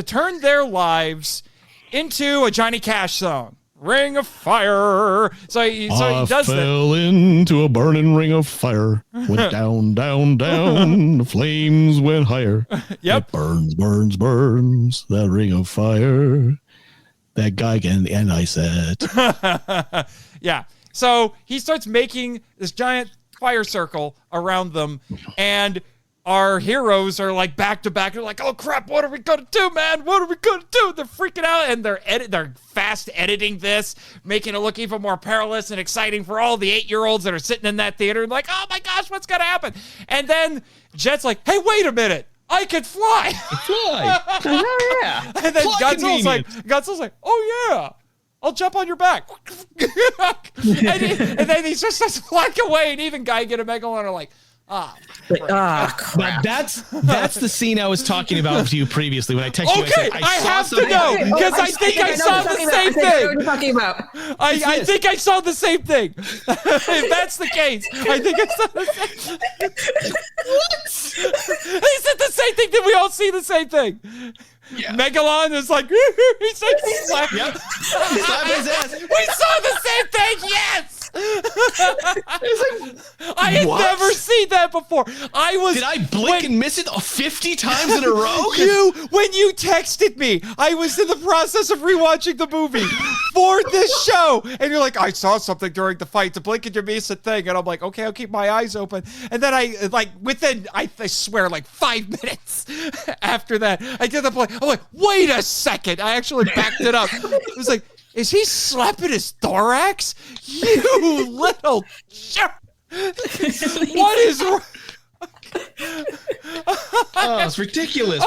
turn their lives into a Johnny Cash song. Ring of fire. So he does that. I fell into a burning ring of fire. Went down, down, down. The flames went higher. Yep. It burns, burns, burns. That ring of fire. That Geigen and I said. Yeah. So he starts making this giant fire circle around them, and our heroes are back to back. They're like, oh crap, what are we gonna do, man? What are we gonna do? They're freaking out, and they're fast editing this, making it look even more perilous and exciting for all the 8-year-olds that are sitting in that theater. Like, oh my gosh, what's gonna happen? And then Jet's like, hey, wait a minute, I can fly. Oh, yeah. And then Godzilla's like, oh yeah, I'll jump on your back. and then he just starts flying away, and even Guy and Megalon are like, crap. But that's the scene I was talking about to you previously when I texted you. Okay, I have to know because I think I saw the same thing. I know what you're talking about. I think I saw the same thing. If that's the case, I think I saw the same thing. What? He said the same thing. Did we all see the same thing? Yeah. Megalon is like, he's like, slap his ass. We saw the same thing. Yes. I had never seen that before. Did I blink and miss it 50 times in a row? When you texted me, I was in the process of rewatching the movie for this show, and you're like, I saw something during the fight, the blink and you miss it thing, and I'm like, okay, I'll keep my eyes open. And then I swear 5 minutes after that, I did the play. I'm like, wait a second. I actually backed it up. It was like, is he slapping his thorax? You little jerk. What is wrong? Oh, it's ridiculous.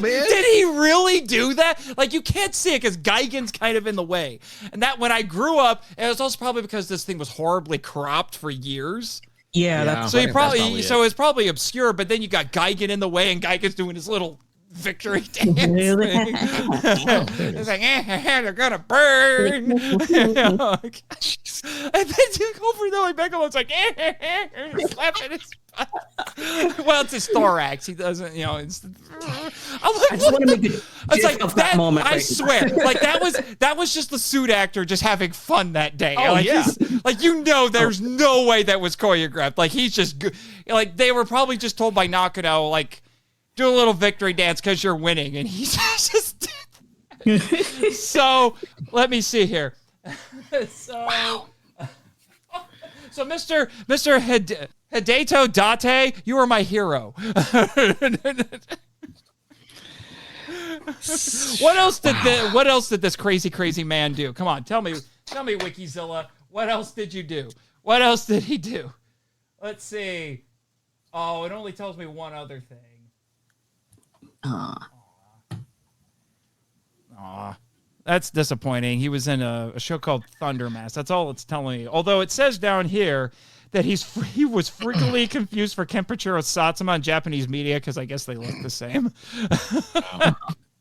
Did he really do that? You can't see it because Geigen's kind of in the way. And that when I grew up, and it was also probably because this thing was horribly cropped for years. Yeah. So it's probably obscure, but then you got Geigen in the way, and Geigen's doing his little victory dance. It's like, they're gonna burn. And then you go over there, Megalon's like, slapping his butt. Well, it's his thorax. He doesn't, I just want to make a gif of that moment. I swear, that was just the suit actor just having fun that day. Oh, There's no way that was choreographed. He's just they were probably just told by Nakano, do a little victory dance because you're winning, and he just did that. So let me see here. So Mr. Hideto Date, you are my hero. What else did this crazy man do? Come on, tell me, Wikizilla. What else did you do? What else did he do? Let's see. Oh, it only tells me one other thing. Aw. That's disappointing. He was in a show called Thundermass. That's all it's telling me. Although it says down here that he was frequently confused for Kenpachiro Satsuma in Japanese media because I guess they look the same.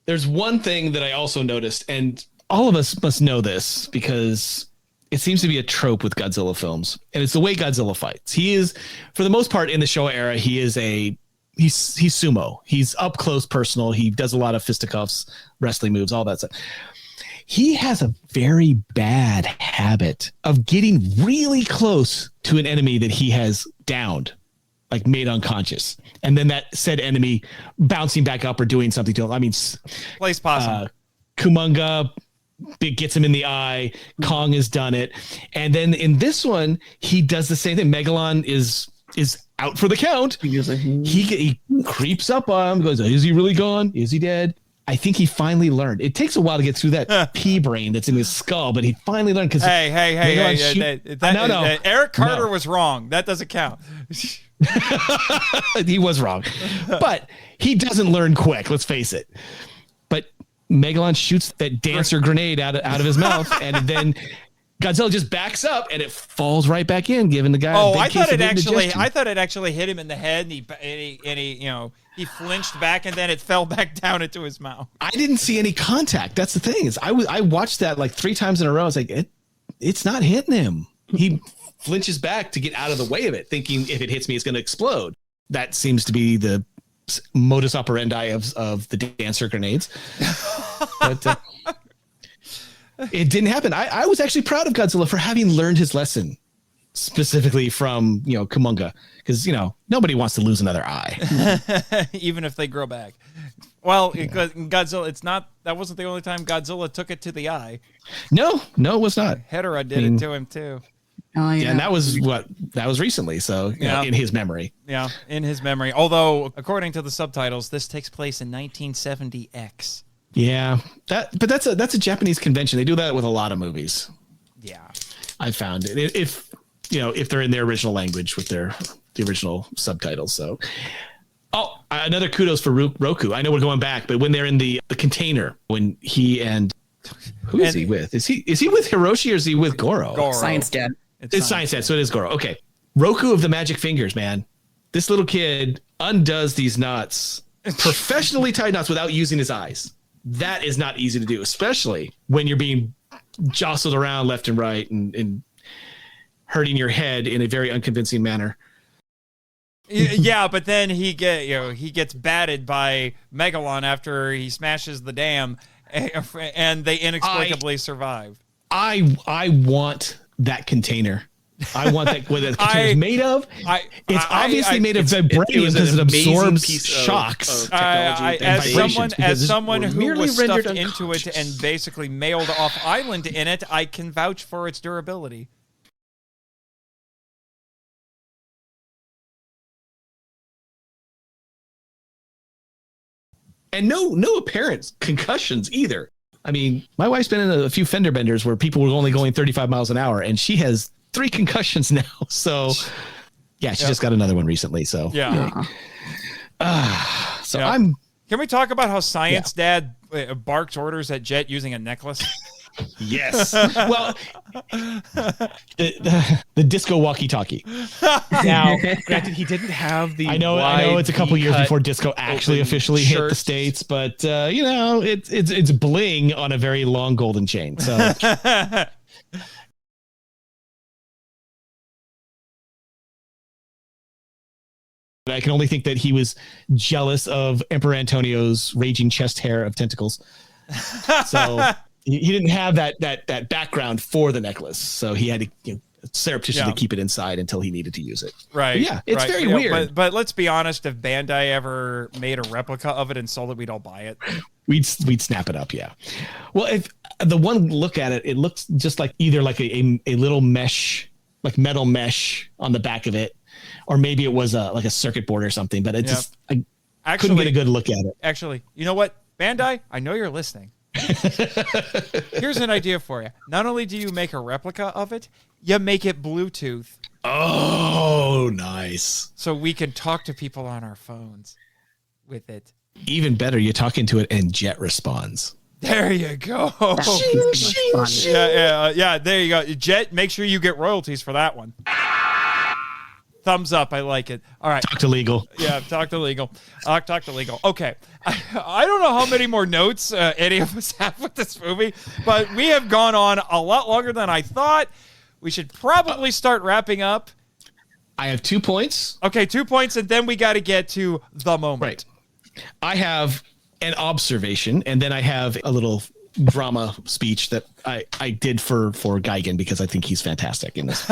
There's one thing that I also noticed, and all of us must know this because it seems to be a trope with Godzilla films, and it's the way Godzilla fights. He is, for the most part in the Showa era, he's sumo. He's up close, personal. He does a lot of fisticuffs, wrestling moves, all that stuff. He has a very bad habit of getting really close to an enemy that he has downed, like made unconscious, and then that said enemy bouncing back up or doing something to him. I mean, Place possum. Kumonga gets him in the eye. Kong has done it, and then in this one he does the same thing. Megalon is out for the count. He creeps up on him, goes, is he really gone? Is he dead? I think he finally learned. It takes a while to get through that pea brain that's in his skull, but he finally learned. Because hey, Eric Carter was wrong. That doesn't count. He was wrong, but he doesn't learn quick. Let's face it. But Megalon shoots that dancer grenade out of his mouth, and then Godzilla just backs up, and it falls right back in, giving the guy. I thought it actually hit him in the head, and he flinched back, and then it fell back down into his mouth. I didn't see any contact. That's the thing is, I watched that like 3 times in a row. I was like, it's not hitting him. He flinches back to get out of the way of it, thinking if it hits me, it's going to explode. That seems to be the modus operandi of the dancer grenades. But it didn't happen. I was actually proud of Godzilla for having learned his lesson, specifically from Kumonga, because nobody wants to lose another eye, even if they grow back. Well, Godzilla, that wasn't the only time Godzilla took it to the eye. No, it was not. Hedorah did it to him too. Oh, yeah. And that was recently. So in his memory. Yeah, in his memory. Although, according to the subtitles, this takes place in 1970X. Yeah, but that's a Japanese convention. They do that with a lot of movies. Yeah, I found it. If they're in their original language with the original subtitles. So, another kudos for Roku. I know we're going back, but when they're in the container, when he and who is he with? Is he with Hiroshi or is he with Goro? Science Dad. It's Science Dad, so it is Goro. Okay, Roku of the Magic Fingers, man. This little kid undoes these knots, professionally tied knots, without using his eyes. That is not easy to do, especially when you're being jostled around left and right and hurting your head in a very unconvincing manner. Yeah, but then he gets batted by Megalon after he smashes the dam, and they inexplicably survive. I want that container. I want that. What that container is made of? It's obviously made of vibranium because it absorbs shocks. As someone who was stuffed into it and basically mailed off island in it, I can vouch for its durability. And no apparent concussions either. I mean, my wife's been in a few fender benders where people were only going 35 miles an hour, and she has 3 concussions now. So, yeah, she just got another one recently. So, Can we talk about how Science Dad barks orders at Jet using a necklace? Yes. Well, the disco walkie-talkie. Now, granted, he didn't have the. I know it's a couple years before disco actually officially hit the States, but it's bling on a very long golden chain. So. I can only think that he was jealous of Emperor Antonio's raging chest hair of tentacles. So he didn't have that background for the necklace. So he had to surreptitiously Yeah. keep it inside until he needed to use it. Right. But yeah, it's right. very You know, weird. But let's be honest, if Bandai ever made a replica of it and sold it, we'd all buy it. We'd snap it up, yeah. Well, if the one look at it, it looks just like either like a little mesh, like metal mesh on the back of it, or maybe it was like a circuit board or something. But it just I couldn't get a good look at it. Actually, you know what, Bandai? I know you're listening. Here's an idea for you. Not only do you make a replica of it, you make it Bluetooth. Oh, nice. So we can talk to people on our phones with it. Even better, you're talking to it and Jet responds. There you go. Yeah. There you go. Jet, make sure you get royalties for that one. Thumbs up. I like it. All right. Talk to legal. Yeah, talk to legal. Talk to legal. Okay. I don't know how many more notes any of us have with this movie, but we have gone on a lot longer than I thought. We should probably start wrapping up. I have 2 points. Okay, 2 points, and then we got to get to the moment. Right. I have an observation, and then I have a little drama speech that I did for Gigan because I think he's fantastic in this.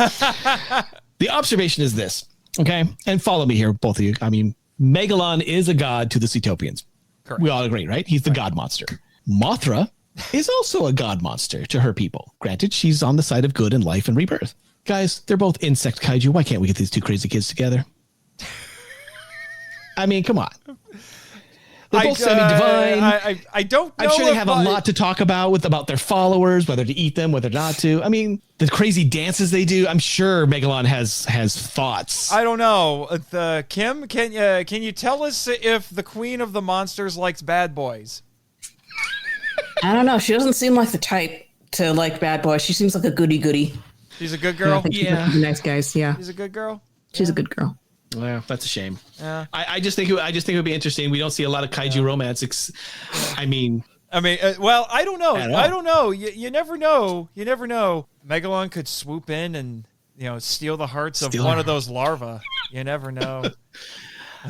The observation is this, okay? And follow me here, both of you. I mean, Megalon is a god to the Cetopians. Correct. We all agree, right? He's the god monster. Mothra is also a god monster to her people. Granted, she's on the side of good and life and rebirth. Guys, they're both insect kaiju. Why can't we get these two crazy kids together? I mean, come on. They're both semi-divine. I don't know. I'm sure they have a lot to talk about their followers, whether to eat them, whether not to. I mean, the crazy dances they do. I'm sure Megalon has thoughts. I don't know. Kim, can you tell us if the queen of the monsters likes bad boys? I don't know. She doesn't seem like the type to like bad boys. She seems like a goody. She's a good girl. Yeah, nice guys. Yeah, she's a good girl. She's a good girl. Well, that's a shame. Yeah. I just think it would be interesting. We don't see a lot of kaiju romance. I mean, well, I don't know. I don't know. You never know. You never know. Megalon could swoop in and steal the hearts of one of those larvae. You never know.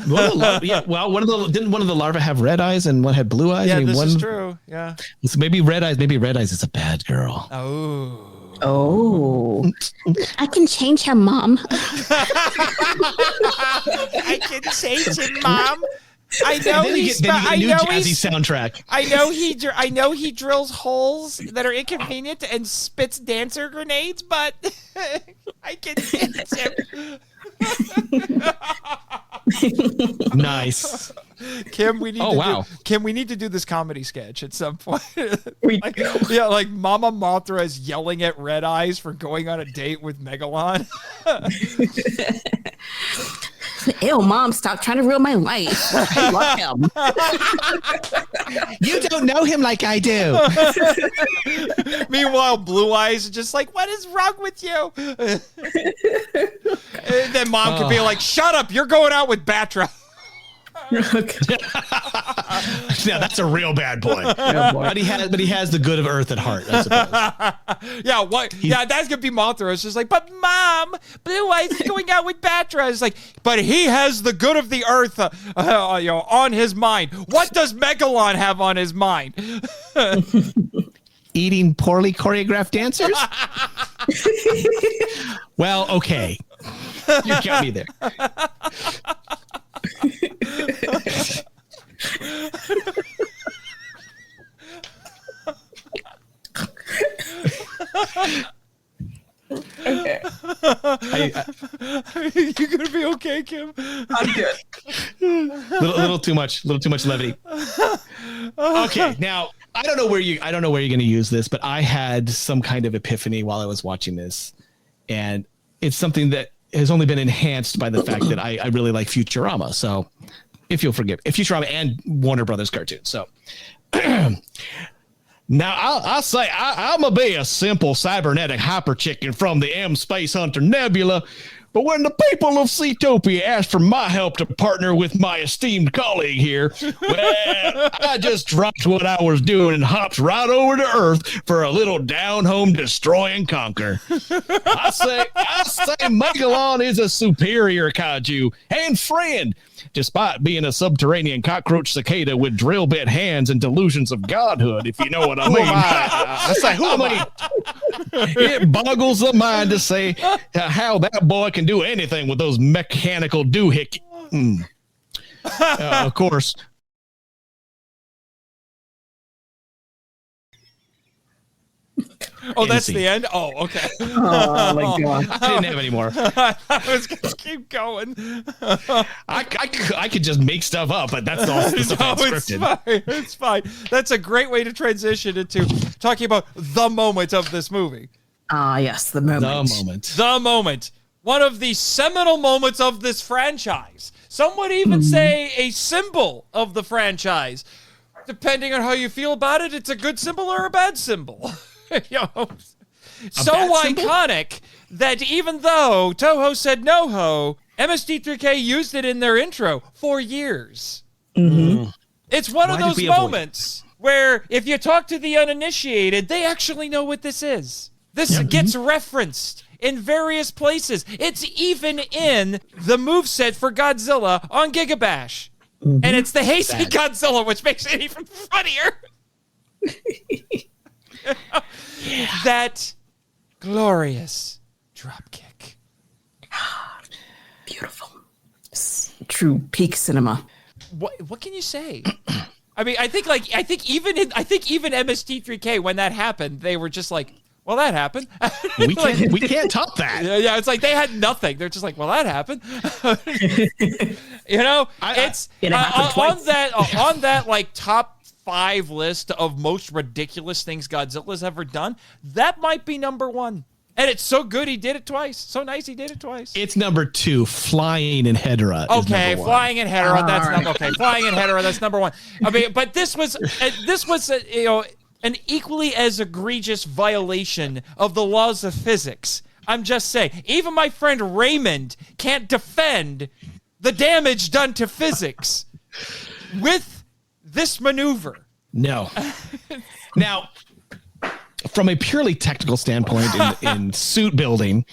Well, didn't one of the larvae have red eyes and one had blue eyes? Yeah, this is true. Yeah. So maybe red eyes is a bad girl. Oh. I can change him, Mom. I can change him, Mom. I know he's. I know jazzy soundtrack. I know he drills holes that are inconvenient and spits dancer grenades, but I can change him. Nice. Kim, we need to do this comedy sketch at some point. Like Mama Mothra is yelling at Red Eyes for going on a date with Megalon. Ew, Mom, stop trying to ruin my life. I love him. You don't know him like I do. Meanwhile, Blue Eyes is just like, what is wrong with you? And then Mom could be like, shut up, you're going out with Batra. Yeah, that's a real bad boy. But he has the good of Earth at heart, I suppose. Yeah, that's gonna be Mothra. It's just like, but Mom, Blue Eyes is going out with Batra. It's like, but he has the good of the Earth, on his mind. What does Megalon have on his mind? Eating poorly choreographed dancers? Well, okay. You got me there. Okay. You gonna be okay, Kim? I'm good. Little too much levity. Okay, now I don't know where you're going to use this, but I had some kind of epiphany while I was watching this, and it's something that has only been enhanced by the fact that I really like Futurama. So, if you'll forgive, Futurama and Warner Brothers cartoons. So, now I'll say I'm gonna be a simple cybernetic hyper chicken from the M Space Hunter Nebula But when the people of Seatopia asked for my help to partner with my esteemed colleague here, well, I just dropped what I was doing and hopped right over to Earth for a little down-home destroy and conquer. I say Megalon is a superior kaiju and friend, despite being a subterranean cockroach cicada with drill bit hands and delusions of godhood, if you know what I mean. That's like, who am I? It boggles the mind to say how that boy can do anything with those mechanical doohickey. Of course. Oh, that's the end? Oh, okay. Oh my god. I didn't have any more. I was going to keep going. I could just make stuff up, but that's all the stuff No, that's scripted. it's fine. That's a great way to transition into talking about the moment of this movie. Ah, yes, the moment. The moment. The moment. One of the seminal moments of this franchise. Some would even say a symbol of the franchise. Depending on how you feel about it, it's a good symbol or a bad symbol. You know, so iconic that even though Toho said no-ho, MST3K used it in their intro for years. It's one of those moments where if you talk to the uninitiated, they actually know what this is. This gets referenced in various places. It's even in the moveset for Godzilla on Gigabash. And it's the hasty Godzilla, which makes it even funnier. That glorious dropkick. Beautiful. True peak cinema. What can you say? I mean, I think even MST3K, when that happened, they were just like, well, that happened. We can't top that. Yeah, it's like they had nothing. They're just like, well, that happened. You know, it's on that like top 5 list of most ridiculous things Godzilla's ever done. That might be number 1. And it's so good he did it twice. So nice he did it twice. It's number 2. Flying in Hedorah. Okay, flying in Hedorah. That's number. Okay, flying in Hedorah. That's number 1. I mean, but this was you know, an equally as egregious violation of the laws of physics. I'm just saying, even my friend Raymond can't defend the damage done to physics with this maneuver. No. Now, from a purely technical standpoint in suit building,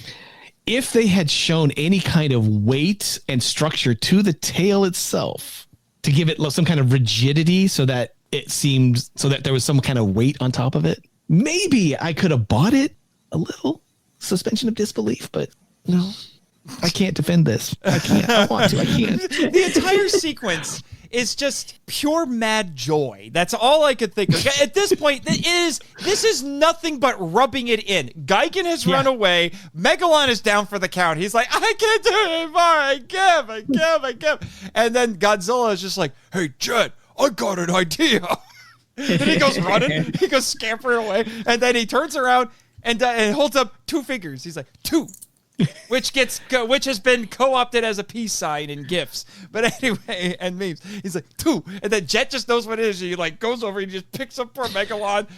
if they had shown any kind of weight and structure to the tail itself to give it some kind of rigidity so that there was some kind of weight on top of it, maybe I could have bought it a little. Suspension of disbelief, but no, I can't defend this. I can't. I want to. I can't. The entire sequence is just pure mad joy. That's all I could think of. At this point, this is nothing but rubbing it in. Gigan has run away. Megalon is down for the count. He's like, I can't do it anymore. I give. And then Godzilla is just like, hey, Jet, I got an idea. And he goes running. He goes scampering away. And then he turns around and holds up 2 fingers. He's like, 2. Which has been co-opted as a peace sign in GIFs. But anyway, and memes. He's like, 2. And then Jet just knows what it is. He like goes over, he just picks up poor Megalon,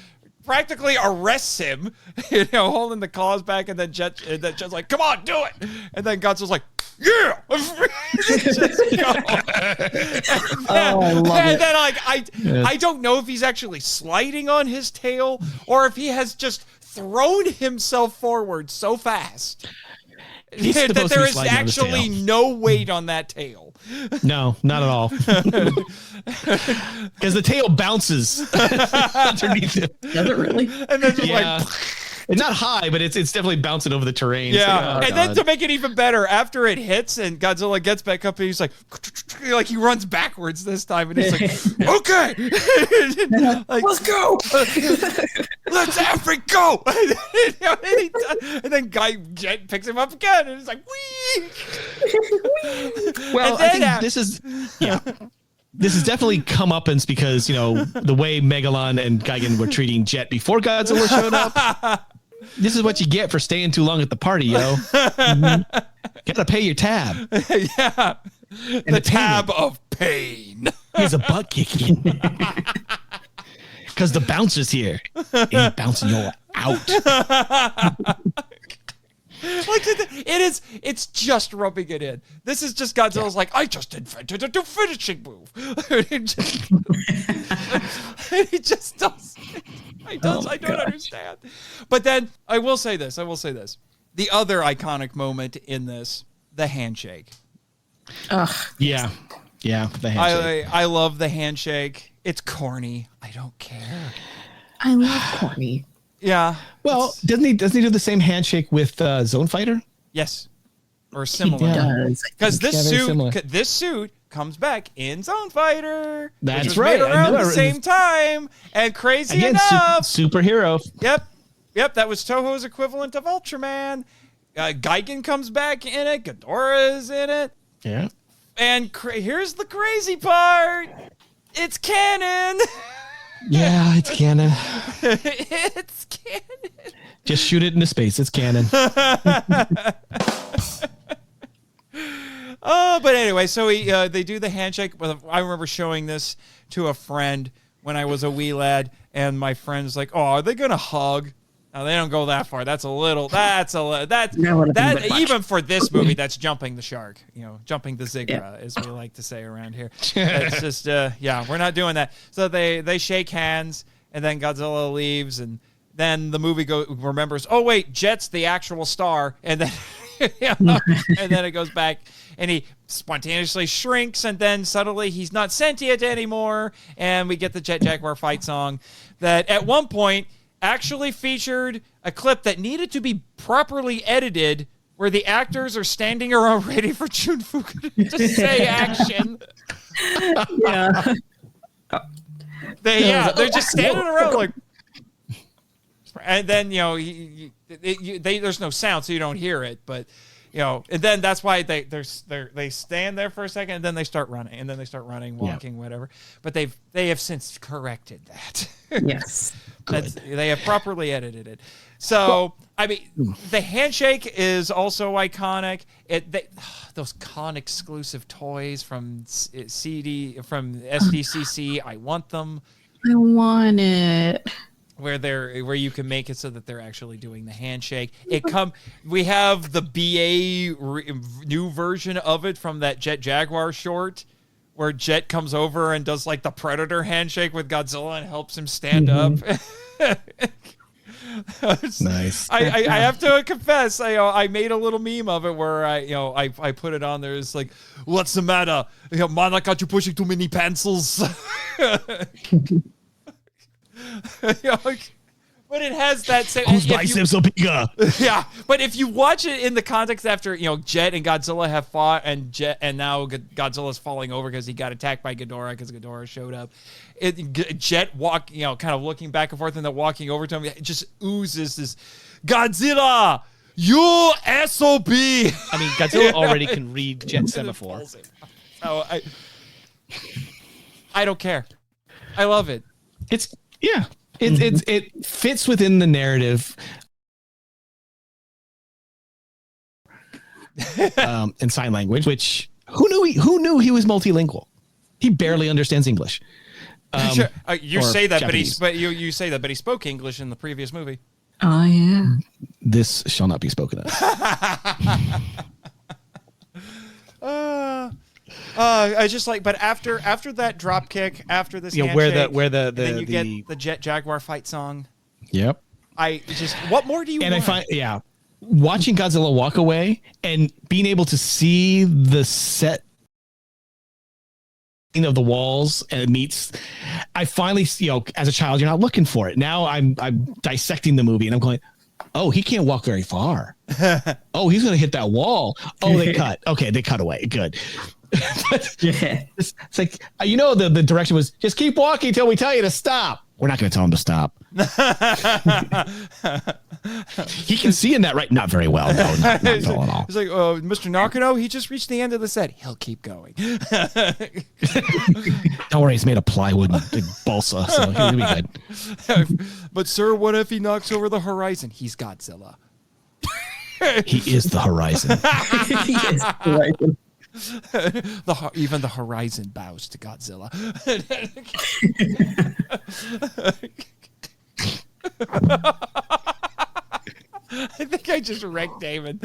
practically arrests him, you know, holding the claws back, and then Jet's like, come on, do it. And then Godzilla's like, yeah. I don't know if he's actually sliding on his tail or if he has just thrown himself forward so fast that there is actually no weight on that tail. No, not at all. Because the tail bounces underneath it. Does it really? And then just like... It's not high, but it's definitely bouncing over the terrain. Yeah, so, and then to make it even better, after it hits and Godzilla gets back up, and he's like he runs backwards this time, and he's like, okay, like, let's go, let's effing go. And then Jet picks him up again, and he's like, wee. Well, I think this is This has definitely comeuppance because, you know, the way Megalon and Gigan were treating Jet before Godzilla showed up. This is what you get for staying too long at the party, yo. Gotta pay your tab. Yeah. And the tab of pain. Here's a butt kicking. Because the bouncer's here. And he's bouncing you out. Like it's just rubbing it in. This is just Godzilla's like, I just invented a new finishing move. He just does. I don't understand. But then I will say this. The other iconic moment in this, the handshake. Yeah. The handshake. I love the handshake. It's corny. I don't care. I love corny. Yeah. Well, doesn't he do the same handshake with Zone Fighter? Yes. Or similar. He does. Because very this suit comes back in Zone Fighter. That's which was right. Made around the same time. And crazy enough. Superhero. Yep. That was Toho's equivalent of Ultraman. Gigan comes back in it. Ghidorah is in it. Yeah. And here's the crazy part. It's canon. Yeah, it's canon. It's canon. Just shoot it into space. It's canon. But anyway, so they do the handshake. I remember showing this to a friend when I was a wee lad, and my friend's like, "Oh, are they gonna hug?" No, they don't go that far. That's even for this movie, that's jumping the shark. Jumping the Zigra, as we like to say around here. It's just, we're not doing that. So they shake hands, and then Godzilla leaves, and then the movie remembers, oh wait, Jet's the actual star, and then and then it goes back, and he spontaneously shrinks, and then suddenly he's not sentient anymore, and we get the Jet Jaguar fight song that at one point actually featured a clip that needed to be properly edited, where the actors are standing around ready for Junfuku to say action. Yeah. They're just standing around like, and then there's no sound, so you don't hear it. But and then that's why they stand there for a second, and then they start running, walking, whatever. But they have since corrected that. Yes. They have properly edited it. So, I mean, the handshake is also iconic. Those con exclusive toys from SDCC, I want them. I want it. Where you can make it so that they're actually doing the handshake. We have the BA new version of it from that Jet Jaguar short, where Jet comes over and does like the Predator handshake with Godzilla and helps him stand up. Nice. I have to confess, I made a little meme of it where I put it on there. It's like, what's the matter? Man, I got you pushing too many pencils. But it has that same. Whose biceps are bigger? Yeah, but if you watch it in the context after Jet and Godzilla have fought, and now Godzilla's falling over because he got attacked by Ghidorah because Ghidorah showed up. Jet kind of looking back and forth, and then walking over to him, it just oozes this Godzilla, you SOB. I mean, Godzilla already can read Jet semaphore. So I don't care. I love it. It fits within the narrative in sign language, which who knew he was multilingual? He barely understands English. Sure. You say that, Japanese. but you say that, but he spoke English in the previous movie. Oh yeah. This shall not be spoken of. I just like, but after that drop kick, after this handshake, then you get the Jet Jaguar fight song. Yep. What more do you want? I find, watching Godzilla walk away and being able to see the set of the walls and it meets, I finally, as a child, you're not looking for it. Now I'm dissecting the movie and I'm going, oh, he can't walk very far. Oh, he's going to hit that wall. Oh, they cut. Okay, they cut away. Good. It's like, the direction was just keep walking till we tell you to stop. We're not going to tell him to stop. He can see in that, right? Not very well. No, not at all. It's like, Mr. Nakano, he just reached the end of the set. He'll keep going. Don't worry, he's made of plywood and big balsa, so he'll be good. But sir, what if he knocks over the horizon? He's Godzilla. He is the horizon. He is the horizon. Even the horizon bows to Godzilla. I think I just wrecked Damon.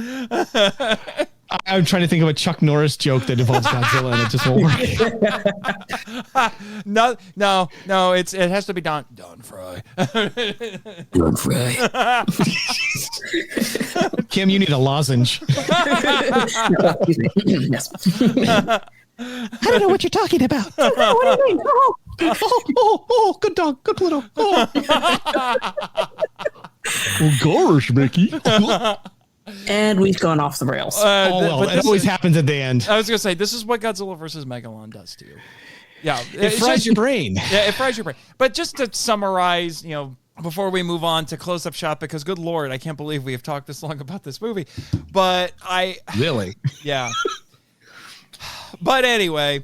I'm trying to think of a Chuck Norris joke that involves Godzilla, and it just won't work. No. It has to be Don Fry. Don Fry. Kim, you need a lozenge. No, excuse me. Yes. I don't know what you're talking about. What do you mean? Oh, good dog, good little. Oh, gosh, Mickey. And we've gone off the rails. It always happens at the end. I was gonna say this is what Godzilla versus Megalon does to you. Yeah, It fries your brain. Yeah, it fries your brain. But just to summarize, before we move on to Close Up Shop, because good Lord, I can't believe we have talked this long about this movie. But Really? Yeah. But anyway,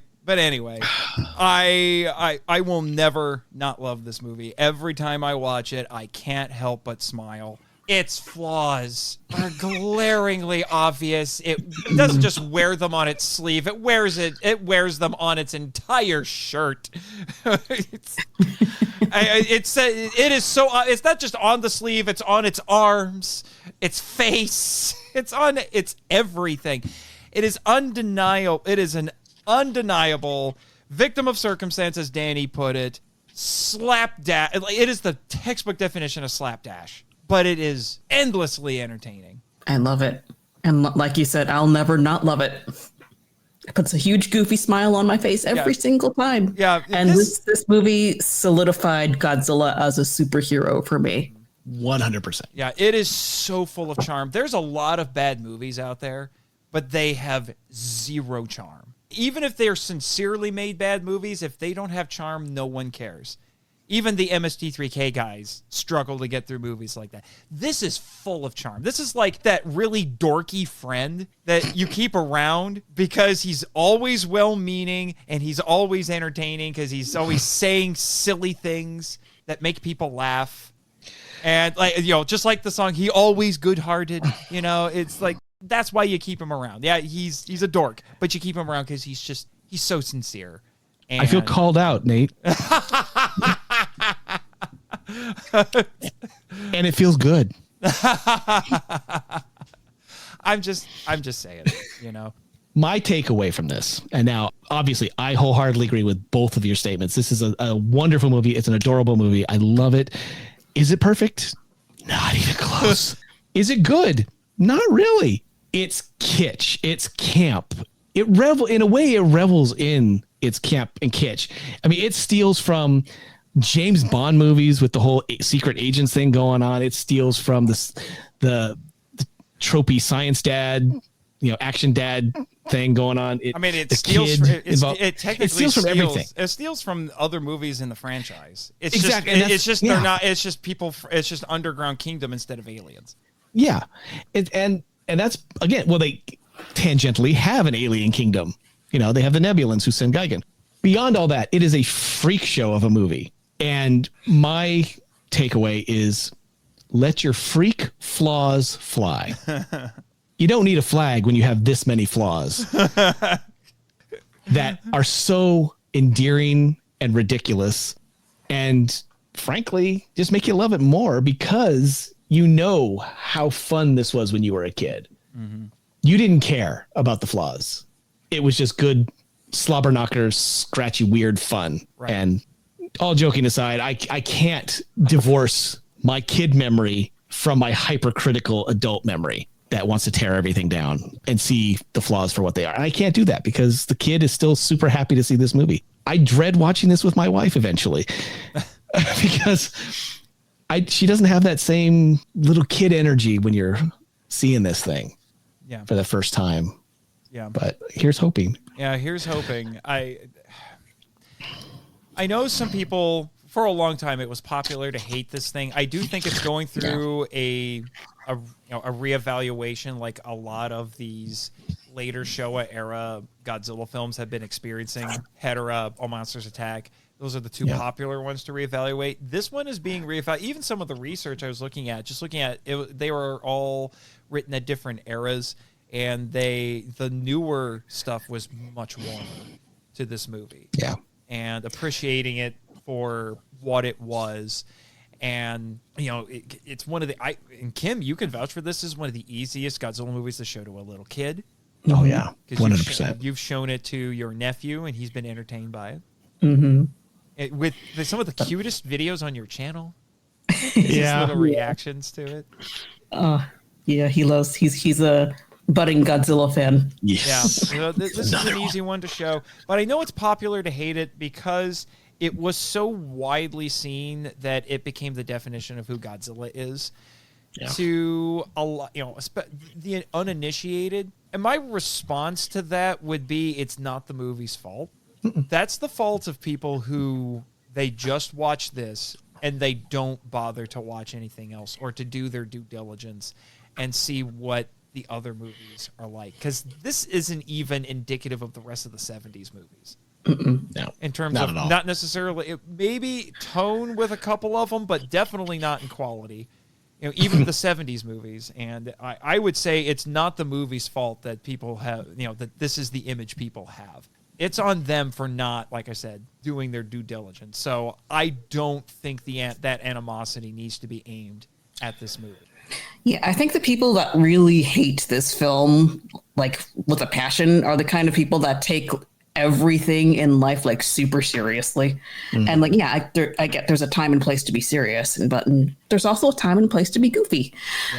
I will never not love this movie. Every time I watch it, I can't help but smile. Its flaws are glaringly obvious. It doesn't just wear them on its sleeve. It wears them on its entire shirt. It's not just on the sleeve, it's on its arms, its face, it's everything. It is undeniable. It is an undeniable victim of circumstance, as Danny put it. Slapdash. It is the textbook definition of slapdash, but it is endlessly entertaining. I love it. And like you said, I'll never not love it. It puts a huge goofy smile on my face every single time. Yeah. And this movie solidified Godzilla as a superhero for me. 100%. Yeah, it is so full of charm. There's a lot of bad movies out there, but they have zero charm. Even if they're sincerely made bad movies, if they don't have charm, no one cares. Even the MST3K guys struggle to get through movies like that. This is full of charm. This is like that really dorky friend that you keep around because he's always well-meaning and he's always entertaining because he's always saying silly things that make people laugh. And just like the song, he always good-hearted. It's like, that's why you keep him around. Yeah, he's a dork, but you keep him around because he's so sincere. And I feel called out, Nate. And it feels good. I'm just saying, My takeaway from this, and now obviously I wholeheartedly agree with both of your statements. This is a wonderful movie. It's an adorable movie. I love it. Is it perfect? Not even close. Is it good? Not really. It's kitsch. It's camp. In a way, it revels in its camp and kitsch. I mean, it steals from James Bond movies with the whole secret agents thing going on. It steals from the tropey science dad, action dad thing going on. It steals from everything. It steals from other movies in the franchise. It's exactly. It's just people. It's just Underground Kingdom instead of aliens. Yeah, and that's again. Well, they tangentially have an alien kingdom. They have the Nebulans who send Gigan. Beyond all that, it is a freak show of a movie. And my takeaway is let your freak flaws fly. You don't need a flag when you have this many flaws that are so endearing and ridiculous. And frankly, just make you love it more because you know how fun this was when you were a kid. Mm-hmm. You didn't care about the flaws. It was just good slobber knockers, scratchy, weird fun. Right. And all joking aside, I can't divorce my kid memory from my hypercritical adult memory that wants to tear everything down and see the flaws for what they are. And I can't do that because the kid is still super happy to see this movie. I dread watching this with my wife eventually because she doesn't have that same little kid energy when you're seeing this thing for the first time. Yeah. But here's hoping. Yeah, here's hoping. I know some people, for a long time, it was popular to hate this thing. I do think it's going through a reevaluation, like a lot of these later Showa era Godzilla films have been experiencing. Hedorah, All Monsters Attack. Those are the two popular ones to reevaluate. This one is being reevaluated. Even some of the research I was looking at it, they were all written at different eras, and the newer stuff was much warmer to this movie. Yeah. And appreciating it for what it was. And, you know, it's one of the, and Kim, you can vouch for this, is one of the easiest Godzilla movies to show to a little kid. Oh, yeah. 100%. You've shown it to your nephew, and he's been entertained by it. Mm-hmm. With some of the cutest videos on your channel. Yeah. Little reactions to it. Yeah, he's a budding Godzilla fan. Yes. Yeah. So this is an easy one to show. But I know it's popular to hate it because it was so widely seen that it became the definition of who Godzilla is. Yeah. To a lot, you know, the uninitiated. And my response to that would be, it's not the movie's fault. That's the fault of people who they just watch this and they don't bother to watch anything else or to do their due diligence and see what the other movies are like. Because this isn't even indicative of the rest of the 70s movies. No, in terms of not necessarily, maybe tone with a couple of them, but definitely not in quality. You know, even the 70s movies. And I would say it's not the movie's fault that people have, you know, that this is the image people have. It's on them for not, like I said, doing their due diligence. So I don't think that animosity needs to be aimed at this movie. Yeah, I think the people that really hate this film, like with a passion, are the kind of people that take everything in life like super seriously. And like, yeah, I get there's a time and place to be serious, but there's also a time and place to be goofy,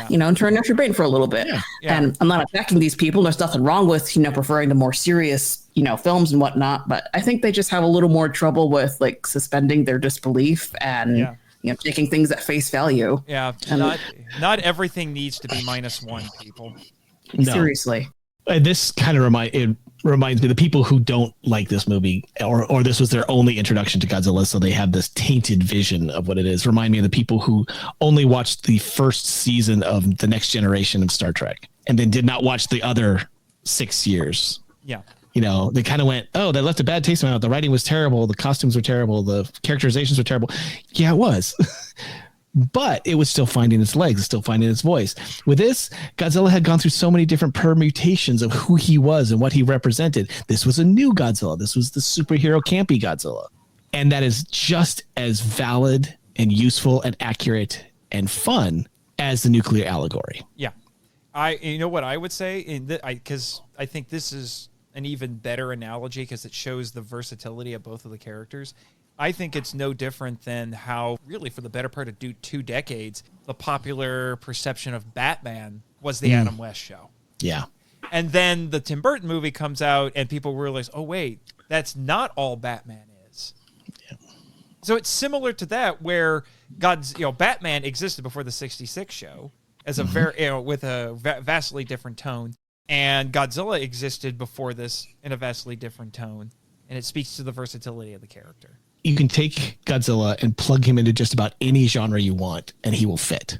you know, and turn off your brain for a little bit. And I'm not attacking these people. There's nothing wrong with, you know, preferring the more serious, you know, films and whatnot, but I think they just have a little more trouble with like suspending their disbelief and you know, taking things at face value. Yeah, and not everything needs to be -1, people. No. Seriously. This kind of reminds me, the people who don't like this movie, or this was their only introduction to Godzilla, so they have this tainted vision of what it is, remind me of the people who only watched the first season of The Next Generation of Star Trek and then did not watch the other 6 years. Yeah. You know, they kind of went, oh, that left a bad taste in my mouth. The writing was terrible. The costumes were terrible. The characterizations were terrible. Yeah, it was. But it was still finding its legs, still finding its voice. With this, Godzilla had gone through so many different permutations of who he was and what he represented. This was a new Godzilla. This was the superhero campy Godzilla. And that is just as valid and useful and accurate and fun as the nuclear allegory. Yeah. You know what I would say? Because I think this is an even better analogy because it shows the versatility of both of the characters. I think it's no different than how, really, for the better part of 2 decades, the popular perception of Batman was the Adam West show. Yeah. And then the Tim Burton movie comes out, and people realize, oh, wait, that's not all Batman is. Yeah. So it's similar to that, where Batman existed before the 66 show as a with a vastly different tone, and Godzilla existed before this in a vastly different tone, and it speaks to the versatility of the character. You can take Godzilla and plug him into just about any genre you want, and he will fit.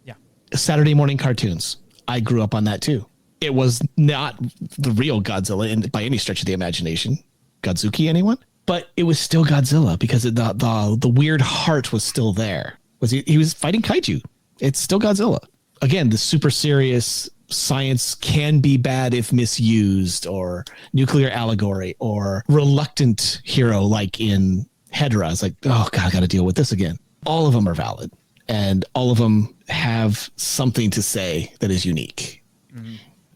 Yeah. Saturday morning cartoons. I grew up on that too. It was not the real Godzilla by any stretch of the imagination. Godzuki, anyone? But it was still Godzilla because the weird heart was still there. He was fighting kaiju. It's still Godzilla. Again, the super serious science can be bad if misused, or nuclear allegory, or reluctant hero like in Hedra. It's like, oh God, I got to deal with this again. All of them are valid, and all of them have something to say that is unique.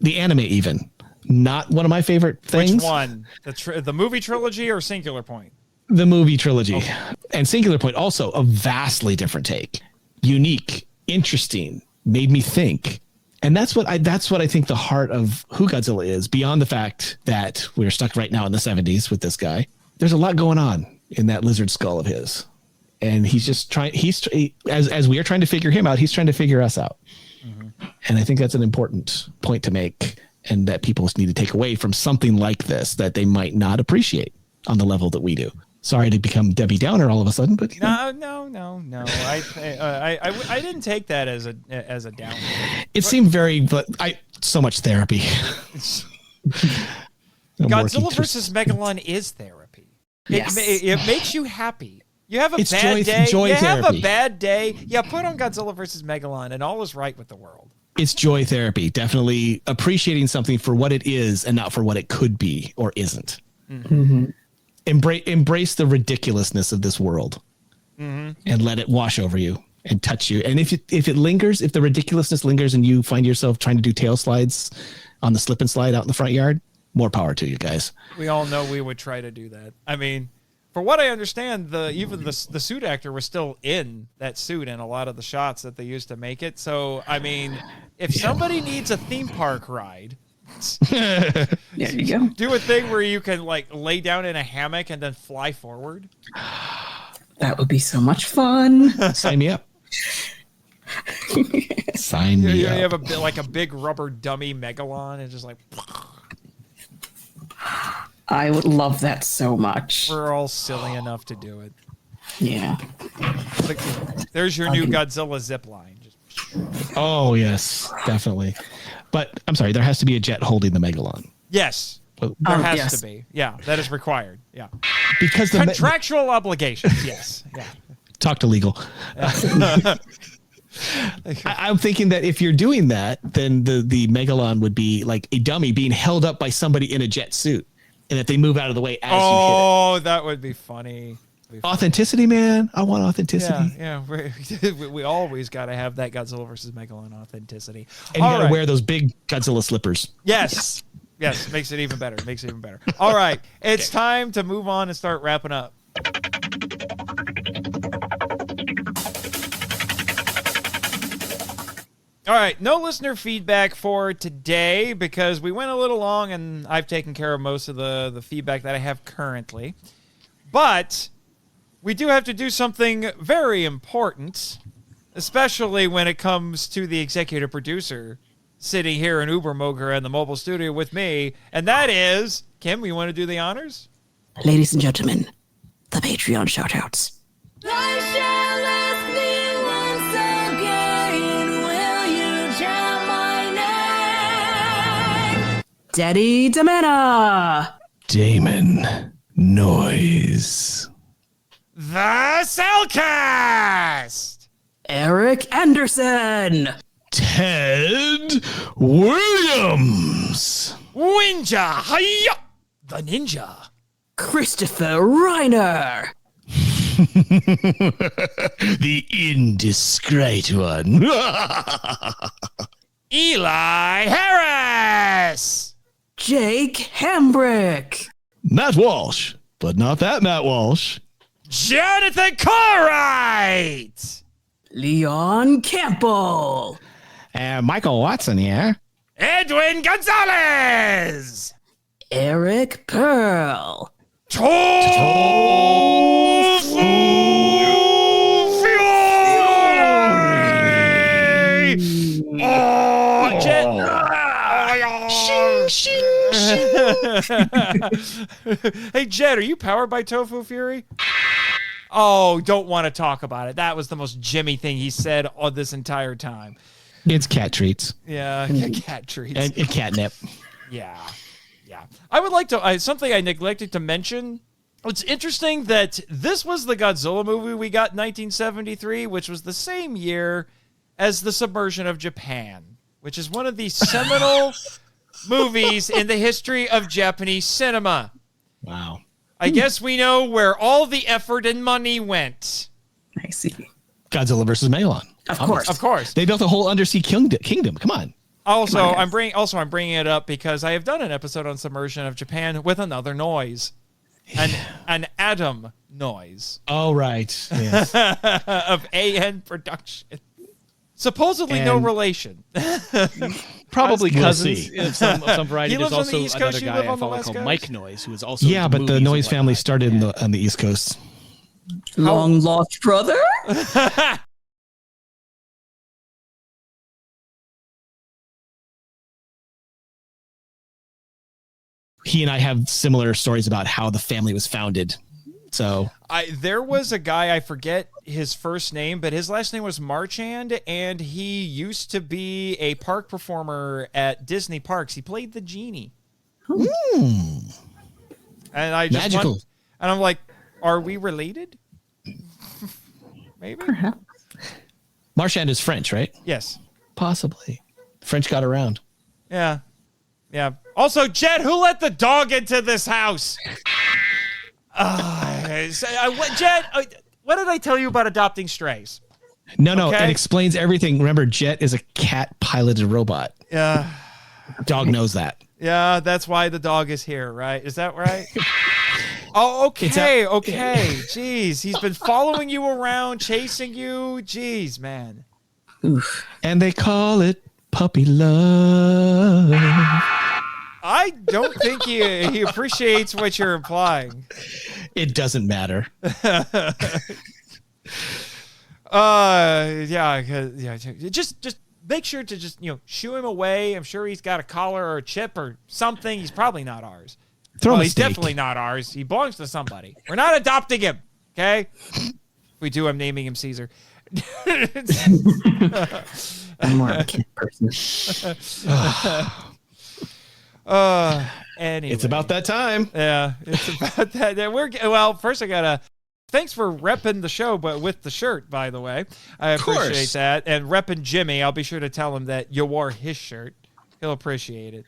The anime, even, not one of my favorite things. Which one? The movie trilogy or Singular Point? The movie trilogy. Okay. And Singular Point, also a vastly different take. Unique, interesting, made me think. And that's what I think the heart of who Godzilla is, beyond the fact that we're stuck right now in the 70s with this guy. There's a lot going on in that lizard skull of his. And he's just trying, as we are trying to figure him out, he's trying to figure us out. And I think that's an important point to make, and that people need to take away from something like this that they might not appreciate on the level that we do. Sorry to become Debbie Downer all of a sudden, but no. I didn't take that as a downer. It seemed so much therapy. Godzilla versus Megalon is therapy. Yes. It makes you happy. You have a bad day. You have a bad day. Yeah, put on Godzilla versus Megalon, and all is right with the world. It's joy therapy. Definitely appreciating something for what it is and not for what it could be or isn't. Embrace the ridiculousness of this world. and let it wash over you and touch you. And if it lingers, if the ridiculousness lingers and you find yourself trying to do tail slides on the slip and slide out in the front yard, more power to you guys. We all know we would try to do that. I mean, for what I understand, even the suit actor was still in that suit in a lot of the shots that they used to make it. So, I mean, if somebody needs a theme park ride, There you go. do a thing where you can like lay down in a hammock and then fly forward. That would be so much fun. Sign me up. Sign me You up. have a big rubber dummy Megalon and just like I would love that so much. we're all silly enough to do it. Yeah. There's your new Godzilla zip line. Oh, yes, definitely. But I'm sorry, there has to be a jet holding the Megalon. Yes. Well, There has yes. to be. Yeah, that is required. Yeah. because the Contractual obligations. Yes. Yeah. talk to legal. I'm thinking that if you're doing that, then the Megalon would be like a dummy being held up by somebody in a jet suit, and that they move out of the way as you hit Oh, that would be funny. it. Authenticity, man. I want authenticity. Yeah. We always got to have that Godzilla versus Megalon authenticity. And you All got to right. wear those big Godzilla slippers. Yes. Yes. Makes it even better. All right. It's time to move on and start wrapping up. All right, no listener feedback for today because we went a little long and I've taken care of most of the feedback that I have currently. But we do have to do something very important, especially when it comes to the executive producer sitting here in Ubermoger in the mobile studio with me, and that is, Kim, you want to do the honors? Ladies and gentlemen, the Patreon shoutouts. Daddy Damena, Damon Noyes. The Cellcast! Eric Anderson, Ted Williams. Winja! Hiya! The Ninja! Christopher Reiner, The indiscreet one. Eli Harris! Jake Hambrick, Matt Walsh, but not that Matt Walsh. Jonathan Cartwright! Leon Campbell, And Michael Watson here. Edwin Gonzalez! Eric Pearl, Fury! Oh, Jet! Hey, Jet, are you powered by Tofu Fury? Oh, don't want to talk about it. That was the most Jimmy thing he said all this entire time. It's cat treats Yeah, cat treats. and catnip. Yeah. I would like to, something I neglected to mention. It's interesting that this was the Godzilla movie we got in 1973, which was the same year as The Submersion of Japan, which is one of the seminal movies in the history of Japanese cinema. Wow. I guess we know where all the effort and money went. I see. Godzilla versus Megalon. Of course. Of course. They built a whole undersea kingdom. Come on. Also, Come on, I'm bringing it up because I have done an episode on Submersion of Japan with another noise, an Adam Noise Oh, right. Yes. of AN Production. Supposedly no And- relation. Probably We'll cousins see. of some variety. He There's lives on the also East Coast, another you guy live I on the follow West called Coast? Mike Noyes, who is also Yeah, into but the movies Noyes and family whatnot. started on the East Coast. Long lost brother. He and I have similar stories about how the family was founded. So There was a guy, I forget his first name, but his last name was Marchand, and he used to be a park performer at Disney parks. He played the genie. And I just Magical. and I'm like, are we related? Maybe. Marchand is French, right? Yes. Possibly. French got around. Yeah. Also, Jet, who let the dog into this house? Jet, what did I tell you about adopting strays? No, Okay. it explains everything. Remember, Jet is a cat-piloted robot. Yeah. Dog knows that. Yeah, that's why the dog is here, right? Is that right? Oh, okay, Jeez, he's been following you around, chasing you. Jeez, man. And they call it puppy love. I don't think he appreciates what you're implying. It doesn't matter. Just make sure to just shoo him away. I'm sure he's got a collar or a chip or something. He's probably not ours. He's definitely not ours. He belongs to somebody. We're not adopting him. Okay. If we do, I'm naming him Caesar. I'm more of a kid person. Anyway. It's about that time. Yeah, it's about that. First I gotta thanks for repping the show, but with the shirt, by the way. I appreciate that. And repping Jimmy, I'll be sure to tell him that you wore his shirt. He'll appreciate it.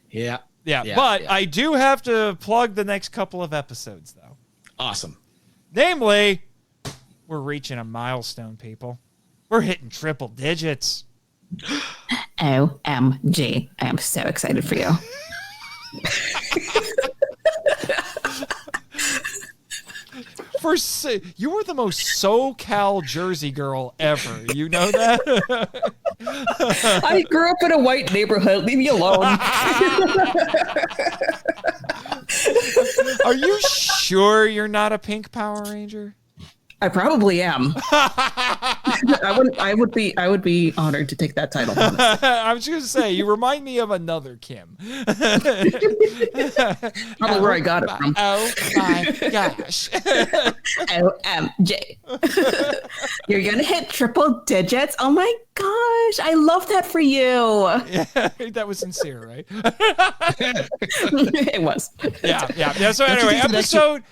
Yeah. I do have to plug the next couple of episodes, though. Awesome. Namely, we're reaching a milestone, people. We're hitting triple digits. OMG. I am so excited for you. You were the most SoCal Jersey girl ever. You know that? I grew up in a white neighborhood. Leave me alone. Are you sure you're not a pink Power Ranger? I probably am. I would be honored to take that title. I was just gonna say, you remind me of another Kim. Probably where I got it from. Oh my gosh. OMG. You're gonna hit triple digits. Oh my gosh. I love that for you. Yeah, that was sincere, right? It was. Yeah. So anyway,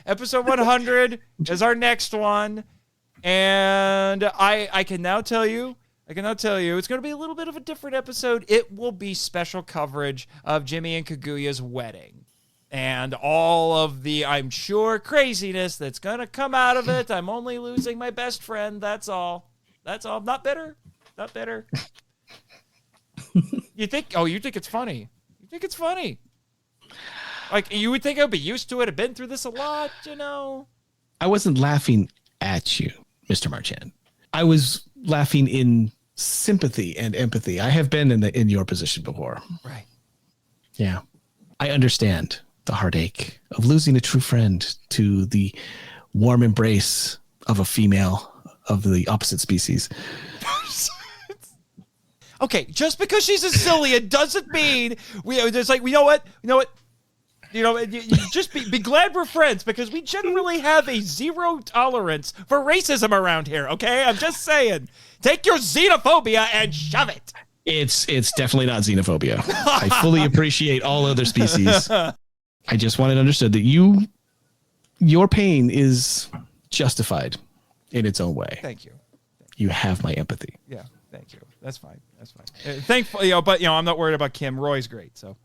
episode 100 is our next one. And I can now tell you, it's going to be a little bit of a different episode. It will be special coverage of Jimmy and Kaguya's wedding and all of the, I'm sure, craziness that's going to come out of it. I'm only losing my best friend. That's all. Not bitter. You think it's funny. Like, you would think I'd be used to it. I've been through this a lot, I wasn't laughing at you, Mr. Marchand. I was laughing in sympathy and empathy. I have been in your position before. Right. Yeah. I understand the heartache of losing a true friend to the warm embrace of a female of the opposite species. Okay, just because she's a Cillian doesn't mean it's like, you know what? You just be glad we're friends, because we generally have a zero tolerance for racism around here, okay? I'm just saying. Take your xenophobia and shove it. It's definitely not xenophobia. I fully appreciate all other species. I just want it understood that your pain is justified in its own way. Thank you. You have my empathy. Yeah, thank you. That's fine. Thankfully, but I'm not worried about Kim. Roy's great, so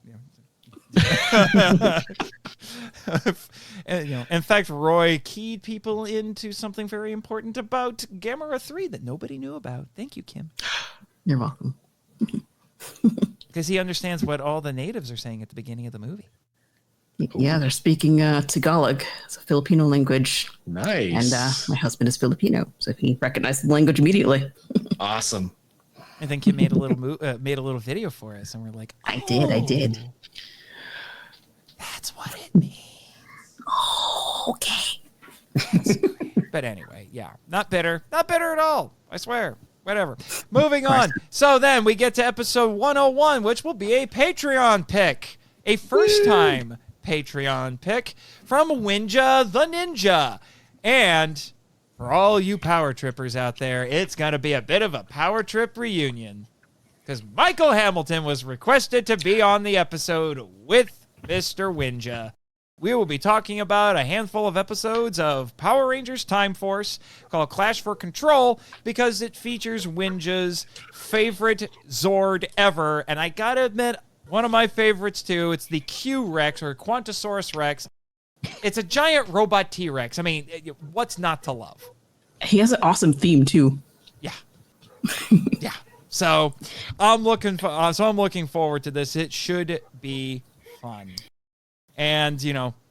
And, in fact, Roy keyed people into something very important about Gamera 3 that nobody knew about. Thank you, Kim. You're welcome. Because he understands what all the natives are saying at the beginning of the movie. Yeah, they're speaking Tagalog. It's a Filipino language. Nice. And my husband is Filipino, so he recognized the language immediately. Awesome. And then Kim made a little video for us, and we're like, I did. That's what it means. Oh, okay. But anyway, yeah, not bitter at all. I swear. Whatever. Moving on. So then we get to episode 101, which will be a Patreon pick, a first-time Patreon pick from Winja the Ninja. And for all you power trippers out there, it's going to be a bit of a power trip reunion, because Michael Hamilton was requested to be on the episode with Mr. Winja. We will be talking about a handful of episodes of Power Rangers Time Force called Clash for Control, because it features Winja's favorite Zord ever. And I gotta admit, one of my favorites too. It's the Q-Rex, or Quantosaurus Rex. It's a giant robot T-Rex. I mean, what's not to love? He has an awesome theme too. Yeah. Yeah. So I'm looking forward to this. It should be fun. And,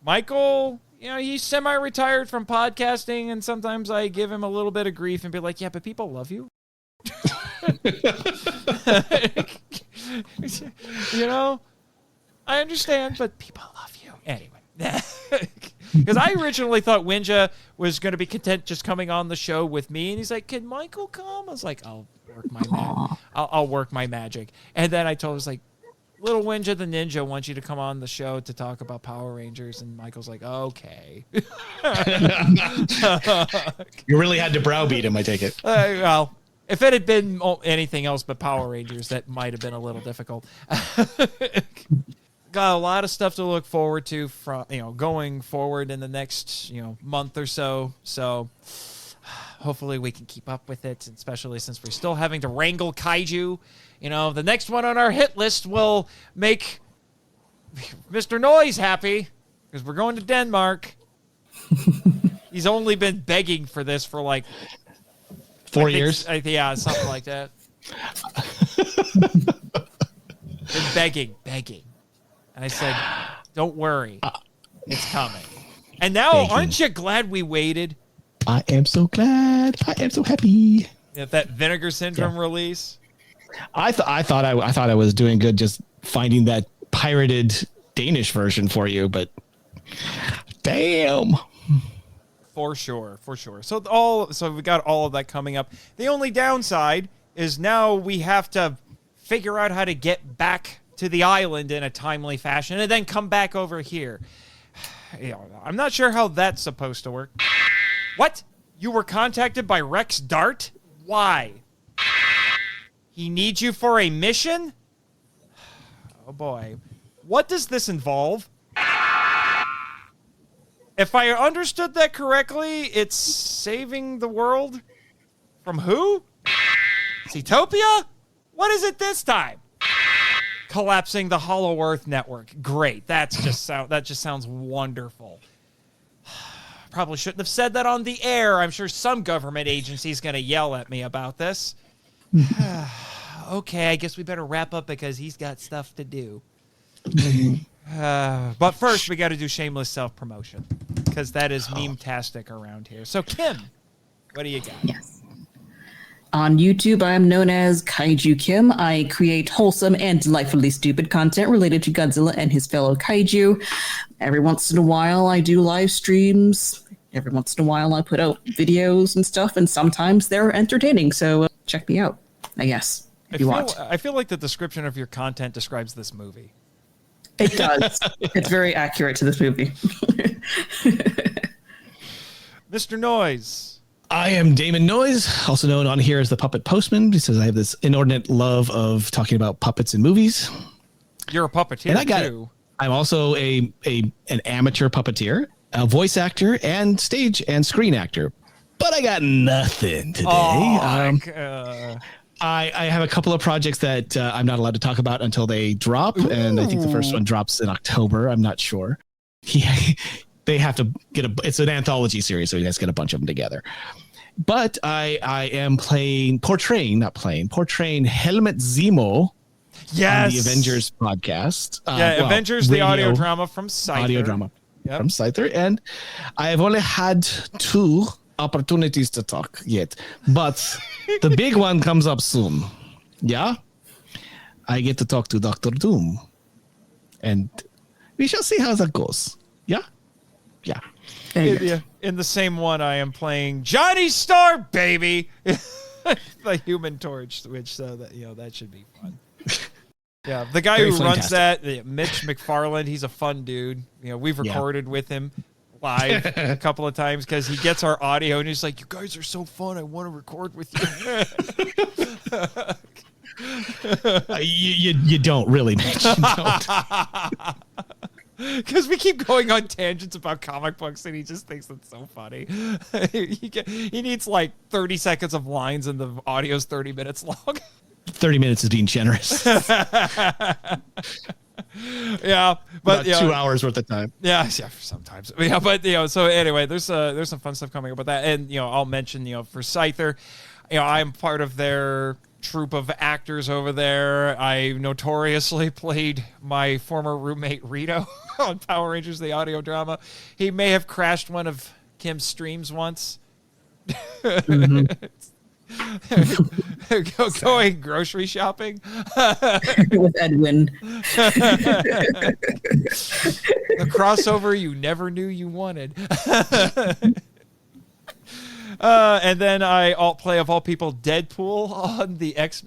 Michael, he's semi-retired from podcasting, and sometimes I give him a little bit of grief and be like, yeah, but people love you. I understand, but people love you. Anyway. Because I originally thought Winja was going to be content just coming on the show with me, and he's like, can Michael come? I was like, I'll work my magic. And then I told him, I was like, little Winja the Ninja wants you to come on the show to talk about Power Rangers, and Michael's like, okay. You really had to browbeat him, I take it. Well, if it had been anything else but Power Rangers, that might have been a little difficult. Got a lot of stuff to look forward to from going forward in the next month or so. So hopefully we can keep up with it, especially since we're still having to wrangle kaiju. The next one on our hit list will make Mr. Noyes happy because we're going to Denmark. He's only been begging for this for like 4 years. Yeah, something like that. Been begging. And I said, don't worry. It's coming. And now, aren't you glad we waited? I am so glad. I am so happy. That Vinegar Syndrome release. I thought I was doing good just finding that pirated Danish version for you, but damn. For sure. So we got all of that coming up. The only downside is now we have to figure out how to get back to the island in a timely fashion and then come back over here. I'm not sure how that's supposed to work. What? You were contacted by Rex Dart? Why? He needs you for a mission? Oh boy. What does this involve? If I understood that correctly, it's saving the world from who? Zootopia? What is it this time? Collapsing the Hollow Earth network. Great. That just sounds wonderful. Probably shouldn't have said that on the air. I'm sure some government agency is going to yell at me about this. Okay, I guess we better wrap up because he's got stuff to do. But first, we got to do shameless self-promotion because that is meme-tastic around here. So, Kim, what do you got? Yes. On YouTube, I am known as Kaiju Kim. I create wholesome and delightfully stupid content related to Godzilla and his fellow kaiju. Every once in a while, I do live streams. Every once in a while, I put out videos and stuff, and sometimes they're entertaining. So check me out, I guess, if you want. I feel like the description of your content describes this movie. It does. It's very accurate to this movie. Mr. Noyes. I am Damon Noyes, also known on here as the Puppet Postman, because I have this inordinate love of talking about puppets in movies. You're a puppeteer, too. I'm also an amateur puppeteer, a voice actor, and stage and screen actor. But I got nothing today. I have a couple of projects that I'm not allowed to talk about until they drop, and I think the first one drops in October. I'm not sure. They have to it's an anthology series, so he has to get a bunch of them together. But I am portraying Helmut Zemo on the Avengers podcast. Avengers, the audio drama from Scyther. From Scyther. And I have only had 2 opportunities to talk yet. But the big one comes up soon. Yeah? I get to talk to Dr. Doom. And we shall see how that goes. Yeah? Yeah. In the same one, I am playing Johnny Star, baby, the Human Torch, which that should be fun. Yeah, the guy who runs that, Mitch McFarland, he's a fun dude. We've recorded with him live a couple of times because he gets our audio and he's like, "You guys are so fun. I want to record with you." You don't really, Mitch. You don't. Because we keep going on tangents about comic books and he just thinks it's so funny. He needs like 30 seconds of lines and the audio's 30 minutes long. 30 minutes is being generous. Yeah, but About 2 hours worth of time. Yeah, sometimes. Yeah, but so anyway, there's some fun stuff coming up with that, and I'll mention for Scyther, I'm part of their troupe of actors over there. I notoriously played my former roommate Rito on Power Rangers the audio drama. He may have crashed one of Kim's streams once. Mm-hmm. Going grocery shopping with Edwin. The crossover you never knew you wanted. And then I play, of all people, Deadpool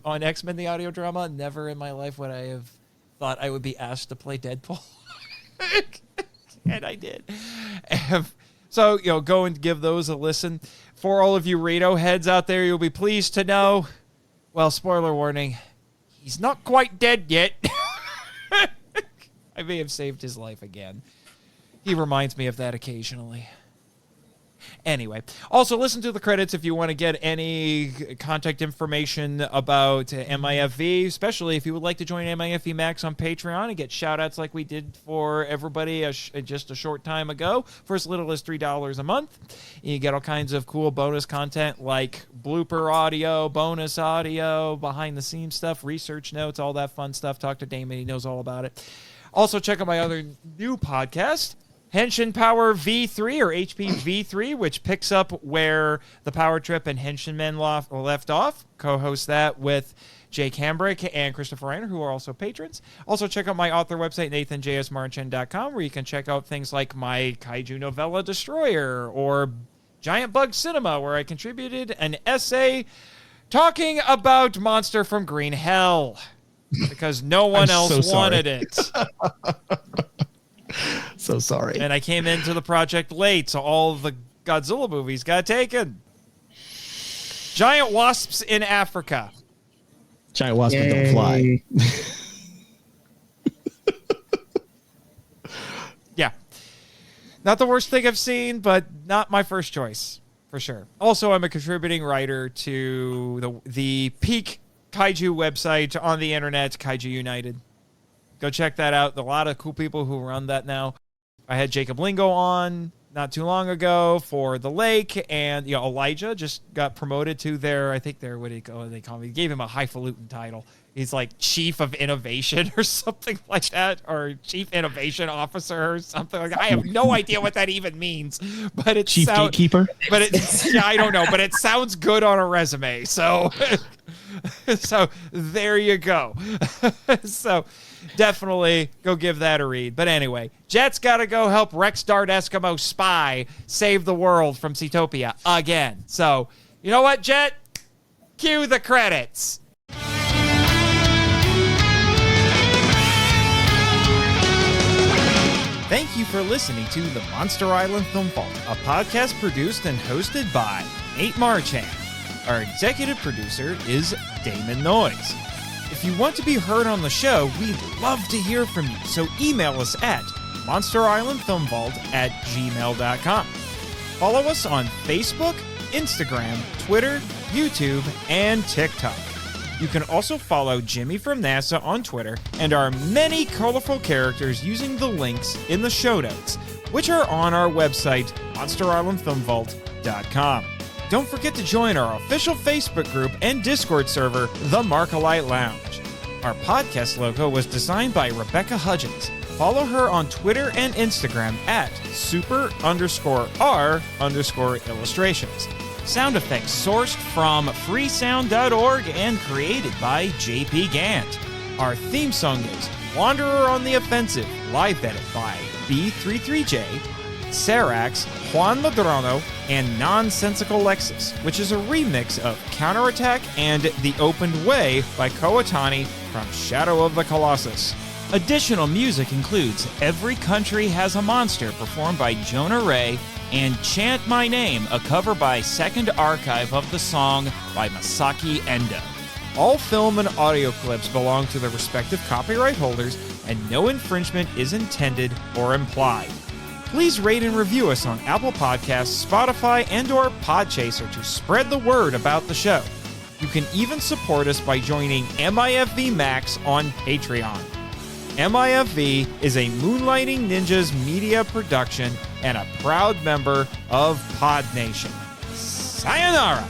on X-Men the audio drama. Never in my life would I have thought I would be asked to play Deadpool. And I did. So, go and give those a listen. For all of you Rado heads out there, you'll be pleased to know, well, spoiler warning, he's not quite dead yet. I may have saved his life again. He reminds me of that occasionally. Anyway, also listen to the credits if you want to get any contact information about MIFV, especially if you would like to join MIFV Max on Patreon and get shout-outs like we did for everybody just a short time ago for as little as $3 a month. You get all kinds of cool bonus content like blooper audio, bonus audio, behind-the-scenes stuff, research notes, all that fun stuff. Talk to Damon. He knows all about it. Also, check out my other new podcast, Henshin Power V3 or HP V3, which picks up where the Power Trip and Henshin Men left off. Co-host that with Jake Hambrick and Christopher Reiner, who are also patrons. Also, check out my author website, nathanjsmarchin.com, where you can check out things like my Kaiju novella Destroyer or Giant Bug Cinema, where I contributed an essay talking about Monster from Green Hell because no one else wanted it. So sorry. And I came into the project late, so all the Godzilla movies got taken. Giant wasps in Africa. Giant wasps don't fly. Yeah. Not the worst thing I've seen, but not my first choice, for sure. Also, I'm a contributing writer to the peak Kaiju website on the internet, Kaiju United. Go check that out. A lot of cool people who run that now. I had Jacob Lingo on not too long ago for The Lake, and Elijah just got promoted to their, what do they call him? They gave him a highfalutin title. He's like Chief of Innovation or something like that, or Chief Innovation Officer or something like that. I have no idea what that even means, but it's Chief Gatekeeper. But I don't know, but it sounds good on a resume. So, so there you go. So definitely go give that a read. But anyway, Jet's got to go help Rex Dart Eskimo Spy save the world from Seatopia again. So, you know what, Jet? Cue the credits. Thank you for listening to the Monster Island Film Vault, a podcast produced and hosted by Nate Marchand. Our executive producer is Damon Noyes. If you want to be heard on the show, we'd love to hear from you, so email us at monsterislandfilmvault@gmail.com. Follow us on Facebook, Instagram, Twitter, YouTube, and TikTok. You can also follow Jimmy from NASA on Twitter and our many colorful characters using the links in the show notes, which are on our website, monsterislandfilmvault.com. Don't forget to join our official Facebook group and Discord server, The Markalite Lounge. Our podcast logo was designed by Rebecca Hudgens. Follow her on Twitter and Instagram at super_R_illustrations. Sound effects sourced from freesound.org and created by JP Gant. Our theme song is Wanderer on the Offensive, live edit by B33J, Sarax, Juan Ladrano, and Nonsensical Lexus, which is a remix of Counterattack and The Opened Way by Kowatani from Shadow of the Colossus. Additional music includes Every Country Has a Monster, performed by Jonah Ray, and Chant My Name, a cover by Second Archive of the song by Masaki Endo. All film and audio clips belong to their respective copyright holders, and no infringement is intended or implied. Please rate and review us on Apple Podcasts, Spotify, and/or Podchaser to spread the word about the show. You can even support us by joining MIFV Max on Patreon. MIFV is a Moonlighting Ninjas media production and a proud member of Pod Nation. Sayonara!